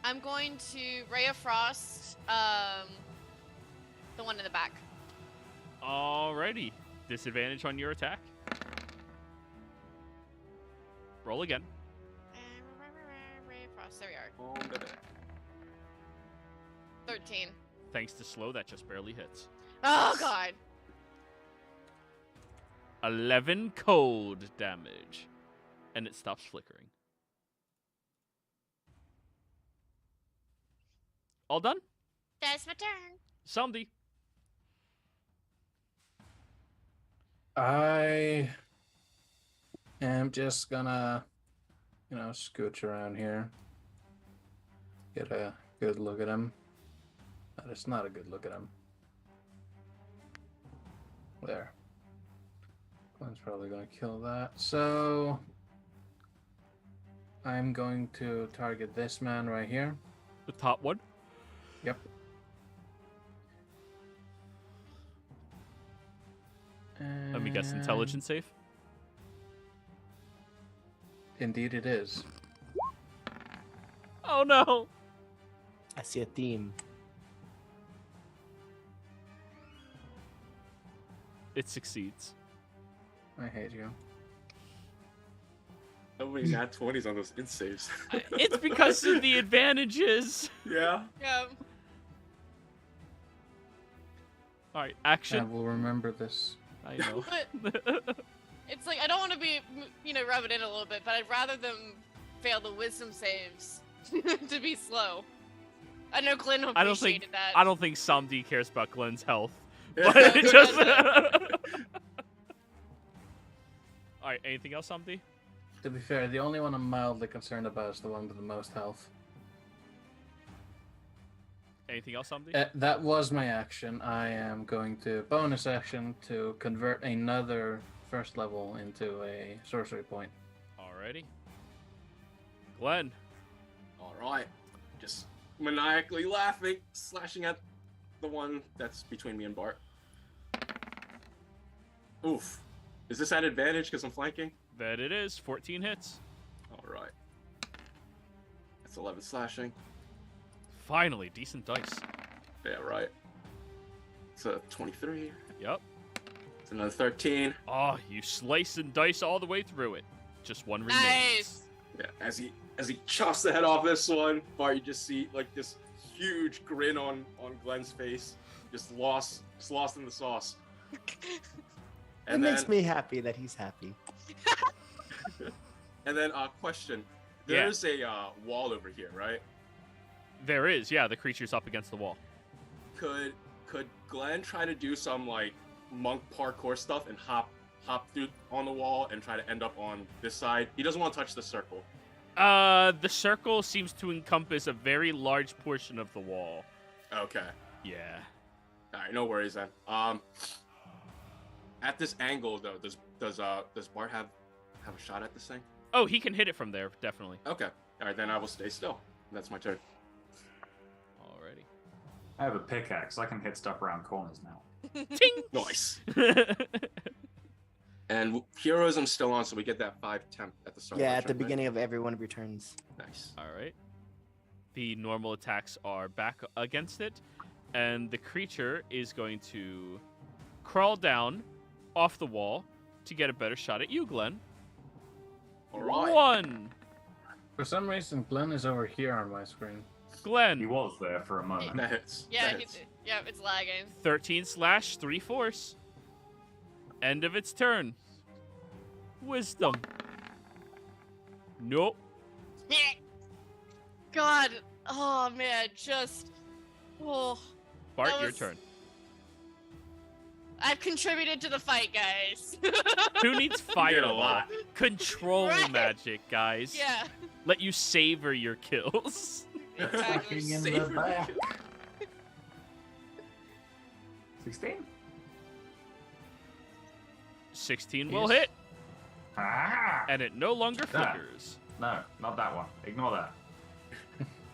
I'm going to Ray of Frost, the one in the back.
Alrighty. Disadvantage on your attack. Roll again.
Ray of Frost, there we are.
Oh, baby.
13.
Thanks to slow, that just barely hits.
Oh, God.
11 cold damage. And it stops flickering. All done?
That's my turn.
Somebody.
I am just gonna, scooch around here. Get a good look at him. But it's not a good look at him. There. Glenn's probably gonna kill that. So I'm going to target this man right here.
The top one.
Yep.
Let me guess, intelligence save?
Indeed it is.
Oh no!
I see a theme.
It succeeds.
I hate you.
How many nat 20s on those int saves?
It's because of the advantages.
Yeah.
Yeah.
Alright,
I
action.
will remember this.
I know.
But it's like, I don't want to be, rub it in a little bit, but I'd rather them fail the wisdom saves to be slow. I know Glenn
I don't
appreciated
think
that.
I don't think Samdi cares about Glenn's health.
Yeah.
But it just Alright, anything else, Samdi?
To be fair, the only one I'm mildly concerned about is the one with the most health.
Anything else, Samdi?
That was my action. I am going to bonus action to convert another first level into a sorcery point.
Alrighty. Glenn.
All right. Just maniacally laughing, slashing at the one that's between me and Bart. Oof. Is this at advantage because I'm flanking?
That it is. 14 hits.
All right. That's 11 slashing.
Finally, decent dice.
Yeah, right. It's a 23.
Yep.
It's another 13.
Oh, you slice and dice all the way through it. Just one remains.
Nice.
Yeah, as he chops the head off this one, Bart, you just see like this huge grin on Glenn's face, just lost in the sauce.
It makes me happy that he's happy.
And then question,
Yeah.
there's a wall over here, right?
There is, yeah, the creature's up against the wall.
Could Glenn try to do some like monk parkour stuff and hop through on the wall and try to end up on this side? He doesn't want to touch the circle.
The circle seems to encompass a very large portion of the wall.
Okay.
Yeah.
All right, no worries then. At this angle though, does Bart have a shot at this thing?
Oh, he can hit it from there, definitely.
Okay. All right, then I will stay still. That's my turn.
Alrighty.
I have a pickaxe. I can hit stuff around corners now.
Ting!
Nice. And heroism still on, so we get that 5 temp at the start.
Yeah,
of
at the beginning of every one of your turns.
Nice.
Alright. The normal attacks are back against it, and the creature is going to crawl down off the wall to get a better shot at you, Glenn.
All right.
1.
For some reason, Glenn is over here on my screen.
He
Glenn.
was there for a moment.
That hits.
Yeah,
That hits.
it's lagging.
13 slash, 3 force. End of its turn. Wisdom. Nope.
God. Oh, man. Just. Oh.
Bart,
That
your
was-
turn.
I've contributed to the fight, guys.
Who needs
Did a
fireball?
lot.
Control
Right.
magic, guys.
Yeah.
Let you savor your kills.
Exactly.
Fucking in the
Savor
back.
16?
16 will
Yes.
hit,
Ah!
and it no longer
Ah.
flickers.
No, not that one. Ignore that.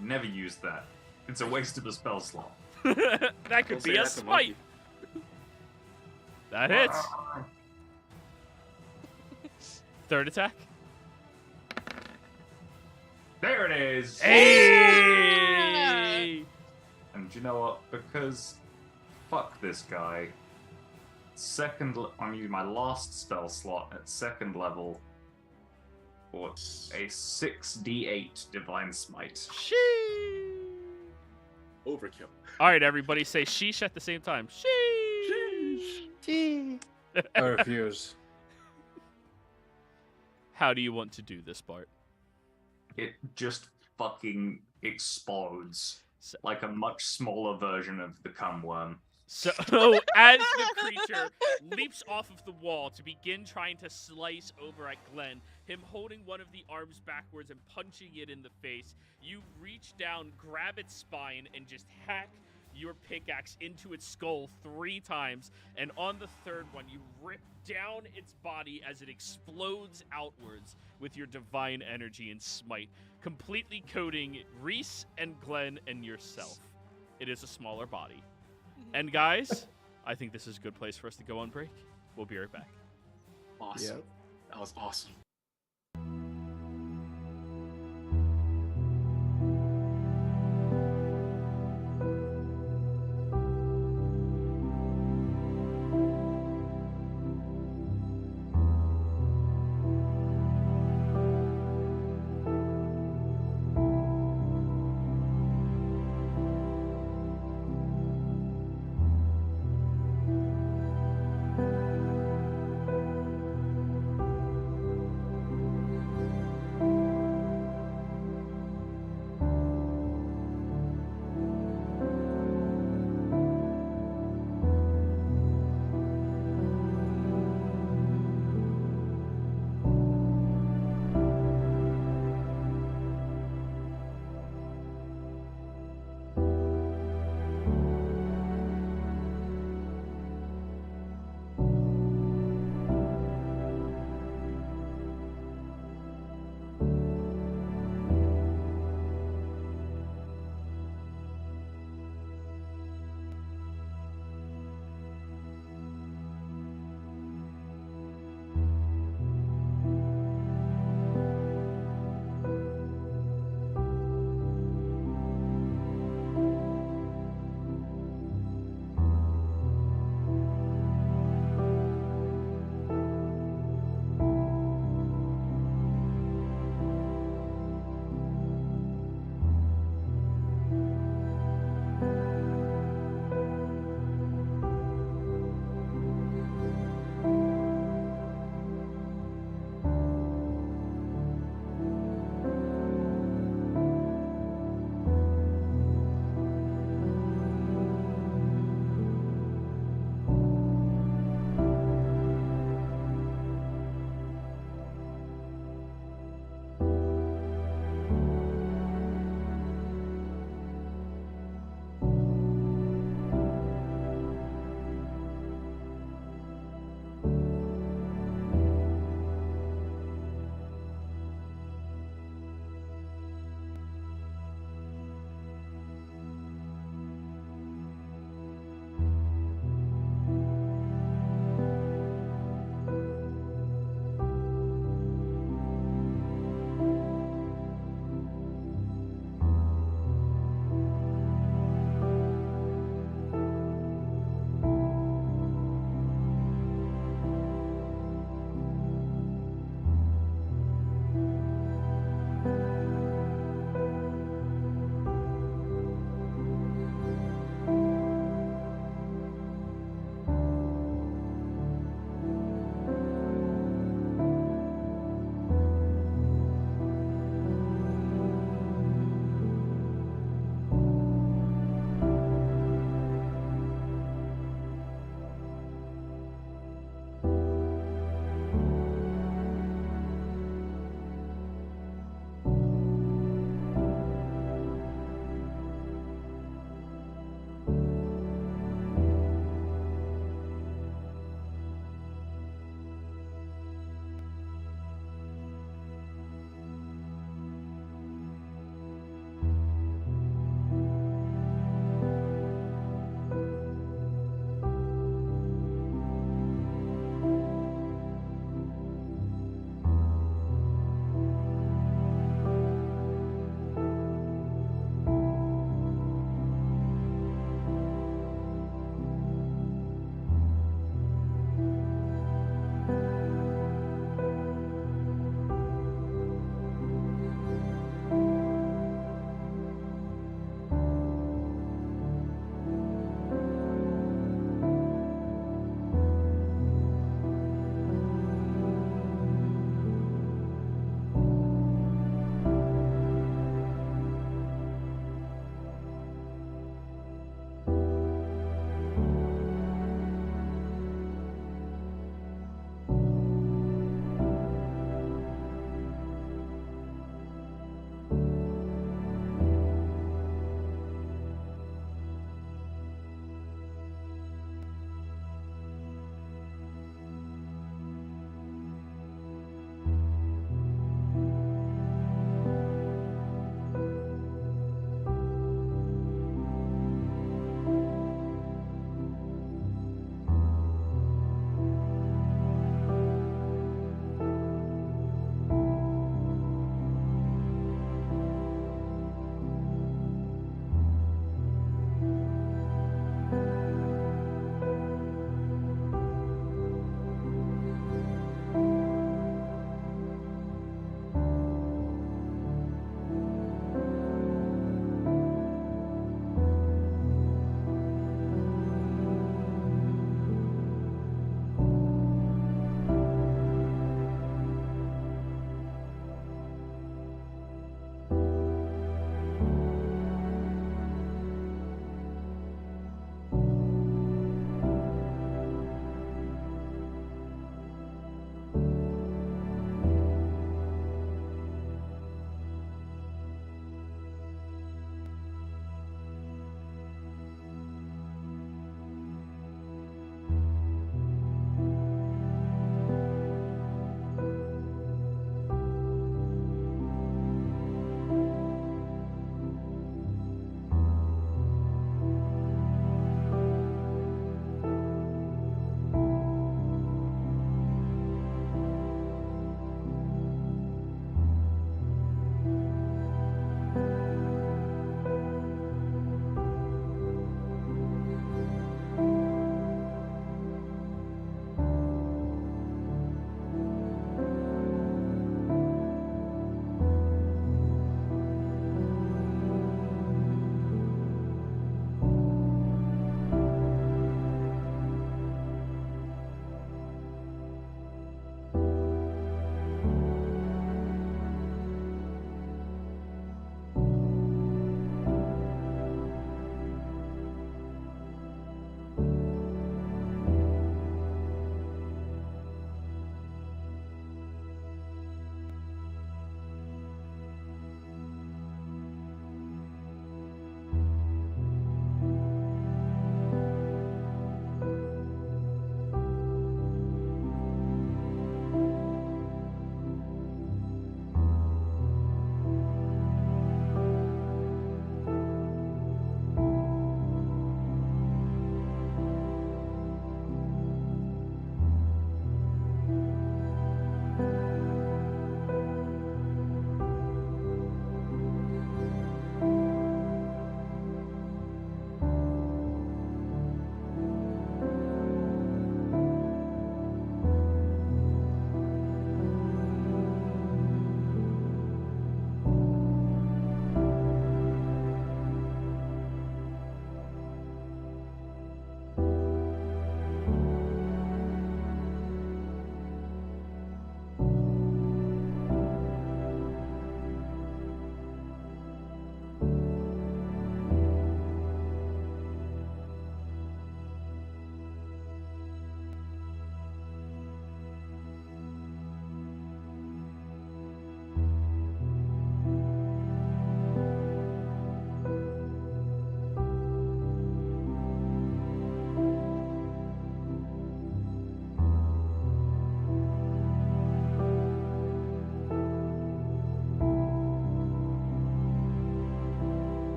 Never used that. It's a waste of a spell slot.
That could
Don't
be
say
a
that to
smite.
Monkey.
That hits. Third attack.
There it is!
Hey!
And do you know what? Because fuck this guy. I'm using my last spell slot at second level for a 6d8 Divine Smite.
Sheesh.
Overkill.
All right, everybody, say sheesh at the same time. Sheesh.
Gee.
I refuse.
How do you want to do this, Bart?
It just fucking explodes.
So-
Like a much smaller version of the cum worm.
So, as the creature leaps off of the wall to begin trying to slice over at Glenn, him holding one of the arms backwards and punching it in the face, you reach down, grab its spine, and just hack your pickaxe into its skull 3 times. And on the third one, you rip down its body as it explodes outwards with your divine energy and smite, completely coating Reese and Glenn and yourself. It is a smaller body. And guys, I think this is a good place for us to go on break. We'll be right back.
Awesome.
Yep.
That was awesome.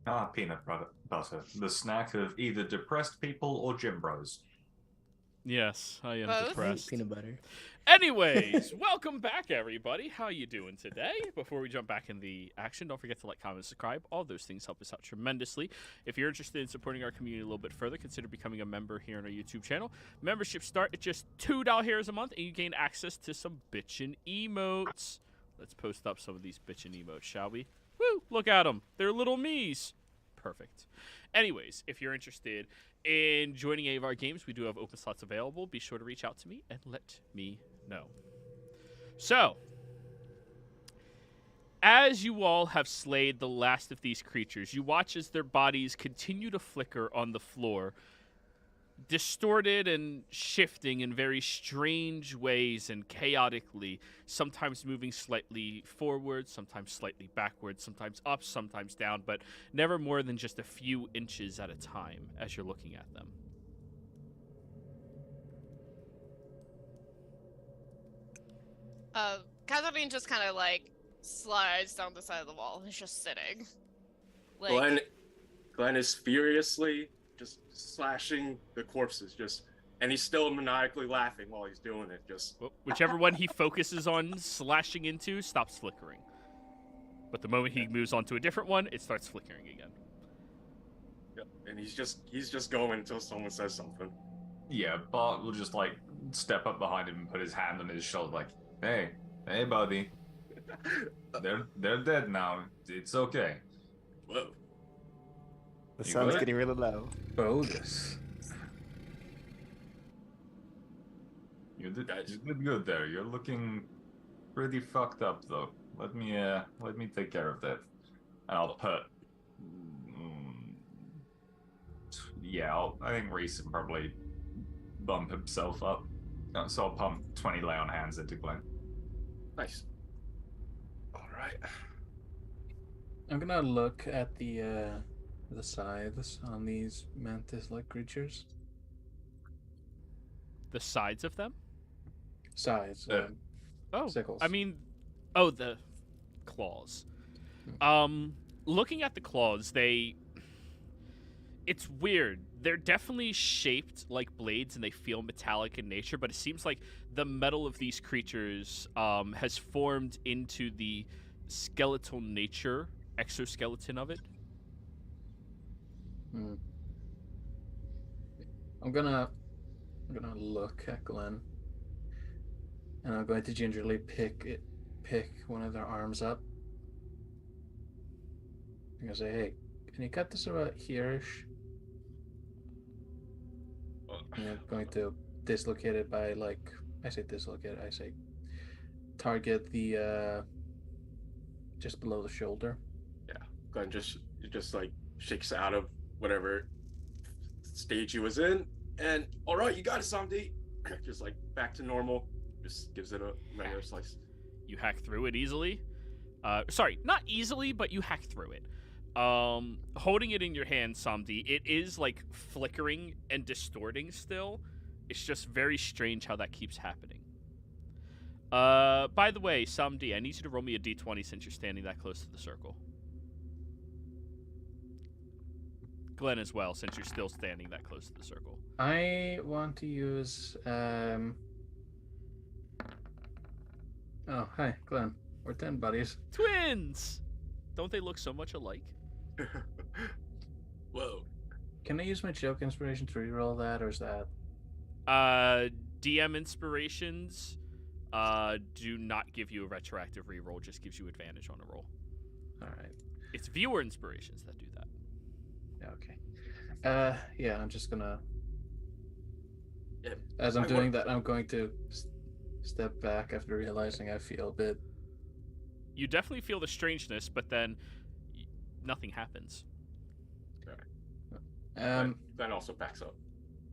Ah, peanut butter. The snack of either depressed people or gym bros.
Yes, I am
Both?
I hate
depressed.
peanut butter.
Anyways, welcome back, everybody. How you doing today? Before we jump back in the action, don't forget to like, comment, subscribe. All those things help us out tremendously. If you're interested in supporting our community a little bit further, consider becoming a member here on our YouTube channel. Memberships start at just $2 a month, and you gain access to some bitchin' emotes. Let's post up some of these bitchin' emotes, shall we? Woo! Look at them. They're little me's. Perfect. Anyways, if you're interested in joining any of our games, we do have open slots available. Be sure to reach out to me and let me know. So, as you all have slayed the last of these creatures, you watch as their bodies continue to flicker on the floor, distorted and shifting in very strange ways and chaotically, sometimes moving slightly forward, sometimes slightly backward, sometimes up, sometimes down, but never more than just a few inches at a time as you're looking at them.
Catherine just kind of like slides down the side of the wall and is just sitting. Like,
Glenn is furiously just slashing the corpses, and he's still maniacally laughing while he's doing it.
Whichever one he focuses on slashing into stops flickering. But the moment he moves on to a different one, it starts flickering again.
Yep. And he's just going until someone says something.
Yeah, Bart will just like step up behind him and put his hand on his shoulder, like, "Hey, buddy, they're dead now. It's okay."
Whoa.
The
You
sun's
good?
getting really low.
Bogus.
You did good there. You're looking pretty fucked up, though. Let me take care of that. And I'll put. I think Reese will probably bump himself up. So I'll pump 20 lay on hands into Glenn.
Nice. All right.
I'm gonna look at the scythes on these mantis-like creatures.
The sides of them?
Scythes.
Oh,
Sickles.
I mean, the claws. Looking at the claws, it's weird. They're definitely shaped like blades and they feel metallic in nature, but it seems like the metal of these creatures has formed into the skeletal nature, exoskeleton of it.
I'm gonna look at Glenn, and I'm going to gingerly pick one of their arms up. I'm gonna say, "Hey, can you cut this about here-ish?" And I'm going to dislocate it by I say target the just below the shoulder.
Yeah. Glenn just like shakes out of whatever stage he was in, and all right, you got it, Samdi. Just like back to normal. Just gives it a regular slice.
You hack through it easily. Sorry, not easily, but you hack through it. Holding it in your hand, Samdi, it is like flickering and distorting still. It's just very strange how that keeps happening. By the way, Samdi, I need you to roll me a d20 since you're standing that close to the circle. Glenn as well, since you're still standing that close to the circle.
I want to use Oh, hi, Glenn. We're 10 buddies.
Twins! Don't they look so much alike?
Whoa.
Can I use my joke inspiration to reroll that, or is that?
DM inspirations do not give you a retroactive reroll, just gives you advantage on a roll.
All right.
It's viewer inspirations that do that.
Okay. Yeah, I'm just gonna.
Yeah,
As I'm
I
doing
work-
that, I'm going to step back after realizing I feel a bit.
You definitely feel the strangeness, but then nothing happens.
Glenn also backs up.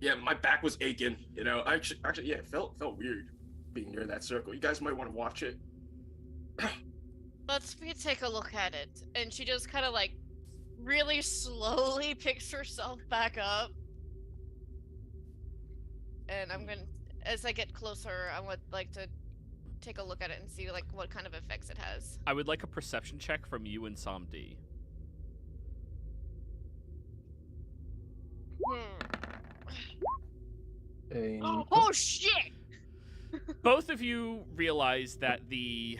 Yeah, my back was aching. You know, actually, yeah, it felt weird being near that circle. You guys might want to watch it.
let's take a look at it. And she just kind of like really slowly picks herself back up. And I'm gonna, as I get closer, I would like to take a look at it and see like what kind of effects it has.
I would like a perception check from you and Samdi.
Oh shit!
Both of you realize that the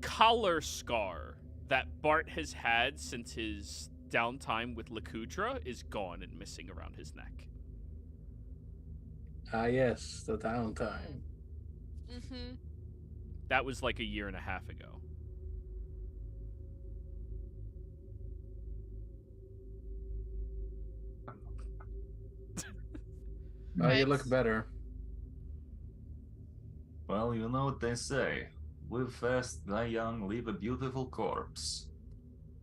collar scar that Bart has had since his downtime with Lakudra is gone and missing around his neck.
Ah, yes, the downtime.
Mm-hmm.
That was like a year and a half ago.
Oh, you
Right.
look better.
Well, you know what they say. Live fast, die young, leave a beautiful corpse.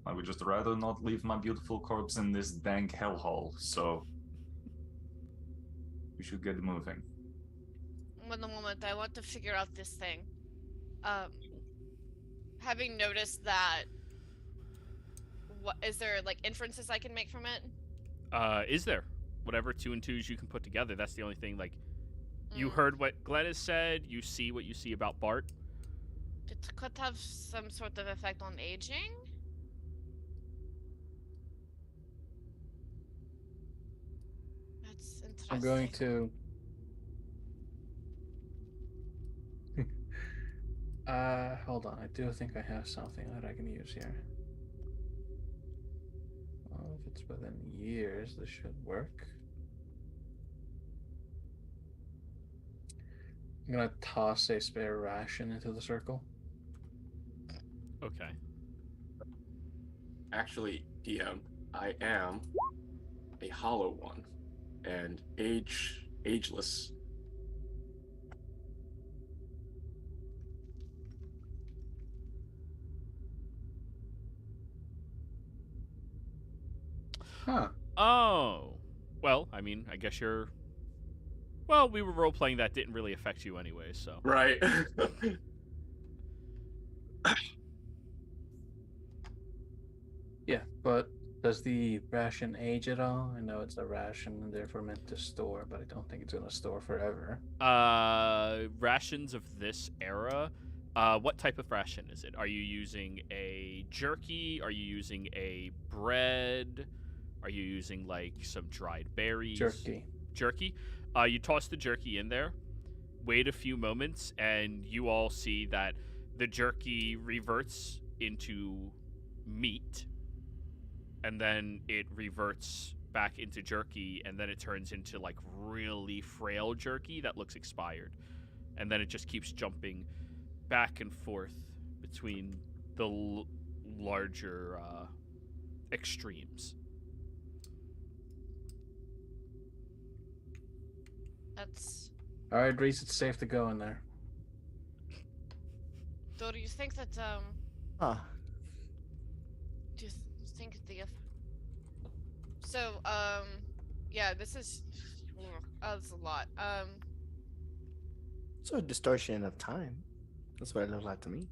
I would just rather not leave my beautiful corpse in this dank hellhole, so we should get moving.
One moment, I want to figure out this thing. Having noticed that, what is there like inferences I can make from it?
Is there? Whatever 2 and 2s you can put together, that's the only thing. Like, you
Mm.
heard what Glenn has said, you see what you see about Bart.
It could have some sort of effect on aging. That's interesting.
I'm going to. Hold on. I do think I have something that I can use here. Well, if it's within years, this should work. I'm gonna toss a spare ration into the circle.
Okay.
Actually, DM, I am a hollow one and ageless.
Huh.
Oh. Well, I mean, I guess you're... Well, we were role-playing that didn't really affect you anyway, so...
Right.
Yeah, but does the ration age at all? I know it's a ration and therefore meant to store, but I don't think it's gonna store forever.
Rations of this era, what type of ration is it? Are you using a jerky? Are you using a bread? Are you using, like, some dried berries?
Jerky.
Jerky? You toss the jerky in there, wait a few moments, and you all see that the jerky reverts into meat, and then it reverts back into jerky, and then it turns into, like, really frail jerky that looks expired. And then it just keeps jumping back and forth between the larger extremes.
That's.
All right, Reese, it's safe to go in there.
Do you think that
Huh.
Do you think the so yeah, this is that's a lot.
So a distortion of time. That's what it looked like to me.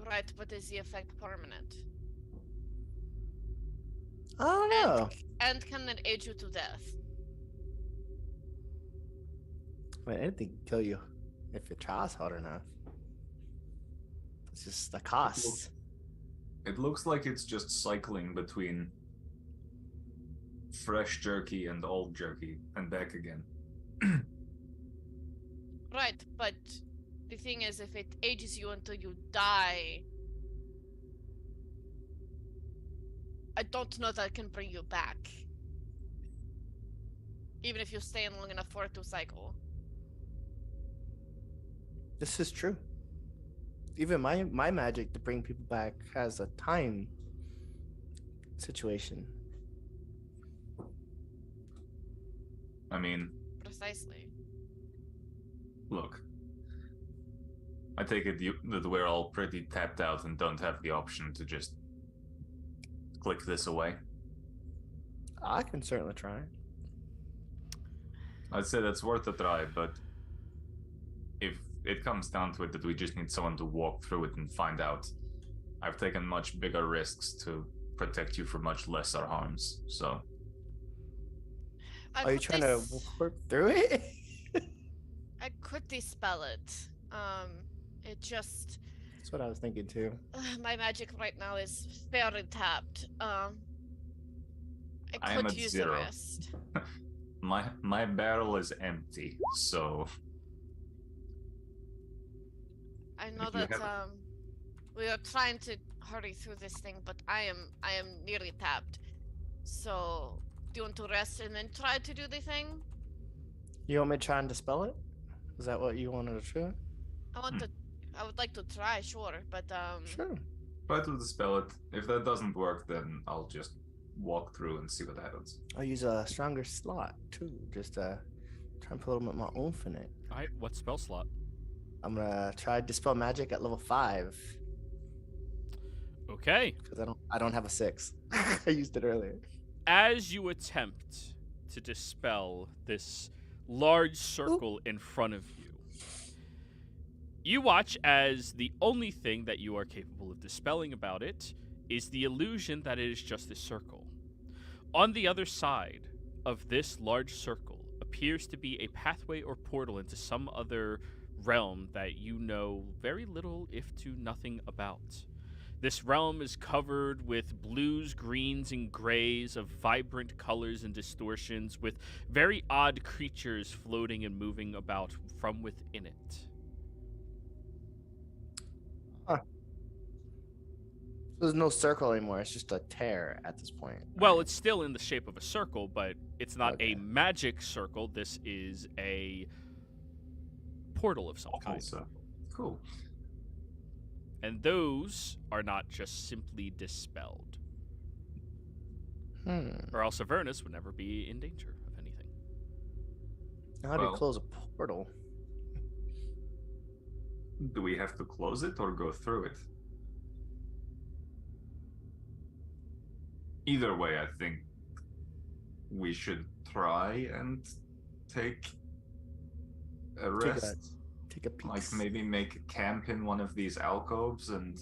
Right, but is the effect permanent?
I don't know.
And can it age you to death?
I mean, anything can kill you if your child's hard enough. It's just the cost.
It looks like it's just cycling between fresh jerky and old jerky and back again.
Right, but the thing is, if it ages you until you die, I don't know that it can bring you back. Even if you stay in long enough for it to cycle.
This is true. Even my magic to bring people back has a time situation.
I mean,
Precisely.
look. I take it that we're all pretty tapped out and don't have the option to just click this away.
I can certainly try.
I'd say that's worth a try, but if it comes down to it that we just need someone to walk through it and find out, I've taken much bigger risks to protect you from much lesser harms, so...
Are you trying to work through it?
I could dispel it. It just
That's what I was thinking too.
My magic right now is very tapped.
I
I
am
could
at
use
0.
the rest.
My barrel is empty, so
I know
If you
that
have-
we are trying to hurry through this thing, but I am nearly tapped. So do you want to rest and then try to do the thing?
You want me to try and dispel it? Is that what you wanted to do?
I would like to try, sure, but
Sure.
try to dispel it. If that doesn't work, then I'll just walk through and see what happens.
I'll use a stronger slot too. Just try and put a little bit more oomph in it.
All right, what spell slot?
I'm gonna try dispel magic at level 5
Okay.
because I don't have a 6. I used it earlier.
As you attempt to dispel this large circle in front of you, you watch as the only thing that you are capable of dispelling about it is the illusion that it is just a circle. On the other side of this large circle appears to be a pathway or portal into some other realm that you know very little, if to nothing, about. This realm is covered with blues, greens, and grays of vibrant colors and distortions, with very odd creatures floating and moving about from within it.
There's no circle anymore. It's just a tear at this point.
Well,
right?
it's still in the shape of a circle, but it's not
Okay.
a magic circle. This is a portal of some kind.
Also, cool.
And those are not just simply dispelled. Or else Avernus would never be in danger of anything.
How do you
Well-
close a portal?
Do we have to close it or go through it? Either way, I think we should try and take a rest.
Take a peek.
Like maybe make a camp in one of these alcoves. And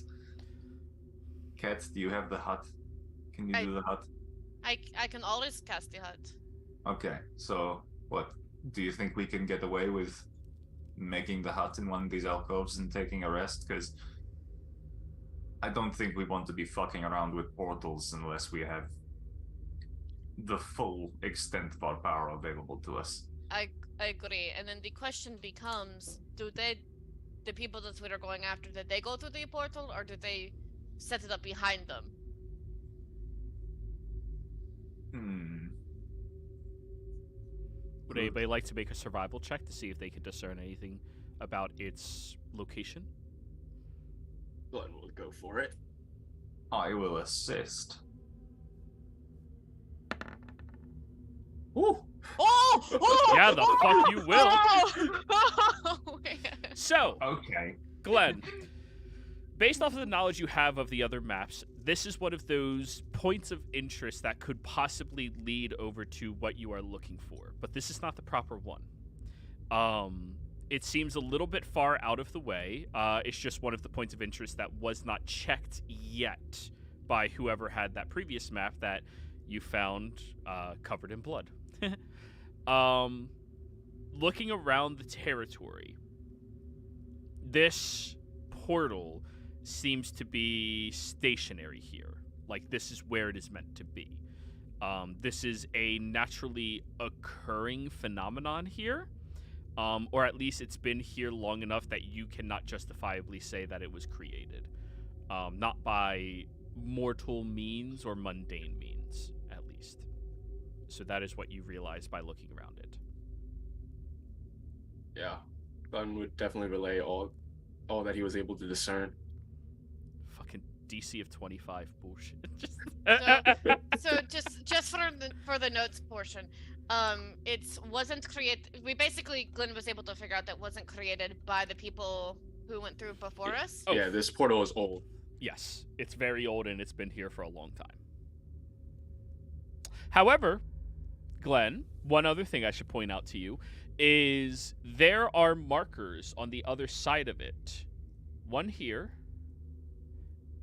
Kat, do you have the hut? Can you
I-
do the hut?
I can always cast the hut.
Okay, so what? Do you think we can get away with making the hut in one of these alcoves and taking a rest? Because I don't think we want to be fucking around with portals unless we have the full extent of our power available to us.
I agree. And then the question becomes, the people that we are going after, did they go through the portal or did they set it up behind them?
Would anybody like to make a survival check to see if they can discern anything about its location?
Glenn will go for it.
I will assist.
Ooh.
Oh!
Yeah, the fuck you will.
Oh!
So,
Okay.
Glenn, based off of the knowledge you have of the other maps, this is one of those points of interest that could possibly lead over to what you are looking for, but this is not the proper one. It seems a little bit far out of the way. It's just one of the points of interest that was not checked yet by whoever had that previous map that you found covered in blood. Looking around the territory, this portal seems to be stationary here. Like, this is where it is meant to be. This is a naturally occurring phenomenon here. Or at least it's been here long enough that you cannot justifiably say that it was created. Not by mortal means or mundane means, at least. So that is what you realize by looking around it.
Yeah. Glenn would definitely relay all that he was able to discern.
Fucking DC of 25 bullshit.
So just for the notes portion, it wasn't created. We basically, Glenn was able to figure out that wasn't created by the people who went through before us.
Oh.
Yeah, this portal is old.
Yes, it's very old and it's been here for a long time. However, Glenn, one other thing I should point out to you is there are markers on the other side of it. One here.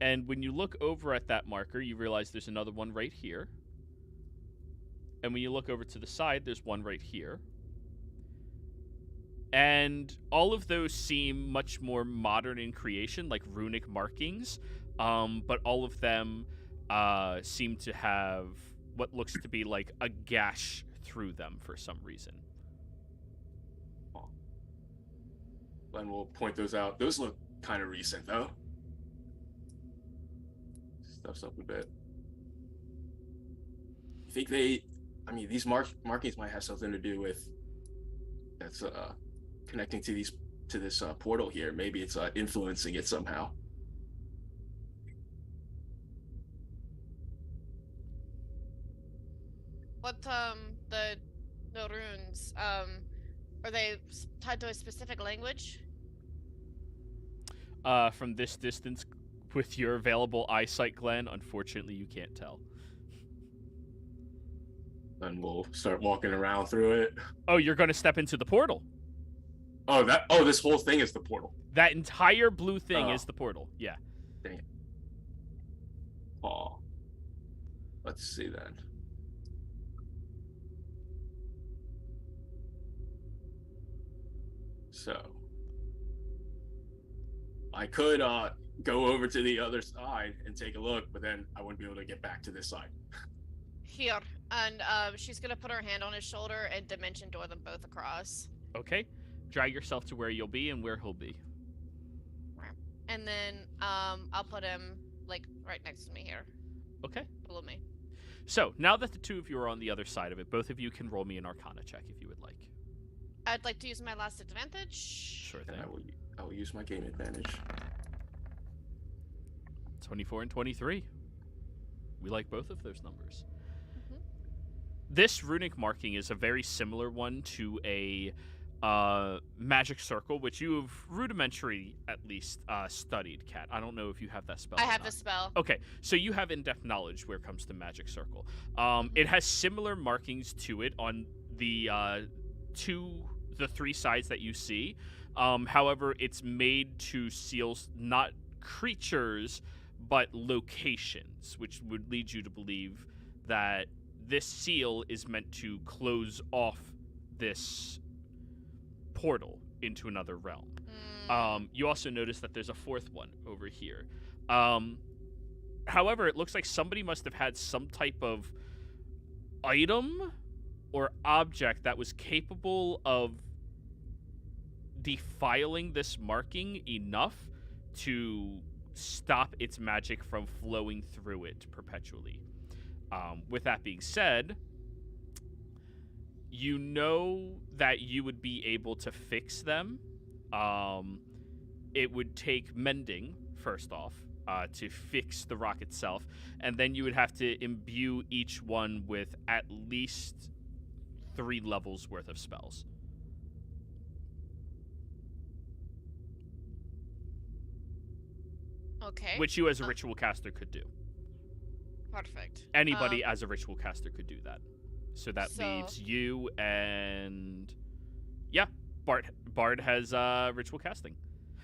And when you look over at that marker, you realize there's another one right here. And when you look over to the side, there's one right here. And all of those seem much more modern in creation, like runic markings, but all of them seem to have what looks to be like a gash through them for some reason.
Glenn will point those out. Those look kind of recent, though. Stuff's up a bit. You think these markings might have something to do with that's connecting to this portal here. Maybe it's influencing it somehow.
What the runes are they tied to a specific language?
From this distance, with your available eyesight, Glenn, unfortunately you can't tell.
And we'll start walking around through it.
Oh, you're going to step into the portal.
Oh, this whole thing is the portal.
That entire blue thing is the portal. Yeah.
Dang it. Oh. Let's see then. So I could go over to the other side and take a look, but then I wouldn't be able to get back to this side.
Here, and she's gonna put her hand on his shoulder and dimension door them both across.
Okay. Drag yourself to where you'll be and where he'll be.
And then I'll put him like right next to me here.
Okay.
Below me.
So now that the two of you are on the other side of it, both of you can roll me an Arcana check if you would like.
I'd like to use my last advantage.
Sure thing.
And I will use my game advantage.
24 and 23. We like both of those numbers.
Mhm.
This runic marking is a very similar one to a magic circle, which you have rudimentary, at least, studied, Kat. I don't know if you have that spell.
I
or
have
not.
the spell.
Okay, so you have in-depth knowledge where it comes to magic circle. It has similar markings to it on the three sides that you see. However, it's made to seal not creatures, but locations, which would lead you to believe that this seal is meant to close off this portal into another realm. You also notice that there's a fourth one over here. However, it looks like somebody must have had some type of item or object that was capable of defiling this marking enough to stop its magic from flowing through it perpetually. With that being said, you know that you would be able to fix them. It would take mending, first off, to fix the rock itself, and then you would have to imbue each one with at least 3 levels worth of spells.
Okay.
Which you as a ritual caster could do.
Perfect.
Anybody as a ritual caster could do that. So that
So-
leaves you and... Yeah, Bard has ritual casting.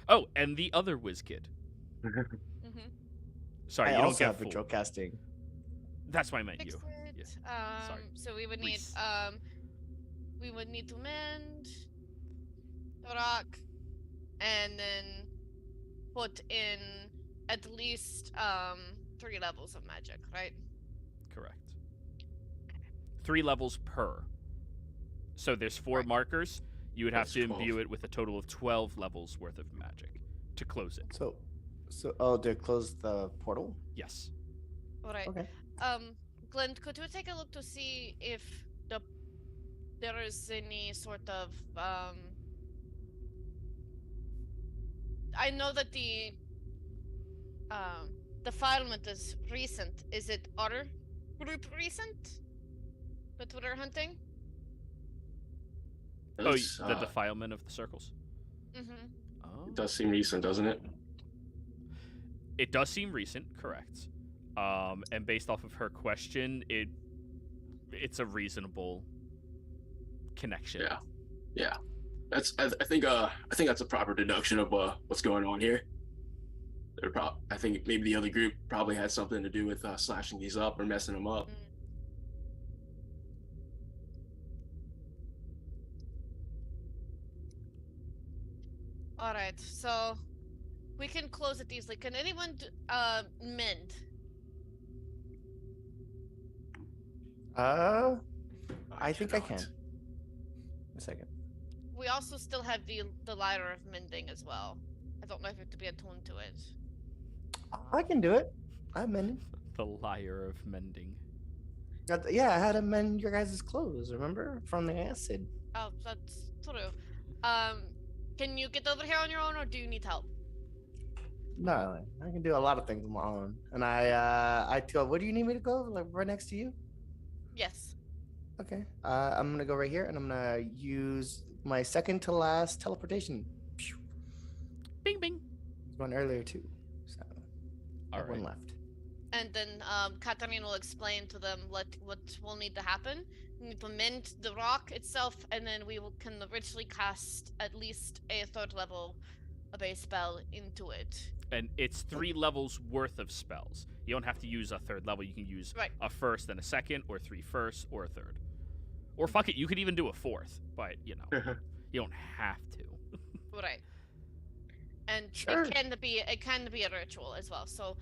Oh, and the other whiz kid.
Mm-hmm.
Sorry,
I
you don't
also
get
have
full.
ritual casting.
That's why I meant
Fix
you.
it.
Yeah. Sorry.
So we would need
Reese.
to mend the rock and then put in at least 3 levels of magic, right?
Correct. 3 levels per. So there's 4
Right.
markers. You would have
That's
to
12.
imbue it with a total of 12 levels worth of magic to close it.
So to close the portal?
Yes.
All right.
Okay.
Glenn, could you take a look to see if there is any sort of I know that the defilement is recent. Is it our group recent that we're hunting?
Oh,
It's,
the defilement of the circles.
Mm-hmm.
Oh.
It does seem recent, doesn't it?
It does seem recent, correct. And based off of her question, it's a reasonable connection.
Yeah. I think that's a proper deduction of what's going on here. I think maybe the other group probably had something to do with slashing these up or messing them up.
All right, so we can close it easily. Can anyone mend?
I think I can.
cannot.
A second.
We also still have the lyre of mending as well. I don't know if you have to be attuned to it.
I can do it. I'm mending.
The liar of mending.
Yeah, I had to mend your guys' clothes, remember? From the acid.
Oh, that's true. Can you get over here on your own, or do you need help?
No, I can do a lot of things on my own. And I tell, where do you need me to go? Like right next to you?
Yes.
Okay. I'm gonna go right here, and I'm gonna use my second to last teleportation.
Bing, bing.
There's one earlier too. So
All
one
right.
left.
And then Katarina will explain to them what will need to happen. We need to mend the rock itself, and then can ritually cast at least a 3rd level of a spell into it.
And it's 3 levels worth of spells. You don't have to use a 3rd level. You can use
Right.
a 1st and a 2nd, or 3 firsts, or a 3rd. Or fuck it, you could even do a 4th, but you don't have to.
Right. And
Sure.
it can be a ritual as well. So,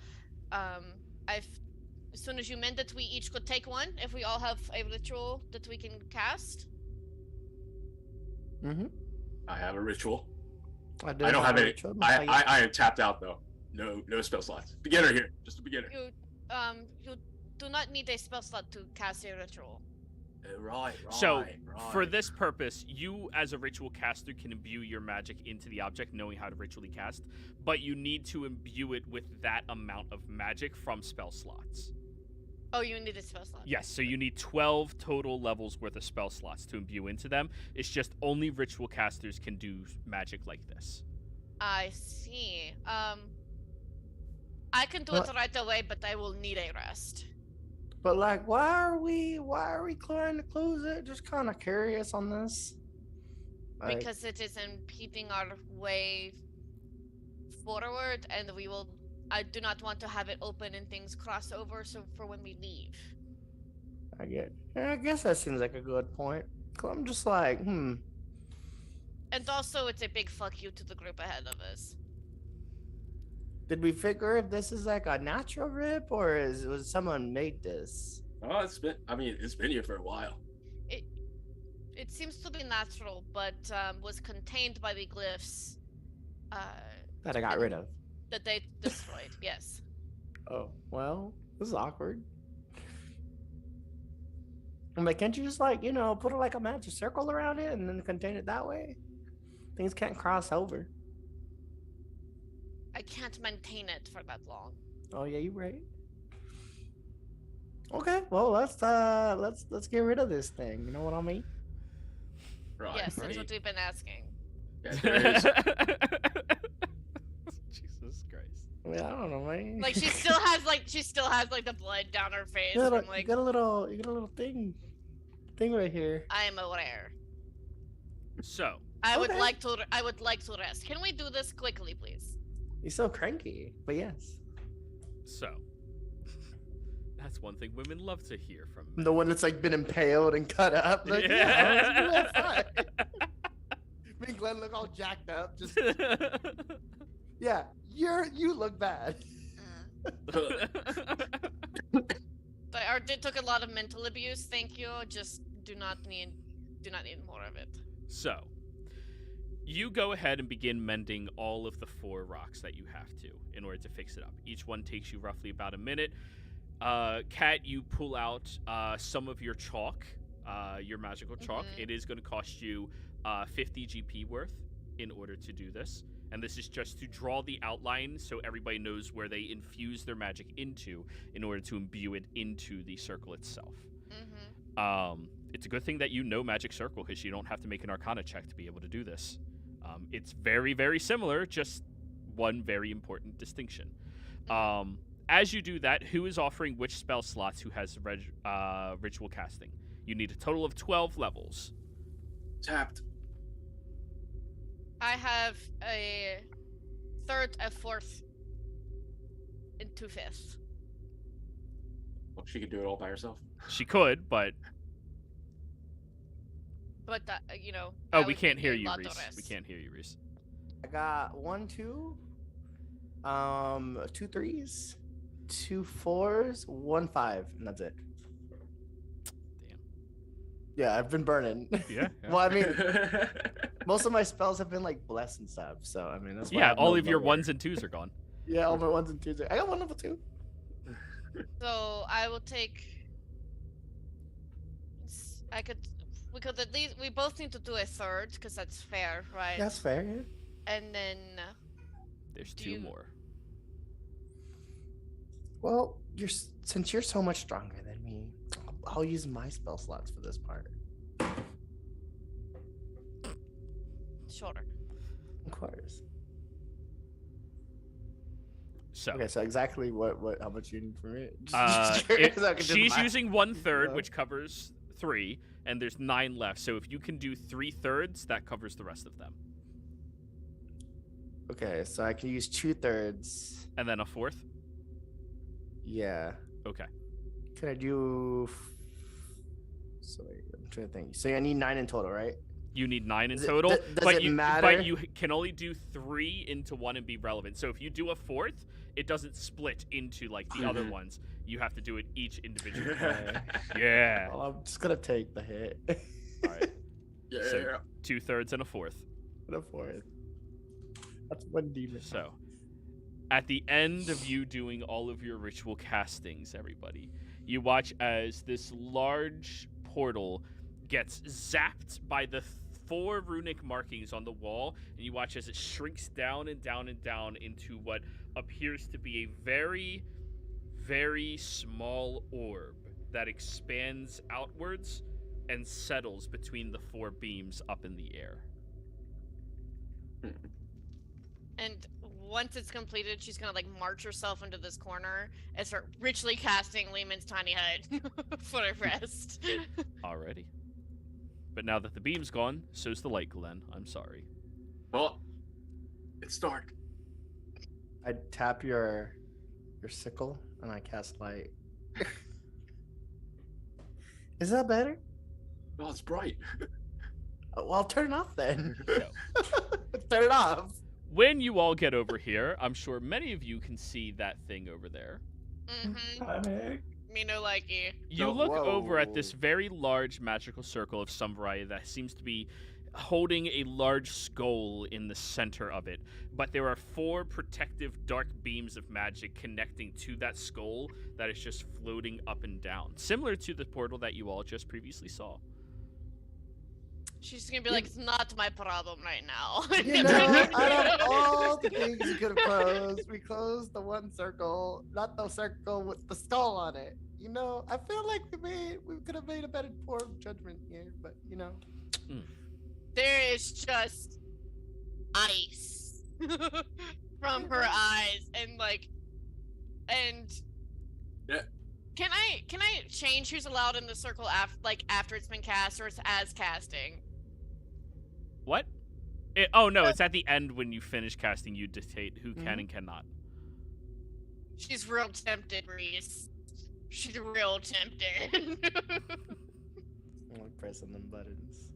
as soon as you mend it, we each could take one. If we all have a ritual that we can cast.
Mm-hmm.
I have a ritual.
I
I don't have any. I am tapped out though. No spell slots. Beginner here. Just a beginner.
You do not need a spell slot to cast a ritual.
Right.
So, for this purpose, you as a ritual caster can imbue your magic into the object, knowing how to ritually cast, but you need to imbue it with that amount of magic from spell slots.
Oh, you need a spell slot.
Yes, so you need 12 total levels worth of spell slots to imbue into them. It's just only ritual casters can do magic like this.
I see. I can do it right away, but I will need a rest.
But like, why are we trying to close it? Just kind of curious on this. Like,
Because it is impeding our way forward, and I do not want to have it open and things cross over, so for when we leave.
I guess that seems like a good point. 'Cause I'm just like,
And also, it's a big fuck you to the group ahead of us.
Did we figure if this is like a natural rip or was someone made this?
Oh, it's been here for a while.
It seems to be natural, but was contained by the glyphs
That I got rid of.
that they destroyed. Yes.
Oh, well, this is awkward. I'm like, can't you just like, put like a magic circle around it and then contain it that way? Things can't cross over.
I can't maintain it for that long.
Oh yeah, you're right. Okay, well let's get rid of this thing. You know what I mean?
Right.
Yes, that's
right.
what we've been asking.
Yeah, there is.
Jesus Christ.
I mean, I don't know, man.
Like she still has the blood down her face.
you
From, like,
got a little thing right here.
I am aware.
So,
I would
Okay.
like to rest. Can we do this quickly, please?
You're so cranky, but yes.
that's one thing women love to hear from men.
The one that's like been impaled and cut up. Like, yeah, let's do that. Me and Glenn look all jacked up. Just yeah, you look bad.
I took a lot of mental abuse. Thank you. Just do not need more of it.
So, you go ahead and begin mending all of the 4 rocks that you have to in order to fix it up. Each one takes you roughly about a minute. Kat, you pull out some of your chalk, your magical chalk.
Mhm.
It is going to cost you 50 GP worth in order to do this. And this is just to draw the outline so everybody knows where they infuse their magic into in order to imbue it into the circle itself.
Mm-hmm.
It's a good thing that you know Magic Circle because you don't have to make an Arcana check to be able to do this. It's very, very similar, just one very important distinction. As you do that, who is offering which spell slots, who has ritual casting? You need a total of 12 levels.
Tapped.
I have a 3rd, a 4th, and 2 5ths.
Well, she could do it all by herself.
She could, but...
But
Oh,
I
we
would
can't
need
hear
a
you,
lot of
Reese.
rest.
We can't hear you, Reese.
I got 1, 2, 2 3s, 2 4s, 1 5, and that's it.
Damn.
Yeah, I've been burning.
Yeah.
Well, I mean, most of my spells have been like bless and stuff. So I mean, that's why I
Yeah,
have
all
no
of your
lower.
1s and 2s are gone.
Yeah, all my 1s and 2s. I got 1 level 2.
So I will take. We could at least. We both need to do a third because that's fair, right?
That's fair. Yeah.
And then.
There's
Do
2
you-
more.
Well, since you're so much stronger than me, I'll use my spell slots for this part.
Sure.
Of course.
So,
Okay, so exactly how much you need from me?
she's using 1/3, which covers 3, and there's 9 left. So if you can do 3/3, that covers the rest of them.
Okay, so I can use 2/3.
And then a 4th?
Yeah.
Okay.
Can I do? So I'm trying to think. So I need 9 in total, right?
You need 9 in
Does it-
total,
does
but
it
you
matter?
can only do 3 into 1 and be relevant. So if you do a 4th, it doesn't split into like the other ones. You have to do it each individually. Yeah.
Well, I'm just gonna take the hit.
All right.
Yeah.
So 2/3 and a 4th.
What a 4th. That's 1 demon.
So, at the end of you doing all of your ritual castings, everybody, you watch as this large portal gets zapped by the 4 runic markings on the wall, and you watch as it shrinks down and down and down into what appears to be a very, very small orb that expands outwards and settles between the 4 beams up in the air.
And once it's completed, she's gonna like march herself into this corner and start ritually casting Lehman's tiny head for a rest.
Alrighty. But now that the beam's gone, so's the light, Glenn. I'm sorry.
Well, it's dark.
I tap your sickle and I cast light. Is that better?
Well, it's bright.
Well, I'll turn it off then.
So,
Turn it off.
when you all get over here, I'm sure many of you can see that thing over there.
Mm-hmm.
Panic.
Me no likey.
You
So-
look over at this
whoa.
very large magical circle of some variety that seems to be holding a large skull in the center of it, but there are 4 protective dark beams of magic connecting to that skull that is just floating up and down, similar to the portal that you all just previously saw.
She's gonna be like, it's not my problem right now.
You know, out of all the things you could have closed, we closed the one circle, not the circle with the skull on it. You know, I feel like we could have made a better poor judgment here, but you know.
There is just ice from her eyes, and
Yeah.
Can I change who's allowed in the circle after it's been cast, or it's as casting?
What? Oh no, it's at the end when you finish casting. You dictate who can and cannot.
She's real tempted, Reese. She's real tempted.
I'm like pressing them buttons.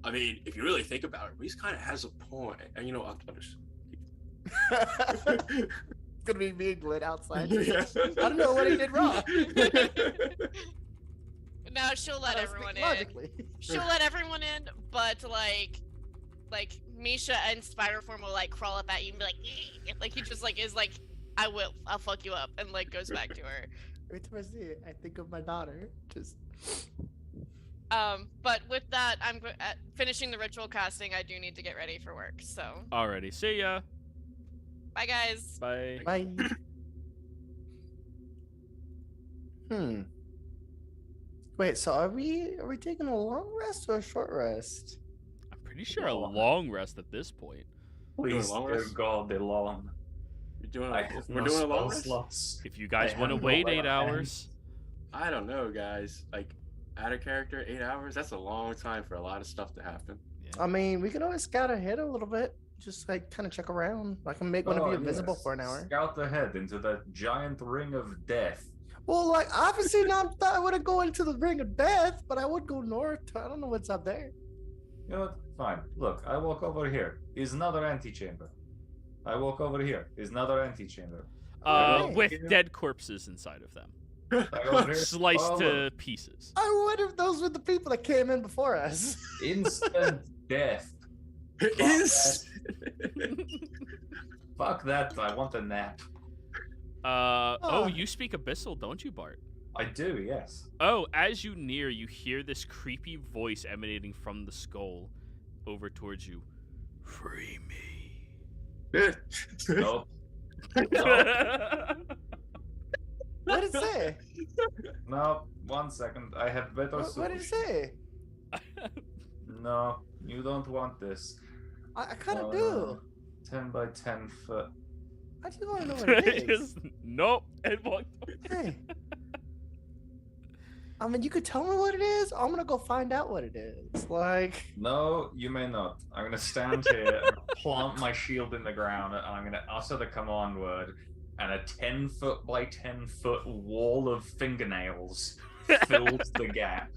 I mean, if you really think about it, Reese kind of has a point. And you know, I'll just...
It's gonna be me and Glenn outside.
Yeah.
I don't know what he did wrong.
Now she'll let
I was
everyone
thinking
in.
logically.
She'll let everyone in, but like Misha and Spiderform will like crawl up at you and be like, "Eek." Like he just like is like, I'll fuck you up, and like goes back to her.
Every time I see it, I think of my daughter. Just
But with that, I'm finishing the ritual casting. I do need to get ready for work, so
Alrighty, see ya.
bye guys.
Bye.
bye. Wait, so are we taking a long rest or a short rest?
I'm pretty sure a long rest at this point.
Please,
long
dear
rest?
God, they're long.
You're doing
I have
we're
no
doing a long
spell
rest?
slots.
If you guys
I
want to
have no
wait
way
8
on
hours,
I don't know, guys. Like, out of character, 8 hours? That's a long time for a lot of stuff to happen.
yeah.
I mean, we can always scout ahead a little bit. Just like kind of check around. I can make one of you invisible for an hour.
Scout ahead into that giant ring of death.
Well, like obviously not. I wouldn't go into the ring of death, but I would go north. I don't know what's up there.
You know what? Fine. Look, I walk over here. Is another antechamber. I walk over here. Is another antechamber.
Okay.
With
Yeah.
dead corpses inside of them,
I go over here.
sliced
Oh,
to
look.
pieces.
I wonder if those were the people that came in before us.
Instant death.
It is.
Fuck that. I want a nap.
Oh, you speak Abyssal, don't you, Bart?
I do, yes.
Oh, as you near, you hear this creepy voice emanating from the skull over towards you. Free me.
Nope.
What did it say?
No, 1 second. I have better
What did it
solution.
say?
No, you don't want this.
I kind of do.
10 by 10 foot.
I just want to know what it is.
Nope. And walked
Hey. I mean, you could tell me what it is. I'm gonna go find out what it is. Like,
No, you may not. I'm gonna stand here and plant my shield in the ground, and I'm gonna utter the command word, and a 10 foot by 10 foot wall of fingernails fills the gap.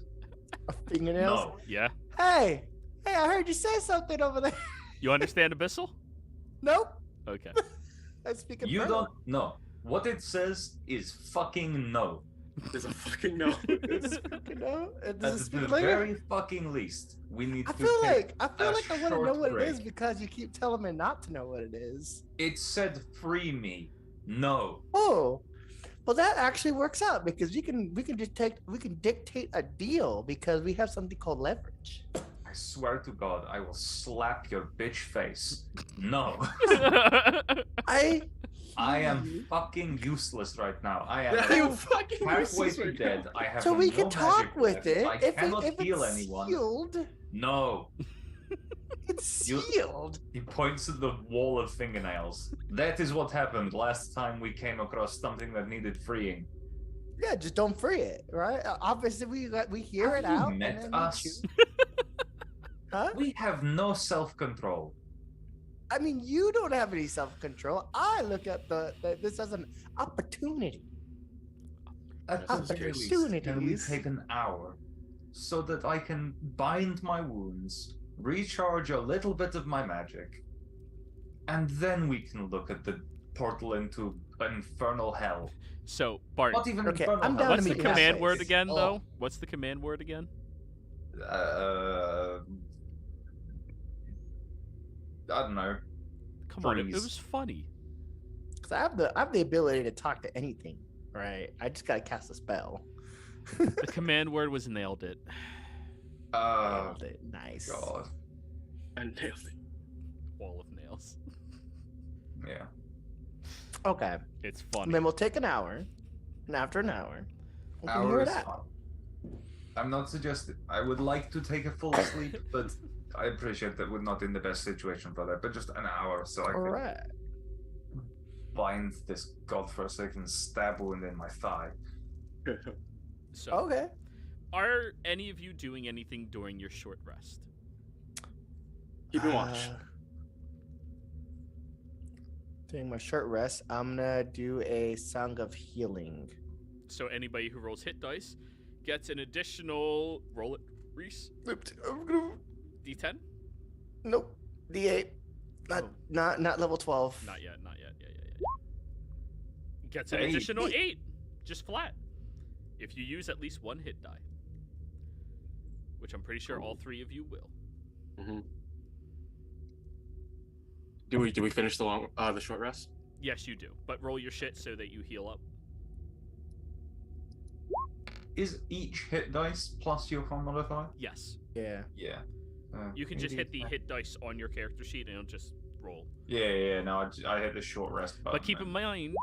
fingernails.
No.
Yeah.
Hey, I heard you say something over there.
You understand Abyssal?
Nope.
Okay.
I speak
You
Infernal.
don't know. What it says is fucking no.
There's a fucking no.
You know? Does it
At the
speak language?
very fucking least, we need
I
to
feel
take
like I
a
want to know
short
what it is
break.
because you keep telling me not to know what it is.
It said free me. No.
Oh, well, that actually works out because we can dictate a deal because we have something called leverage.
I swear to God, I will slap your bitch face. No. I am fucking useless right now. I am
You fucking
halfway
useless
to
right
dead.
now.
I have
So we
no
can talk
magic
with
left.
it
I
if
cannot heal
it's
anyone.
sealed.
No.
It's
You-
sealed.
He points to the wall of fingernails. That is what happened last time we came across something that needed freeing.
Yeah, just don't free it, right? Obviously, we hear it
Have you
out.
met
and then
us?
choose. Huh?
We have no self-control.
I mean, you don't have any self-control. I look at this as an opportunity.
At
That's
the very least, can we
opportunities.
take an hour so that I can bind my wounds, recharge a little bit of my magic, and then we can look at the portal into infernal hell.
So, Bart,
Not even
Okay,
infernal
I'm
hell.
down
what's
to
the
meet
command
halfway.
word again,
Oh.
though? What's the command word again?
I don't know.
Come on, it
Freeze.
was funny.
Because I have the ability to talk to anything, right? I just gotta cast a spell.
The command word was nailed it.
Nailed it. Nice.
God.
And nailed it.
Wall of nails.
Yeah.
Okay.
It's
And
funny.
then we'll take an hour, and after an hour, we can hear
Hour
it
is
out.
fine. I'm not suggesting. I would like to take a full sleep, but I appreciate that we're not in the best situation for that. But just an hour, so I
All
can
right.
bind this godforsaken stab wound in my thigh.
So,
Okay.
are any of you doing anything during your short rest?
Keeping watch.
During my short rest, I'm gonna do a Song of Healing.
So anybody who rolls hit dice gets an additional roll it, Reese. D10?
Nope. D8.
Oh.
Not level 12.
Not yet. Yeah. Gets an
Eight.
additional 8. Just flat. If you use at least one hit die. Which I'm pretty sure all three of you will.
Mm-hmm. Do we finish the short rest?
Yes, you do. But roll your shit so that you heal up.
Is each hit dice plus your con modifier?
Yes.
Yeah.
Yeah.
You can just hit the hit dice on your character sheet and it'll just roll.
Yeah. No, I hit the short rest button.
But keep in mind,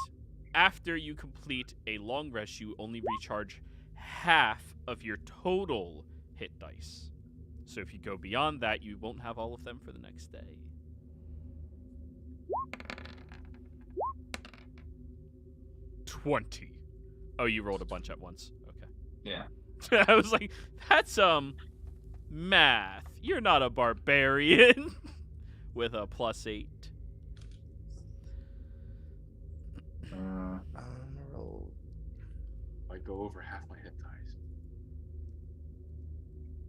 after you complete a long rest, you only recharge half of your total hit dice. So if you go beyond that, you won't have all of them for the next day. $20. Oh, you rolled a bunch at once. Okay.
Yeah.
I was like, that's math. You're not a barbarian. With a +8.
I'm gonna roll.
I go over half my hit dice.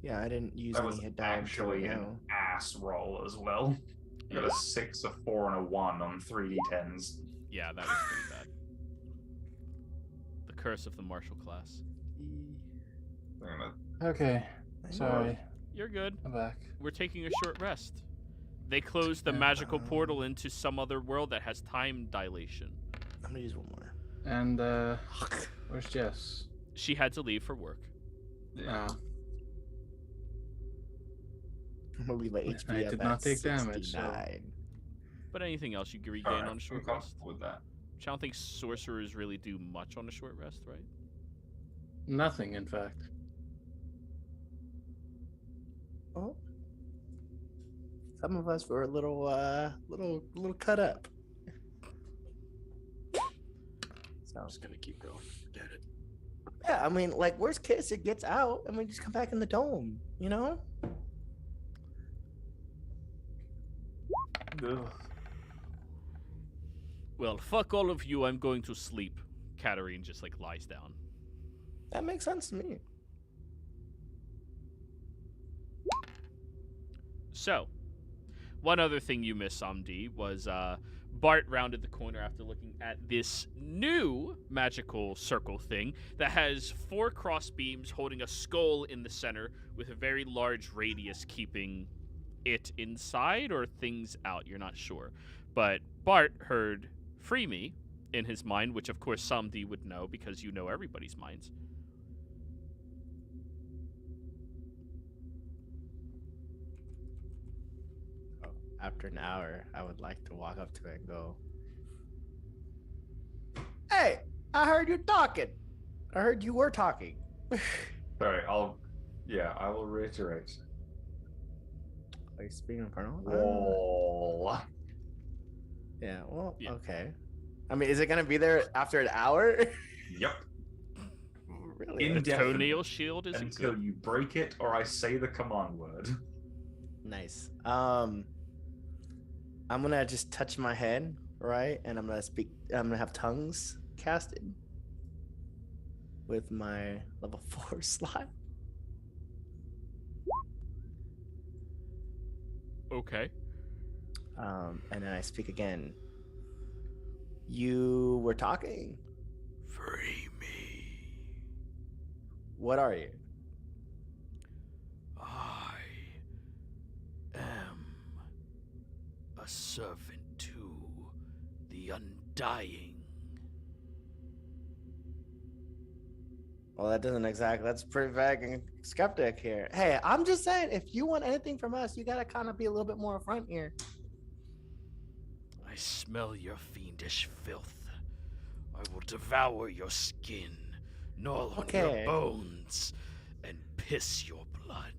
Yeah, I didn't use
That
any
was
hit die until
actually
now.
an ass roll as well. I got a 6, a 4, and a 1 on 3d10s.
Yeah, that was pretty bad. The curse of the martial class.
I'm gonna-
Okay. Sorry.
You're good.
I'm back.
We're taking a short rest. They closed the magical portal into some other world that has time dilation.
I'm gonna use one more.
And where's Jess?
She had to leave for work.
Yeah.
Oh.
I'm gonna leave my HP
I
up
did
at
not take damage, so-
69.
But anything else you can regain
Alright,
on a
I'm
short rest?
comfortable with that.
I don't think sorcerers really do much on a short rest, right?
Nothing, in fact.
Oh. Some of us were a little cut up. So
I'm just gonna keep going. Forget it.
yeah, I mean, like worst case, it gets out, and we just come back in the dome. You know?
Ugh.
Well, fuck all of you. I'm going to sleep. Katarine just like lies down.
That makes sense to me.
So, one other thing you missed, Samdi, was Bart rounded the corner after looking at this new magical circle thing that has 4 cross beams holding a skull in the center with a very large radius keeping it inside or things out. You're not sure. But Bart heard "free me" in his mind, which of course Samdi would know because you know everybody's minds.
After an hour, I would like to walk up to it and go, "Hey, I heard you talking. I heard you were talking."
Sorry, I will reiterate.
Are you speaking Infernal?
Wall.
Yeah, well,
Yeah.
okay. I mean, is it going to be there after an hour?
Yep.
Really?
The
Indefinite.
toenail shield isn't
Until
good.
you break it or I say the command word.
Nice. I'm gonna just touch my head, right? And I'm gonna have tongues casted with my level 4 slot.
Okay.
And then I speak again. You were talking.
Free me.
What are you?
I am a servant to the Undying.
Well, that doesn't exactly. That's pretty vague and skeptic here. Hey, I'm just saying, if you want anything from us, you gotta kind of be a little bit more upfront here.
I smell your fiendish filth. I will devour your skin, gnaw on your
Okay.
bones, and piss your blood.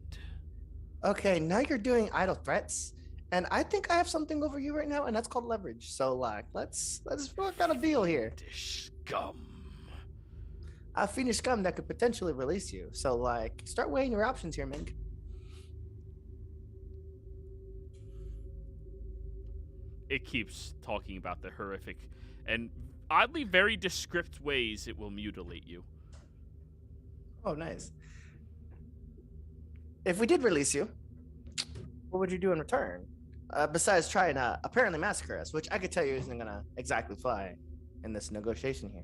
Okay, now you're doing idle threats, and I think I have something over you right now, and that's called leverage. So, like, let's work out a deal here.
Fiendish scum.
A fiendish scum that could potentially release you. So, like, start weighing your options here, Mink.
It keeps talking about the horrific and oddly very descript ways it will mutilate you.
Oh, nice. If we did release you, what would you do in return? Besides trying to apparently massacre us, which I could tell you isn't gonna exactly fly in this negotiation here.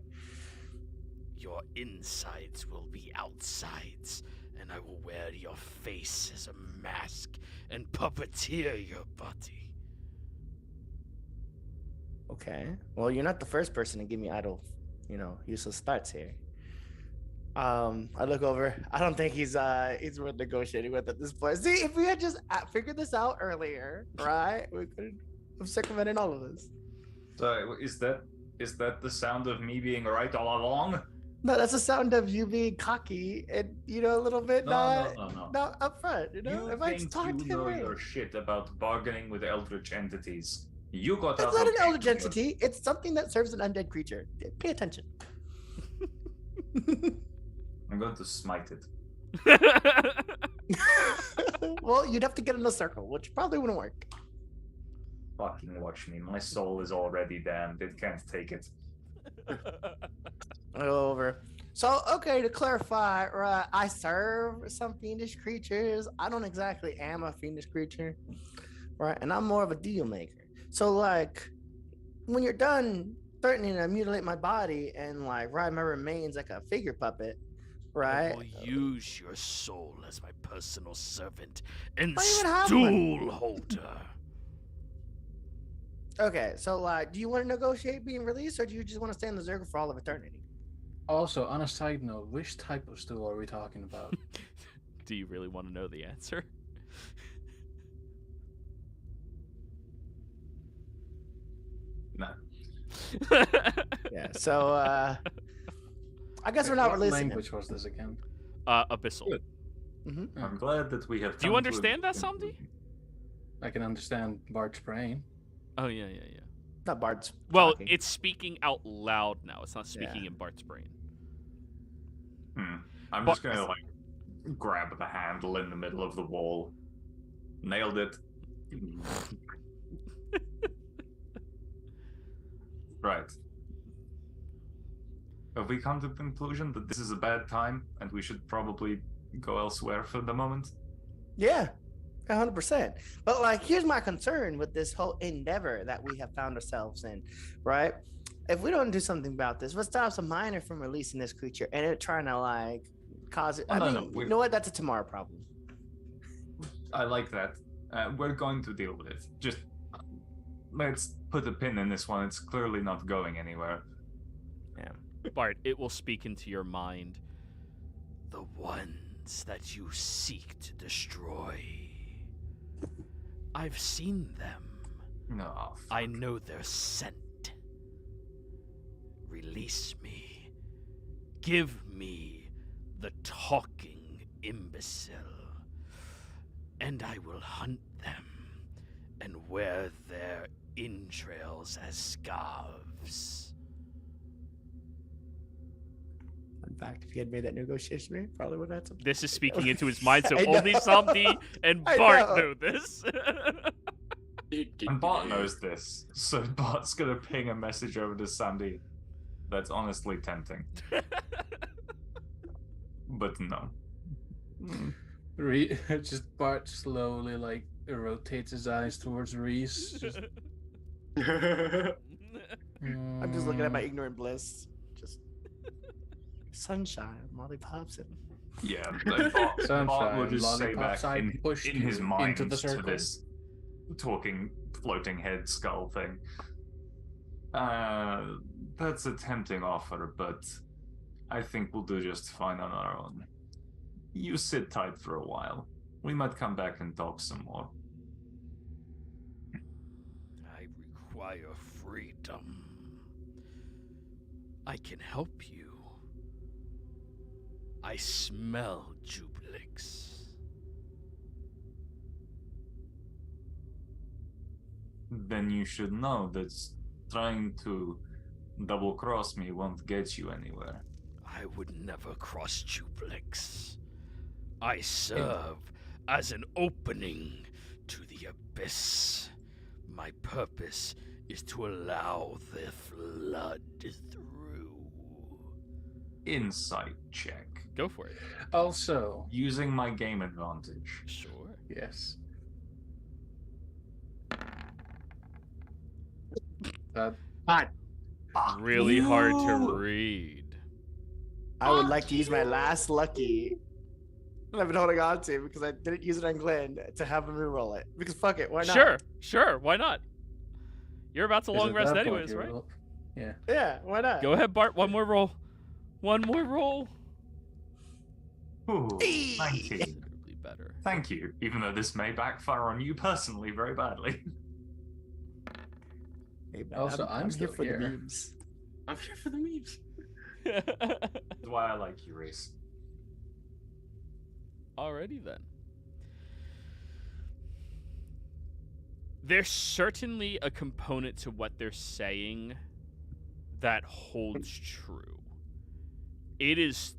Your insides will be outsides, and I will wear your face as a mask and puppeteer your body.
Okay. Well, you're not the first person to give me idle, useless threats here. I look over. I don't think he's worth negotiating with at this point. See, if we had just figured this out earlier, right, we could have circumvented all of this.
So is that the sound of me being right all along?
No, that's the sound of you being cocky and a little bit
No.
not upfront.
You
if I just
think
talk
you
to him,
know
right?
your shit about bargaining with eldritch entities. You got
It's
out
not an
okay
eldritch
with it.
entity. It's something that serves an undead creature. Pay attention.
I'm going to smite it.
Well, you'd have to get in a circle, which probably wouldn't work.
Fucking watch me. My soul is already damned. It can't take it.
I go over. So, okay, to clarify, right, I serve some fiendish creatures. I don't exactly am a fiendish creature, right? And I'm more of a deal maker. So, like, when you're done threatening to mutilate my body and like ride my remains like a figure puppet,
I
right?
will use your soul as my personal servant and
I don't even have one.
stool holder.
Okay, so like, do you want to negotiate being released, or do you just want to stay in the Zergle for all of eternity?
Also, on a side note, which type of stool are we talking about?
Do you really want to know the answer?
No.
Yeah. So, I guess we're not
What
releasing
language was this again?
Abyssal.
Good.
Mm-hmm.
I'm glad that we have.
Do you
come to
understand
a
that, Samdi?
conclusion.
I can understand Bart's brain.
Oh, yeah.
Not Bard's.
Well,
talking.
it's speaking out loud now. It's not speaking
Yeah.
in Bart's brain.
I'm
But-
just gonna like grab the handle in the middle of the wall. Nailed it. Right. Have we come to the conclusion that this is a bad time and we should probably go elsewhere for the moment?
Yeah, 100%. But like, here's my concern with this whole endeavor that we have found ourselves in, right? If we don't do something about this, what stops a miner from releasing this creature and it trying to like cause it?
Oh,
I
no,
mean,
no,
you know what? That's a tomorrow problem.
I like that. We're going to deal with it. Just let's put a pin in this one. It's clearly not going anywhere.
Bart, it will speak into your mind. The ones that you seek to destroy. I've seen them.
No.
I know their scent. Release me. Give me the talking imbecile. And I will hunt them and wear their entrails as scarves.
In fact, if he had made that negotiation, he probably would have had something.
This is speaking into his mind, so
I
only
know.
Samdi and
I
Bart
know.
know this.
And Bart knows this, so Bart's gonna ping a message over to Sandy. That's honestly tempting. But no.
Just Bart slowly like rotates his eyes towards Reese. Just,
I'm just looking at my ignorant bliss. Just sunshine, lollipops, and
Yeah, but Bart will
Sunshine,
just say
lollipop
back
side pushed
in his
you
mind
into the
to
circle.
this talking floating head skull thing. That's a tempting offer, but I think we'll do just fine on our own. You sit tight for a while. We might come back and talk some more.
I require freedom. I can help you. I smell Jublix.
Then you should know that trying to double cross me won't get you anywhere.
I would never cross Jublix. I serve as an opening to the abyss. My purpose is to allow the flood through.
Insight check.
Go for it.
Also,
Using my game advantage.
Sure.
yes. That
Really hard to
Ooh.
read.
I would like to use my last lucky that I've been holding on to because I didn't use it on Glenn to have him reroll it. Because fuck it, why not?
Sure, why not? You're about to
is
long
at
rest
that point
anyways,
you
right?
roll- Yeah.
Yeah, why not?
Go ahead, Bart, one more roll. One more roll.
Ooh,
Eee.
19.
Considerably better.
Thank you, even though this may backfire on you personally very badly.
Hey, man,
Also, I'm
here
still
for
here.
the memes.
I'm here for the memes.
That's why I like you, Reese.
Alrighty then. There's certainly a component to what they're saying that holds true. It is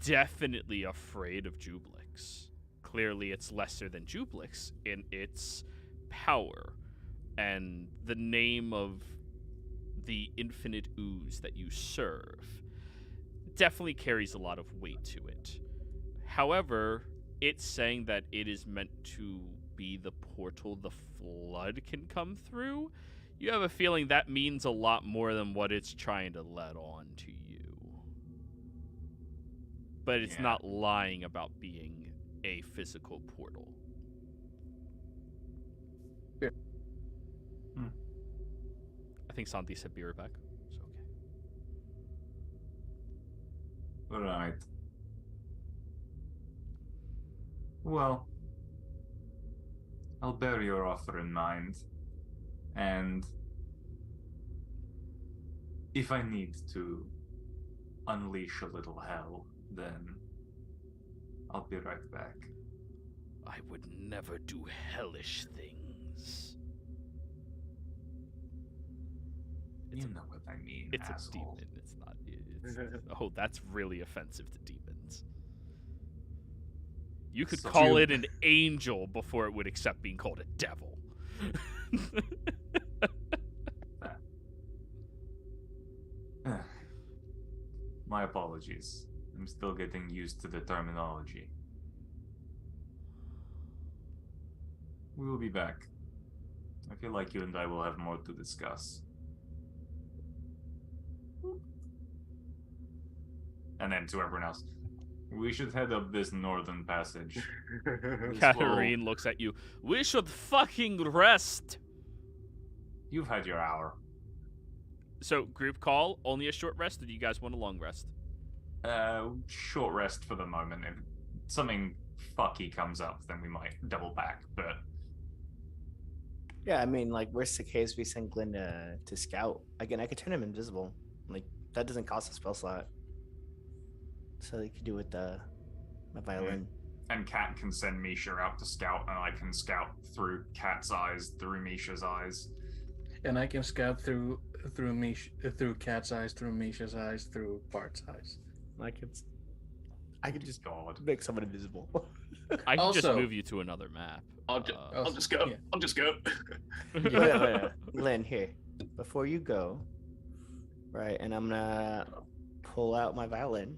definitely afraid of Jublix. Clearly, it's lesser than Jublix in its power. And the name of the infinite ooze that you serve definitely carries a lot of weight to it. However, it's saying that it is meant to be the portal the flood can come through. You have a feeling that means a lot more than what it's trying to let on to you. But it's not lying about being a physical portal.
Beer.
I think Santi said beer back. So okay.
Right. Well, I'll bear your offer in mind, and if I need to unleash a little hell, then I'll be right back.
I would never do hellish things.
You know what I mean,
It's
asshole.
a demon. It's not. Oh, that's really offensive to demons. You could
So
call
you-
it an angel before it would accept being called a devil.
My apologies. I'm still getting used to the terminology. We will be back. I feel like you and I will have more to discuss. And then to everyone else, we should head up this northern passage. This will-
Katarine looks at you. We should fucking rest.
You've had your hour.
So, group call, only a short rest, or do you guys want a long rest?
Short rest for the moment. If something fucky comes up, then we might double back. But
Yeah, I mean, like, worst case, we send Glenn to scout. Again, I could turn him invisible. Like, that doesn't cost a spell slot. So they could do with my violin.
and Kat can send Misha out to scout, and I can scout through Kat's eyes, through Misha's eyes.
And I can scout through Misha, through Cat's eyes, through Misha's eyes, through Bart's eyes.
I could just
God.
make someone invisible.
I can just
Also-
move you to another map.
I'll just go.
Yeah.
I'll just go.
Wait. Glenn, here. Before you go, right, and I'm gonna pull out my violin.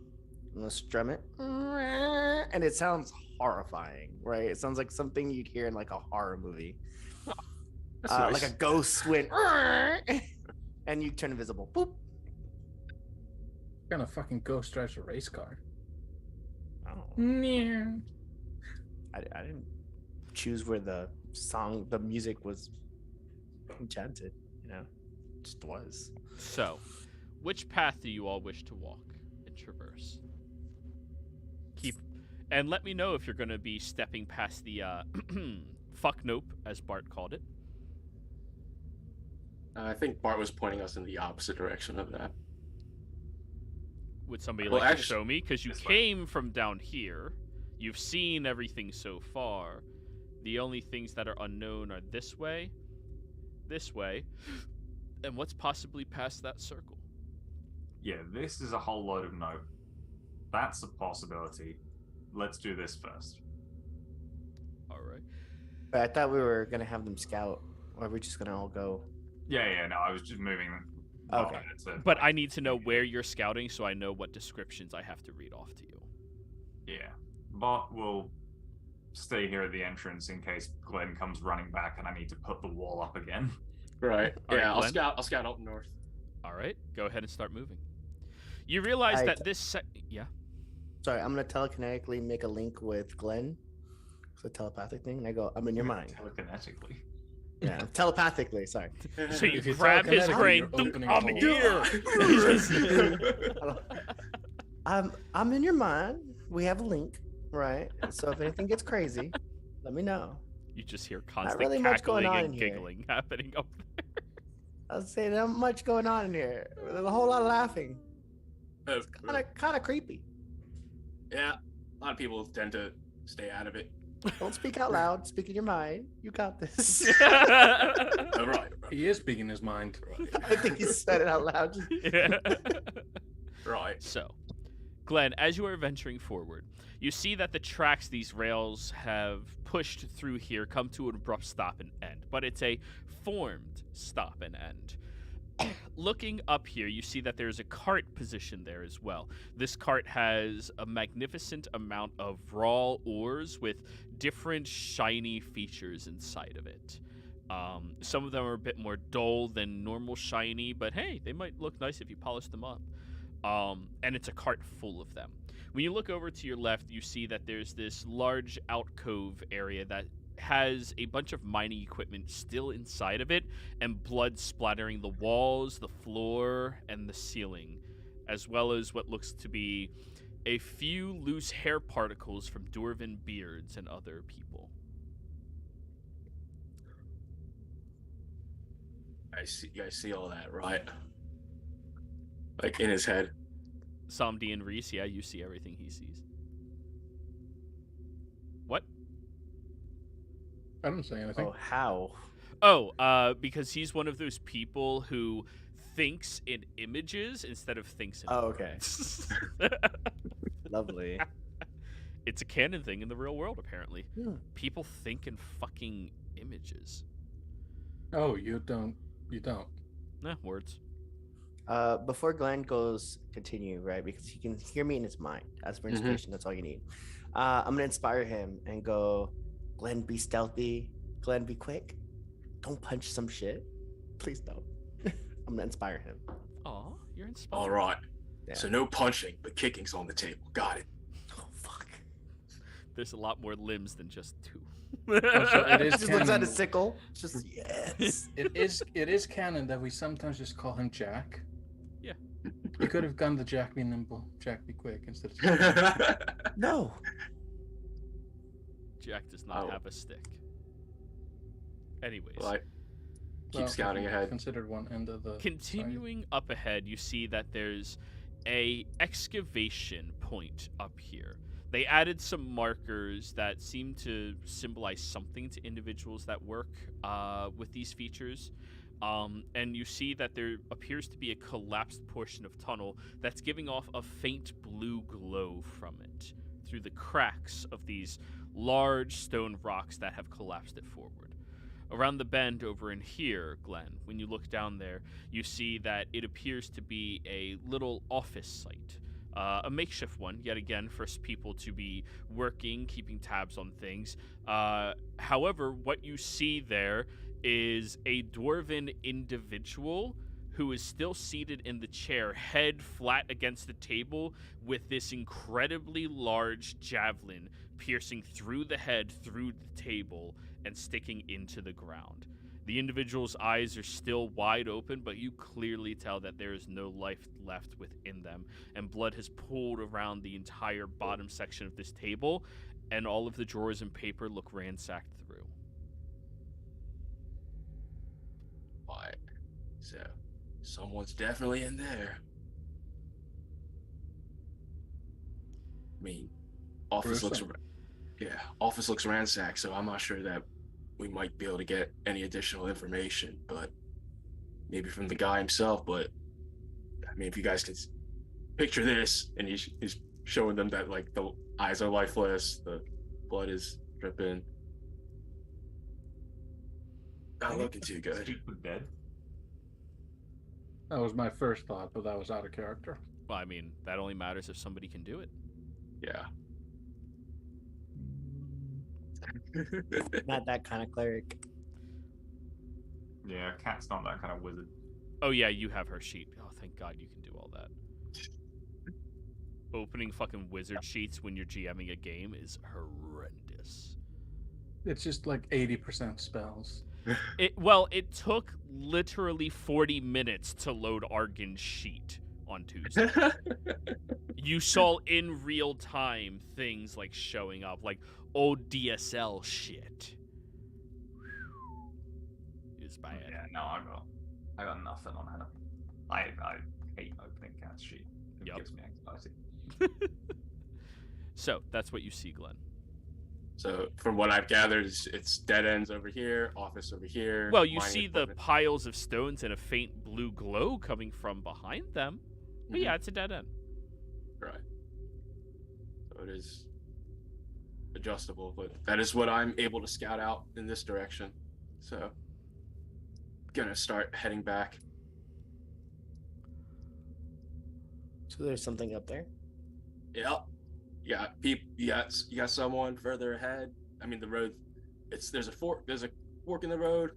I'm gonna strum it, and it sounds horrifying, right? It sounds like something you'd hear in like a horror movie, like a ghost went, and you turn invisible. Boop.
What kind of fucking ghost drives a race car?
Oh.
Yeah.
I didn't choose where the music was enchanted. You know, it just was.
So, which path do you all wish to walk and traverse? And let me know if you're going to be stepping past the fuck nope, as Bart called it.
I think Bart was pointing us in the opposite direction of that.
Would somebody
Well,
like to
actually-
show me? Because you
This way.
came from down here. You've seen everything so far. The only things that are unknown are this way, and what's possibly past that circle.
Yeah, this is a whole load of no. That's a possibility. Let's do this first.
All right.
But I thought we were gonna have them scout, or are we just gonna all go?
Yeah, no, I was just moving.
Okay.
But I need to know where you're scouting so I know what descriptions I have to read off to you.
Yeah. Bart will stay here at the entrance in case Glenn comes running back and I need to put the wall up again.
Right.
All right,
Yeah, I'll
Glenn?
scout up north.
All right. Go ahead and start moving. You realize that this yeah.
Sorry, I'm gonna telekinetically make a link with Glenn. It's a telepathic thing. And I go, I'm in your mind.
Telekinetically.
Yeah, telepathically. Sorry.
So you
If you
grab his
telekinetically,
brain.
you're
"Dunk,
opening
I'm
a hole."
here.
I'm in your mind. We have a link, right? So if anything gets crazy, let me know.
You just hear constant
really much going
cackling
on
and
in here.
giggling happening up there.
I'll say not much going on in here. There's a whole lot of laughing. Kind of creepy.
Yeah, a lot of people tend to stay out of it.
Don't speak out loud. Speak in your mind. You got this.
Right.
He is speaking his mind.
I think he said it out loud.
Yeah.
Right.
So, Glenn, as you are venturing forward, you see that the tracks these rails have pushed through here come to an abrupt stop and end, but it's a formed stop and end. Looking up here, you see that there's a cart positioned there as well. This cart has a magnificent amount of raw ores with different shiny features inside of it. Some of them are a bit more dull than normal shiny, but hey, they might look nice if you polish them up. And it's a cart full of them. When you look over to your left, you see that there's this large alcove area that has a bunch of mining equipment still inside of it, and blood splattering the walls, the floor, and the ceiling, as well as what looks to be a few loose hair particles from dwarven beards and other people.
You guys see all that, right? Like in his head.
Samdi and Reese, yeah, you see everything he sees. What?
I don't say anything.
Oh, how?
Oh, because he's one of those people who thinks in images instead of thinks in
Oh, okay.
words.
Lovely.
It's a canon thing in the real world, apparently.
Hmm.
People think in fucking images.
Oh, you don't. You don't.
Nah, words.
Before Glenn goes continue, right? Because he can hear me in his mind. As for inspiration, that's all you need. I'm gonna inspire him and go, Glenn, be stealthy. Glenn, be quick. Don't punch some shit. Please don't. I'm gonna inspire him.
Aw, you're inspired.
All right.
Yeah.
So no punching, but kicking's on the table. Got it.
Oh fuck.
There's a lot more limbs than just two.
Also, it is
He just looks at
canon.
his sickle. It's just yes.
It is canon that we sometimes just call him Jack.
Yeah.
You could have gone the Jack be nimble, Jack be quick instead of.
No.
Jack does not
Oh.
have a stick. Anyways.
Like, keep
Well,
scouting ahead.
Considered one end of the.
Continuing up ahead, you see that there's a excavation point up here. They added some markers that seem to symbolize something to individuals that work with these features. And you see that there appears to be a collapsed portion of tunnel that's giving off a faint blue glow from it through the cracks of these large stone rocks that have collapsed it forward. Around the bend over in here, Glenn, when you look down there, you see that it appears to be a little office site. A makeshift one, yet again, for people to be working, keeping tabs on things. However, what you see there is a dwarven individual who is still seated in the chair, head flat against the table, with this incredibly large javelin piercing through the head, through the table, and sticking into the ground. The individual's eyes are still wide open, but you clearly tell that there is no life left within them, and blood has pooled around the entire bottom section of this table, and all of the drawers and paper look ransacked through.
Alright. So, someone's definitely in there. I mean, office looks ransacked, so I'm not sure that we might be able to get any additional information, but maybe from the guy himself. But I mean, if you guys could picture this, and he's showing them that like the eyes are lifeless, the blood is dripping. Not looking too good.
People dead.
That was my first thought, but that was out of character.
Well, I mean, that only matters if somebody can do it.
Yeah.
Not that kind of cleric.
Yeah, Cat's not that kind of wizard.
Oh yeah, you have her sheet. Oh, thank God you can do all that. Opening fucking wizard sheets when you're GMing a game is horrendous.
It's just like 80% spells.
It took literally 40 minutes to load Argon's sheet on Tuesday. You saw in real time things like showing up, like old DSL shit. It's bad.
Yeah, no, I got nothing on Hannah. I hate opening Cat's sheet. It
Yup.
gives me anxiety.
So that's what you see, Glenn.
So from what I've gathered, it's dead ends over here, office over here.
Well, you
mining
see the
equipment.
piles of stones and a faint blue glow coming from behind them. But yeah, it's a dead end.
Right. So it is adjustable, but that is what I'm able to scout out in this direction. So gonna start heading back.
So there's something up there.
Yep. You got someone further ahead. I mean, the road. There's a fork. There's a fork in the road,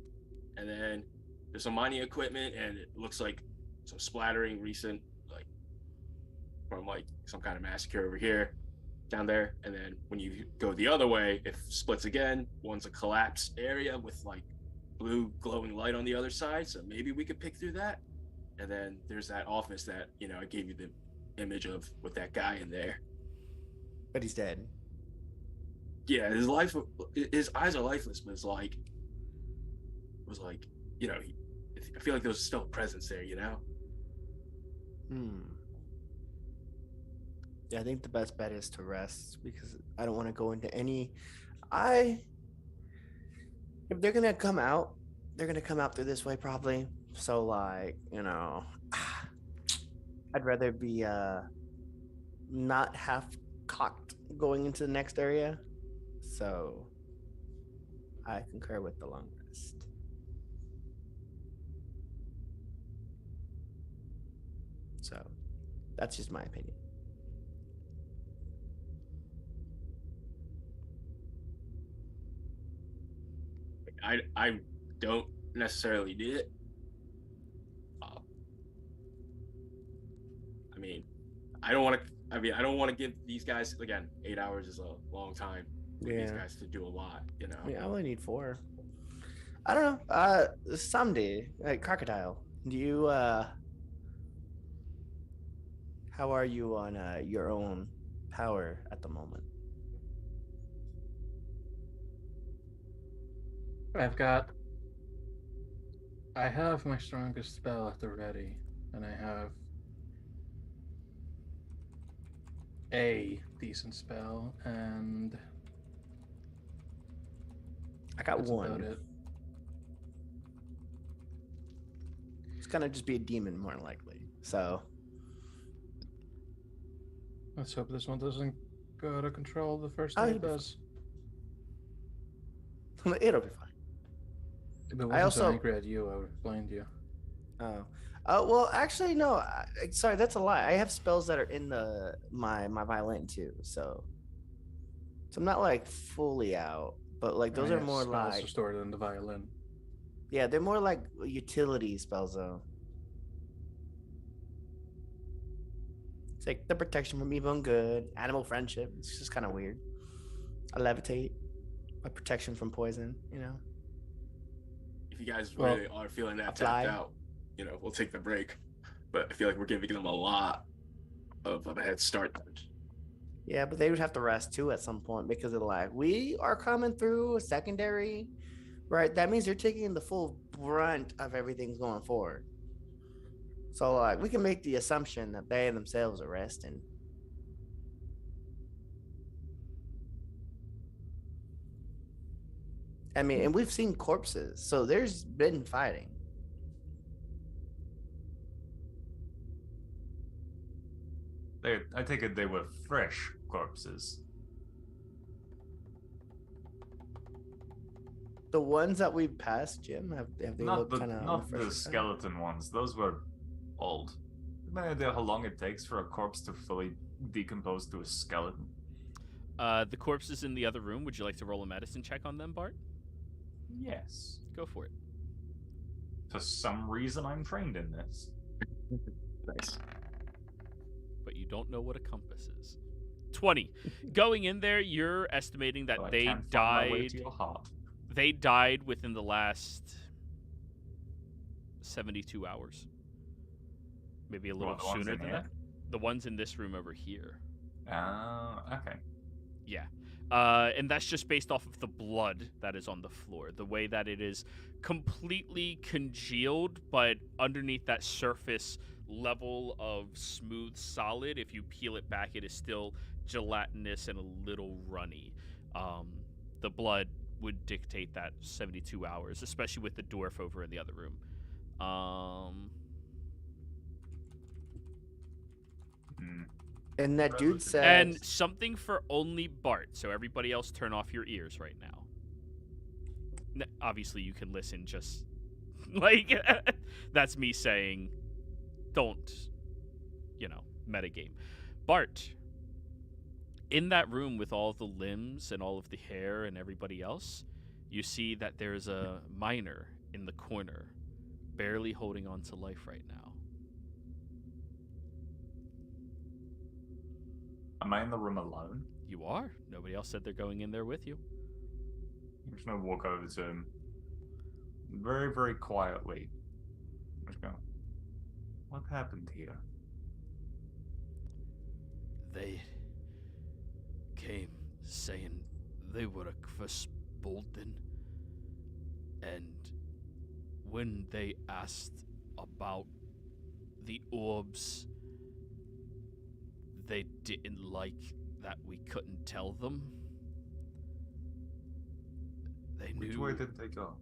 and then there's some mining equipment, and it looks like some splattering recent, like from like some kind of massacre over here, down there. And then when you go the other way, it splits again. One's a collapsed area with like blue glowing light on the other side. So maybe we could pick through that. And then there's that office that I gave you the image of with that guy in there.
But he's dead.
Yeah, his eyes are lifeless, but it's like, I feel like there's still a presence there,
Yeah, I think the best bet is to rest because I don't want to go into any. If they're gonna come out, they're gonna come out through this way probably. So like, I'd rather be not half cocked going into the next area. So I concur with the long rest. So that's just my opinion.
I don't necessarily need it. I don't want to give these guys, again, 8 hours is a long time for these guys to do a lot,
I mean, I only need 4. I don't know. Someday, Crocodile, do you how are you on your own power at the moment?
I have my strongest spell at the ready, and I have a decent spell, and
I got
that's
one.
about it.
It's gonna just be a demon, more than likely. So
Let's hope this one doesn't go out of control the first time it does.
it'll be fine.
If it wasn't so angry at you, I would have blamed you.
Oh, well, actually, no. Sorry, that's a lie. I have spells that are in my violin too, so I'm not like fully out, but like those are more
spells
like
are stored in the violin.
Yeah, they're more like utility spells though. It's like the protection from evil and good, animal friendship. It's just kind of weird. I levitate, a protection from poison.
If you guys really are feeling that tapped out, we'll take the break. But I feel like we're giving them a lot of a head start.
Yeah, but they would have to rest too at some point because of like we are coming through a secondary, right? That means they're taking the full brunt of everything going forward. So like we can make the assumption that they themselves are resting. I mean, and we've seen corpses, so there's been fighting.
I take it they were fresh corpses.
The ones that we passed, Jim, have they looked kind of
not the skeleton ones. Those were old. No idea how long it takes for a corpse to fully decompose to a skeleton.
The corpse is in the other room. Would you like to roll a medicine check on them, Bart?
Yes.
Go for it.
For some reason, I'm trained in this.
Nice.
But you don't know what a compass is. 20. Going in there, you're estimating that
So
they
I can't find my way
died.
to your heart.
They died within the last 72 hours. Maybe a little
What, the ones
sooner
in
than
here?
that. The ones in this room over here.
Okay.
Yeah. And that's just based off of the blood that is on the floor. The way that it is completely congealed, but underneath that surface level of smooth solid, if you peel it back, it is still gelatinous and a little runny. The blood would dictate that 72 hours, especially with the dwarf over in the other room.
And that dude said,
And something for only Bart, so everybody else turn off your ears right now. Obviously, you can listen, just like that's me saying, don't, metagame. Bart, in that room with all of the limbs and all of the hair and everybody else, you see that there's a miner in the corner, barely holding on to life right now.
Am I in the room alone?
You are. Nobody else said they're going in there with you.
I'm just gonna walk over to him very, very quietly. I'm just going, what happened here?
They came saying they were a Bolden, and when they asked about the orbs, they didn't like that we couldn't tell them. They
Which
knew.
way did they go?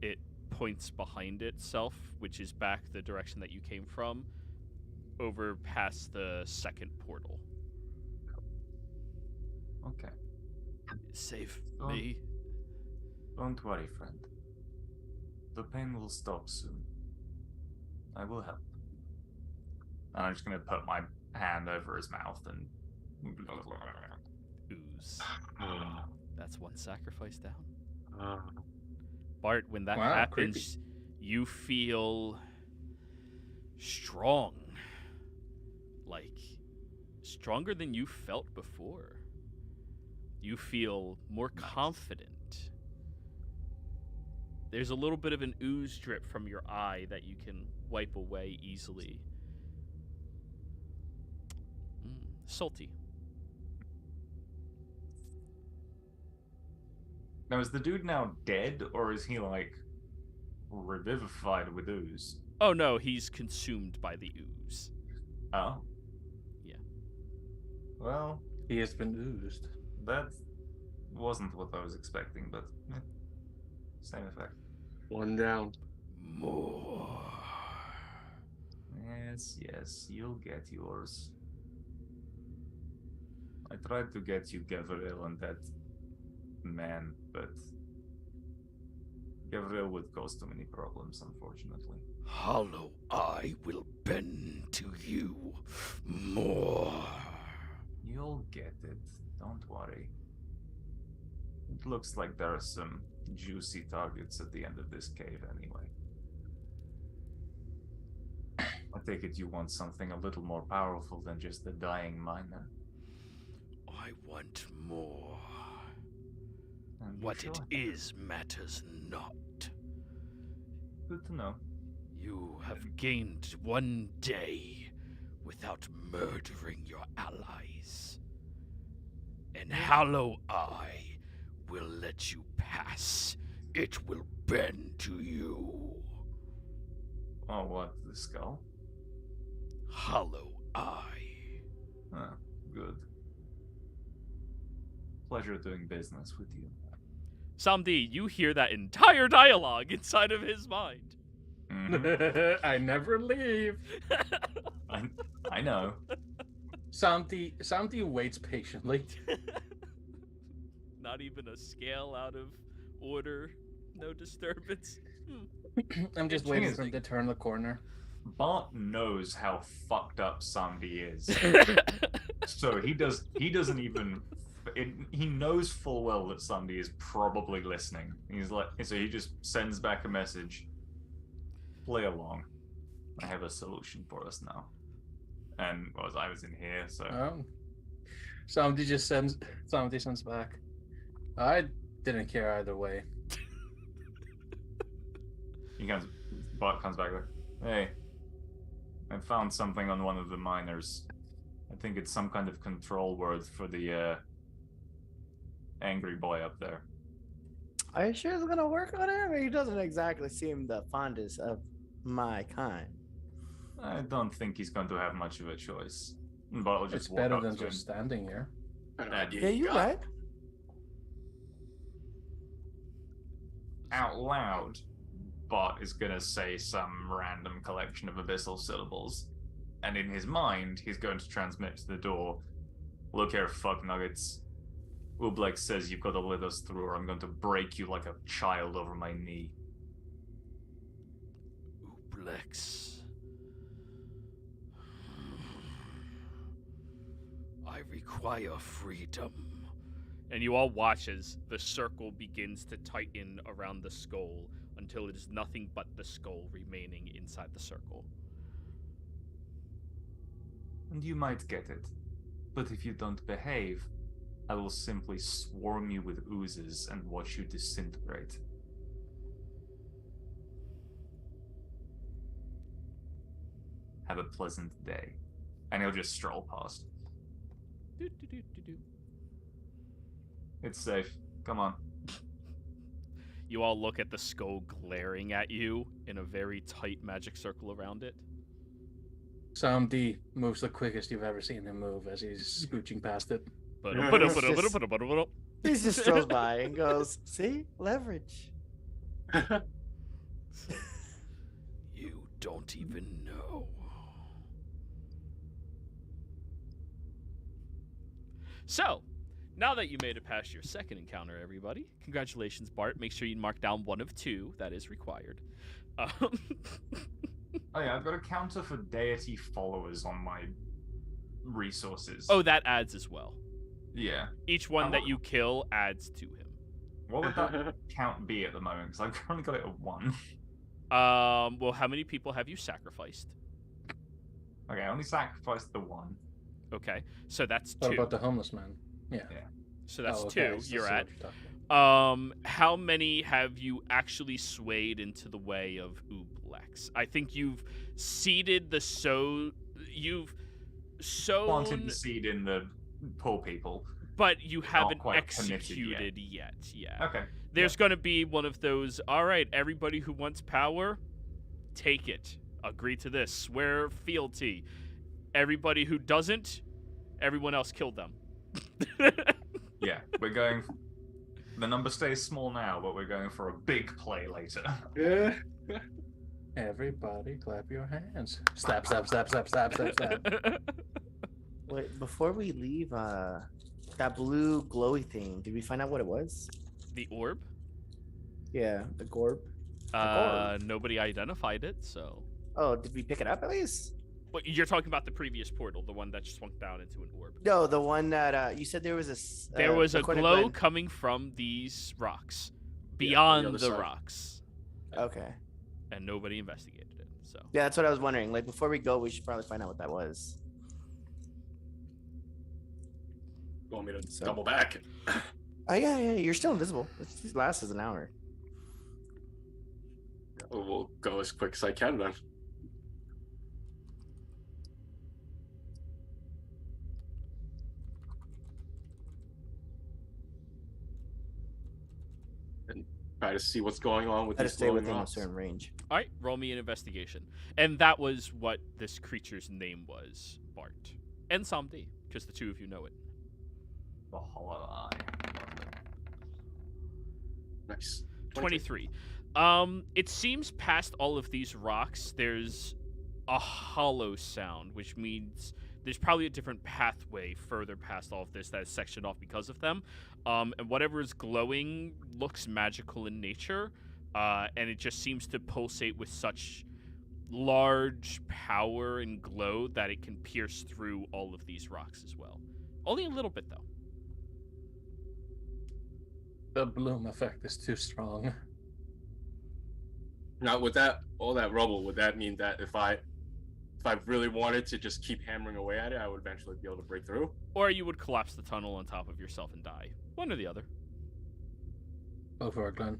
It points behind itself, which is back the direction that you came from, over past the second portal.
Okay.
Save
Oh.
me.
Don't worry, friend. The pain will stop soon. I will help. And I'm just gonna put my hand over his mouth and
Ooze. That's one sacrifice down. Bart, when that
Wow,
happens, you feel strong. Like, stronger than you felt before. You feel more confident. There's a little bit of an ooze drip from your eye that you can wipe away easily. Salty.
Now, is the dude now dead, or is he, like, revivified with ooze?
Oh no, he's consumed by the ooze.
Oh.
Yeah.
Well,
He has been oozed.
that wasn't what I was expecting, but same effect.
One down.
More.
Yes, you'll get yours. I tried to get you Gabriel and that man, but Gabriel would cause too many problems, unfortunately.
Hollow I will bend to you more.
You'll get it, don't worry. It looks like there are some juicy targets at the end of this cave anyway. I take it you want something a little more powerful than just the dying miner.
I want more.
And you
What
sure?
it is matters not.
Good to know.
You have gained one day without murdering your allies. And Hollow Eye will let you pass. It will bend to you.
Oh, what? The skull?
Hollow Eye.
Oh, good. Pleasure doing business with you.
Samdi, you hear that entire dialogue inside of his mind.
Mhm.
I never leave.
I know.
Santi waits patiently.
Not even a scale out of order. No disturbance.
I'm just
Thing
waiting
is,
for him to turn the corner.
Bart knows how fucked up Sandy is, so he doesn't even. He knows full well that Sandy is probably listening. He's like, so he just sends back a message. Play along. I have a solution for us now. And well, I was in here, so
Oh. Somebody sends back. I didn't care either way.
Bart comes back like, hey, I found something on one of the miners. I think it's some kind of control word for the angry boy up there.
Are you sure it's gonna work on him? He doesn't exactly seem the fondest of my kind.
I don't think he's going to have much of a choice. Bart will just
It's
walk
better
up
than
to him.
just standing here.
Yeah, you right.
Out loud, Bart is gonna say some random collection of abyssal syllables. And in his mind, he's going to transmit to the door, look here, fuck nuggets. Ooblex says you've got to let us through or I'm going to break you like a child over my knee.
Ooblex. require freedom. And you all watch as the circle begins to tighten around the skull until it is nothing but the skull remaining inside the circle.
And you might get it. But if you don't behave, I will simply swarm you with oozes and watch you disintegrate. Have a pleasant day. And he'll just stroll past. It's safe. Come on.
You all look at the skull glaring at you in a very tight magic circle around it.
Sam D moves the quickest you've ever seen him move as he's scooching past it.
He just strolls by and goes, "See, leverage."
You don't even know. So, now that you made it past your second encounter, everybody, congratulations, Bart. Make sure you mark down 1 of 2. That is required.
Oh yeah, I've got a counter for deity followers on my resources.
Oh, that adds as well.
Yeah.
Each one that you kill adds to him.
What would that count be at the moment? Because I've currently got it at 1.
Well, how many people have you sacrificed?
Okay, I only sacrificed the 1.
Okay, so that's 2.
What about the homeless man? Yeah.
So that's
Oh,
2
okay, so
you're
that's
at.
what you're talking about.
How many have you actually swayed into the way of Ooblex? I think you've seeded the you've sown,
Planted the seed in the poor people.
but you haven't
quite committed
executed yet. Yeah.
Okay.
There's going to be one of those, all right, everybody who wants power, take it. Agree to this. Swear fealty. Everybody who doesn't, everyone else killed them.
Yeah, we're going. The number stays small now, but we're going for a big play later.
Yeah.
Everybody clap your hands. Slap, slap, slap, slap, slap, slap, slap.
Wait, before we leave, that blue glowy thing, did we find out what it was?
The orb?
Yeah, the gorb.
Nobody identified it, so.
Oh, did we pick it up at least?
But you're talking about the previous portal, the one that swung down into an orb.
No, the one that you said there was a.
There was a
according to
glow
Glenn-
coming from these rocks,
on the
beyond
other
the
side.
rocks,
Okay.
and nobody investigated it. So
Yeah, that's what I was wondering. Like before we go, we should probably find out what that was.
You want me to
So-
double back?
Oh yeah, you're still invisible. This lasts an hour.
We'll go as quick as I can then. And try to see what's going on with
Try to
these
stay
glowing
within a
rocks.
certain range.
all right, roll me an investigation, and that was what this creature's name was, Bart, and Samdi, because the two of you know it.
The hollow eye.
Nice.
23. It seems past all of these rocks, there's a hollow sound, which means there's probably a different pathway further past all of this that is sectioned off because of them. And whatever is glowing looks magical in nature, and it just seems to pulsate with such large power and glow that it can pierce through all of these rocks as well. Only a little bit, though.
The bloom effect is too strong.
Now, with that, all that rubble, would that mean that if I really wanted to just keep hammering away at it, I would eventually be able to break through?
Or you would collapse the tunnel on top of yourself and die. One or the other.
Go for it, Glenn.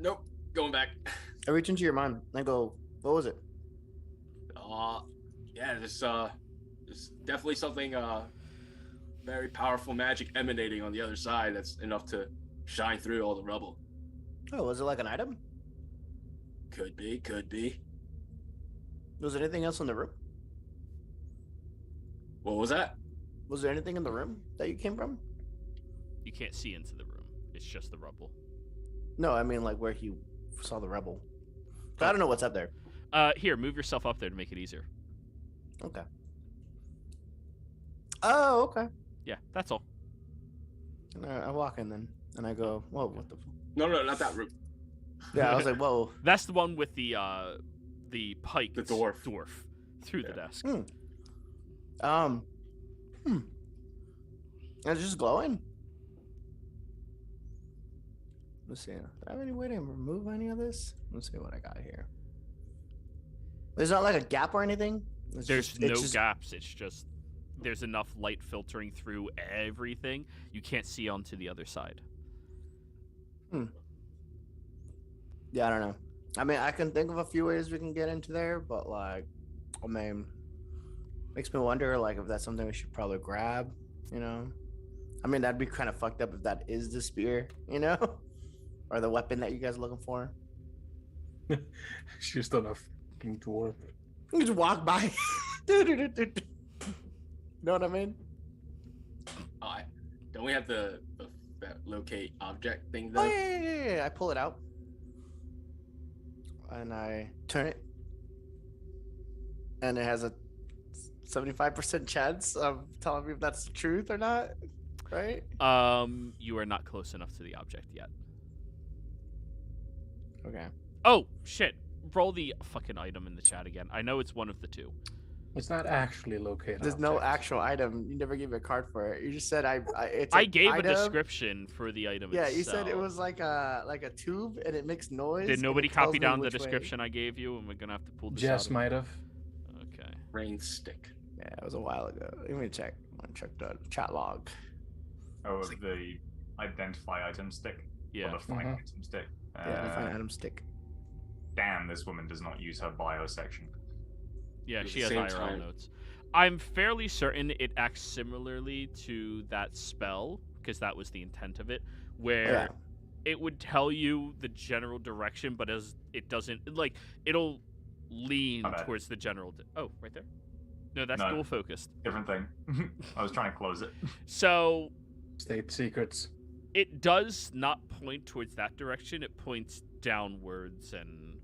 Nope. Going back.
I reach into your mind and I go, "What was it?"
Yeah, there's definitely something very powerful magic emanating on the other side that's enough to shine through all the rubble.
Oh, was it like an item?
Could be.
Was there anything else in the room?
What was that?
Was there anything in the room that you came from?
You can't see into the room. It's just the rubble.
No, I mean like where you saw the rebel. I don't know what's up there.
Here, move yourself up there to make it easier.
Okay. Oh, okay.
Yeah, that's all.
And I walk in then, and I go, "Whoa, what the?"
No, not that room.
Yeah, I was like, "Whoa."
That's the one with the pike.
The dwarf.
Through the
Yeah.
desk.
It's just glowing. Let's see. Do I have any way to remove any of this? Let's see what I got here. There's not like a gap or anything?
There's no gaps. It's just there's enough light filtering through everything. You can't see onto the other side.
Yeah, I don't know. I mean, I can think of a few ways we can get into there, but like, I mean, makes me wonder like if that's something we should probably grab, you know? I mean, that'd be kind of fucked up if that is the spear, you know? Or the weapon that you guys are looking for.
She's still a fucking dwarf.
You just walk by. You know what I mean?
Don't we have that locate object thing
Oh,
though?
yeah. I pull it out. And I turn it. And it has a 75% chance of telling me if that's the truth or not. Right?
You are not close enough to the object yet.
Okay.
Oh, shit. Roll the fucking item in the chat again. I know it's one of the two.
It's not actually located.
There's no actual item. You never gave me a card for it. You just said it's
I
an
gave
item.
a description for the item
Yeah,
itself.
you said it was like a tube and it makes noise.
Did
and
nobody
it tells
copy
me
down the
which way.
description I gave you? And we're gonna have to pull this
Jess
out.
might have.
Okay.
Rain stick.
Yeah, it was a while ago. Let me check. I'm gonna check the chat log.
Oh, of the identify item stick?
Yeah.
Or the find item stick?
Yeah, find item stick.
Damn, this woman does not use her bio section.
Yeah,
At
she
the
has
same
IRL
time-
notes. I'm fairly certain it acts similarly to that spell, because that was the intent of it, where
Yeah.
it would tell you the general direction, but as it doesn't, like, it'll lean
My bad.
towards the general. Oh, right there? No, that's
No.
dual focused.
Different thing. I was trying to close it.
So
State secrets.
it does not point towards that direction. It points downwards and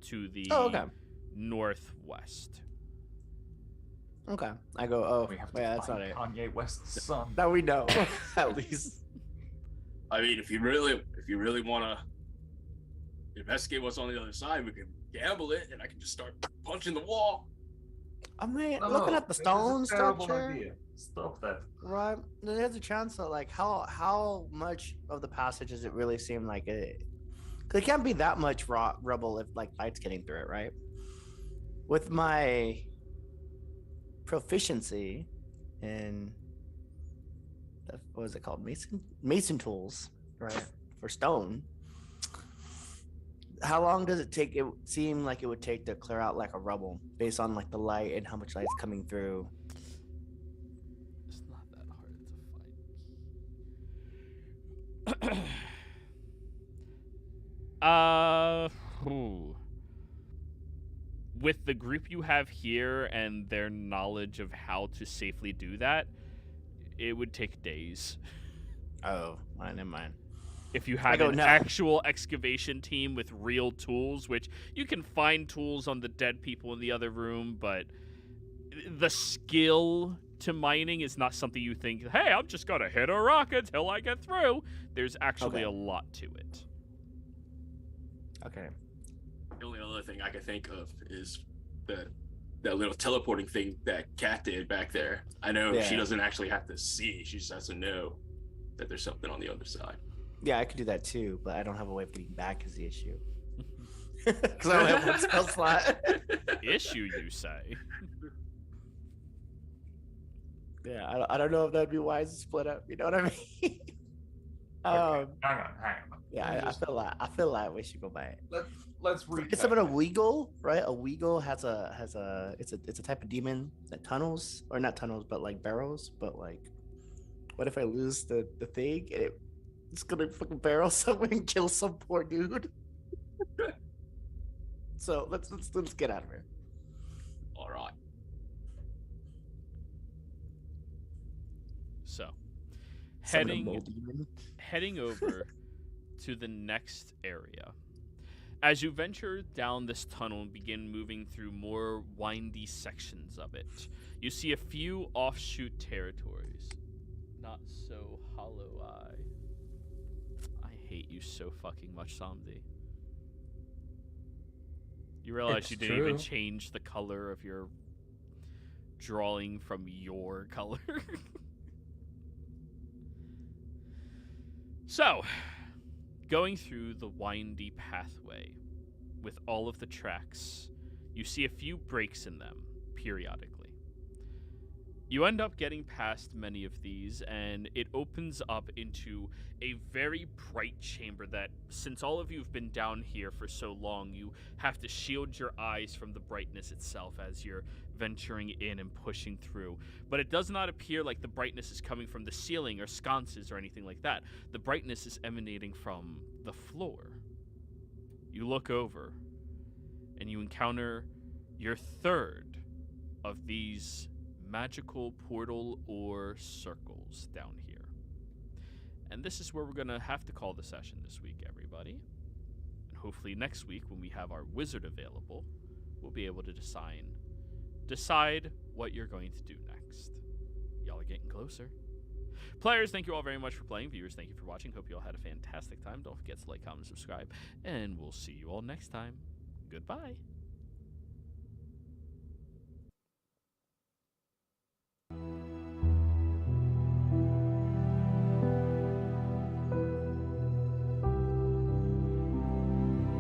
to the
Oh, okay.
northwest.
Okay. I go, oh,
We have to
yeah, that's
find
not it.
Kanye West's son.
That we know, at least.
I mean, if you really want to investigate what's on the other side, we can gamble it, and I can just start punching the wall.
I mean,
No,
looking at the
this is a
stone
terrible
structure,
idea. Stop that.
right? There's a chance that, like, how much of the passage does it really seem like it? Cause it can't be that much rubble if like light's getting through it, right? With my proficiency in what was it called, mason tools, right, for stone. How long does it take? It seem like it would take to clear out like a rubble based on like the light and how much light's coming through.
It's not that hard to fight. With the group you have here and their knowledge of how to safely do that, it would take days.
Oh, never mind.
If you had
don't
an
know.
actual excavation team with real tools, which you can find tools on the dead people in the other room, but the skill to mining is not something you think, hey, I'm just gonna hit a rock until I get through. There's actually a lot to it.
Okay.
The only other thing I can think of is that little teleporting thing that Kat did back there. I know she
Yeah.
doesn't actually have to see; she just has to know that there's something on the other side.
Yeah, I could do that too, but I don't have a way of getting back is the issue. Because I only have one spell slot.
Issue, you say?
Yeah, I don't know if that'd be wise to split up. You know what I mean?
Okay, hang on.
Yeah, I feel like we should go back.
Let's recap.
It's about a Weagle, right? A Weagle has a it's a type of demon that tunnels, or not tunnels, but like barrels. But like, what if I lose the thing and it's gonna fucking barrel somewhere and kill some poor dude? So let's get out of here.
All right.
So,
Summon a mole
heading over to the next area. As you venture down this tunnel and begin moving through more windy sections of it, you see a few offshoot territories. Not so hollow eye. I hate you so fucking much, Samdi. You realize
It's
you didn't even
true.
change the color of your drawing from your color? So, going through the windy pathway with all of the tracks, you see a few breaks in them periodically. You end up getting past many of these, and it opens up into a very bright chamber that, since all of you have been down here for so long, you have to shield your eyes from the brightness itself as you're venturing in and pushing through. But it does not appear like the brightness is coming from the ceiling or sconces or anything like that. The brightness is emanating from the floor. You look over, and you encounter your third of these magical portal or circles down here. And this is where we're going to have to call the session this week, everybody. And hopefully next week, when we have our wizard available, we'll be able to decide what you're going to do next. Y'all are getting closer. Players, thank you all very much for playing. Viewers, thank you for watching. Hope you all had a fantastic time. Don't forget to like, comment, subscribe, and we'll see you all next time. Goodbye.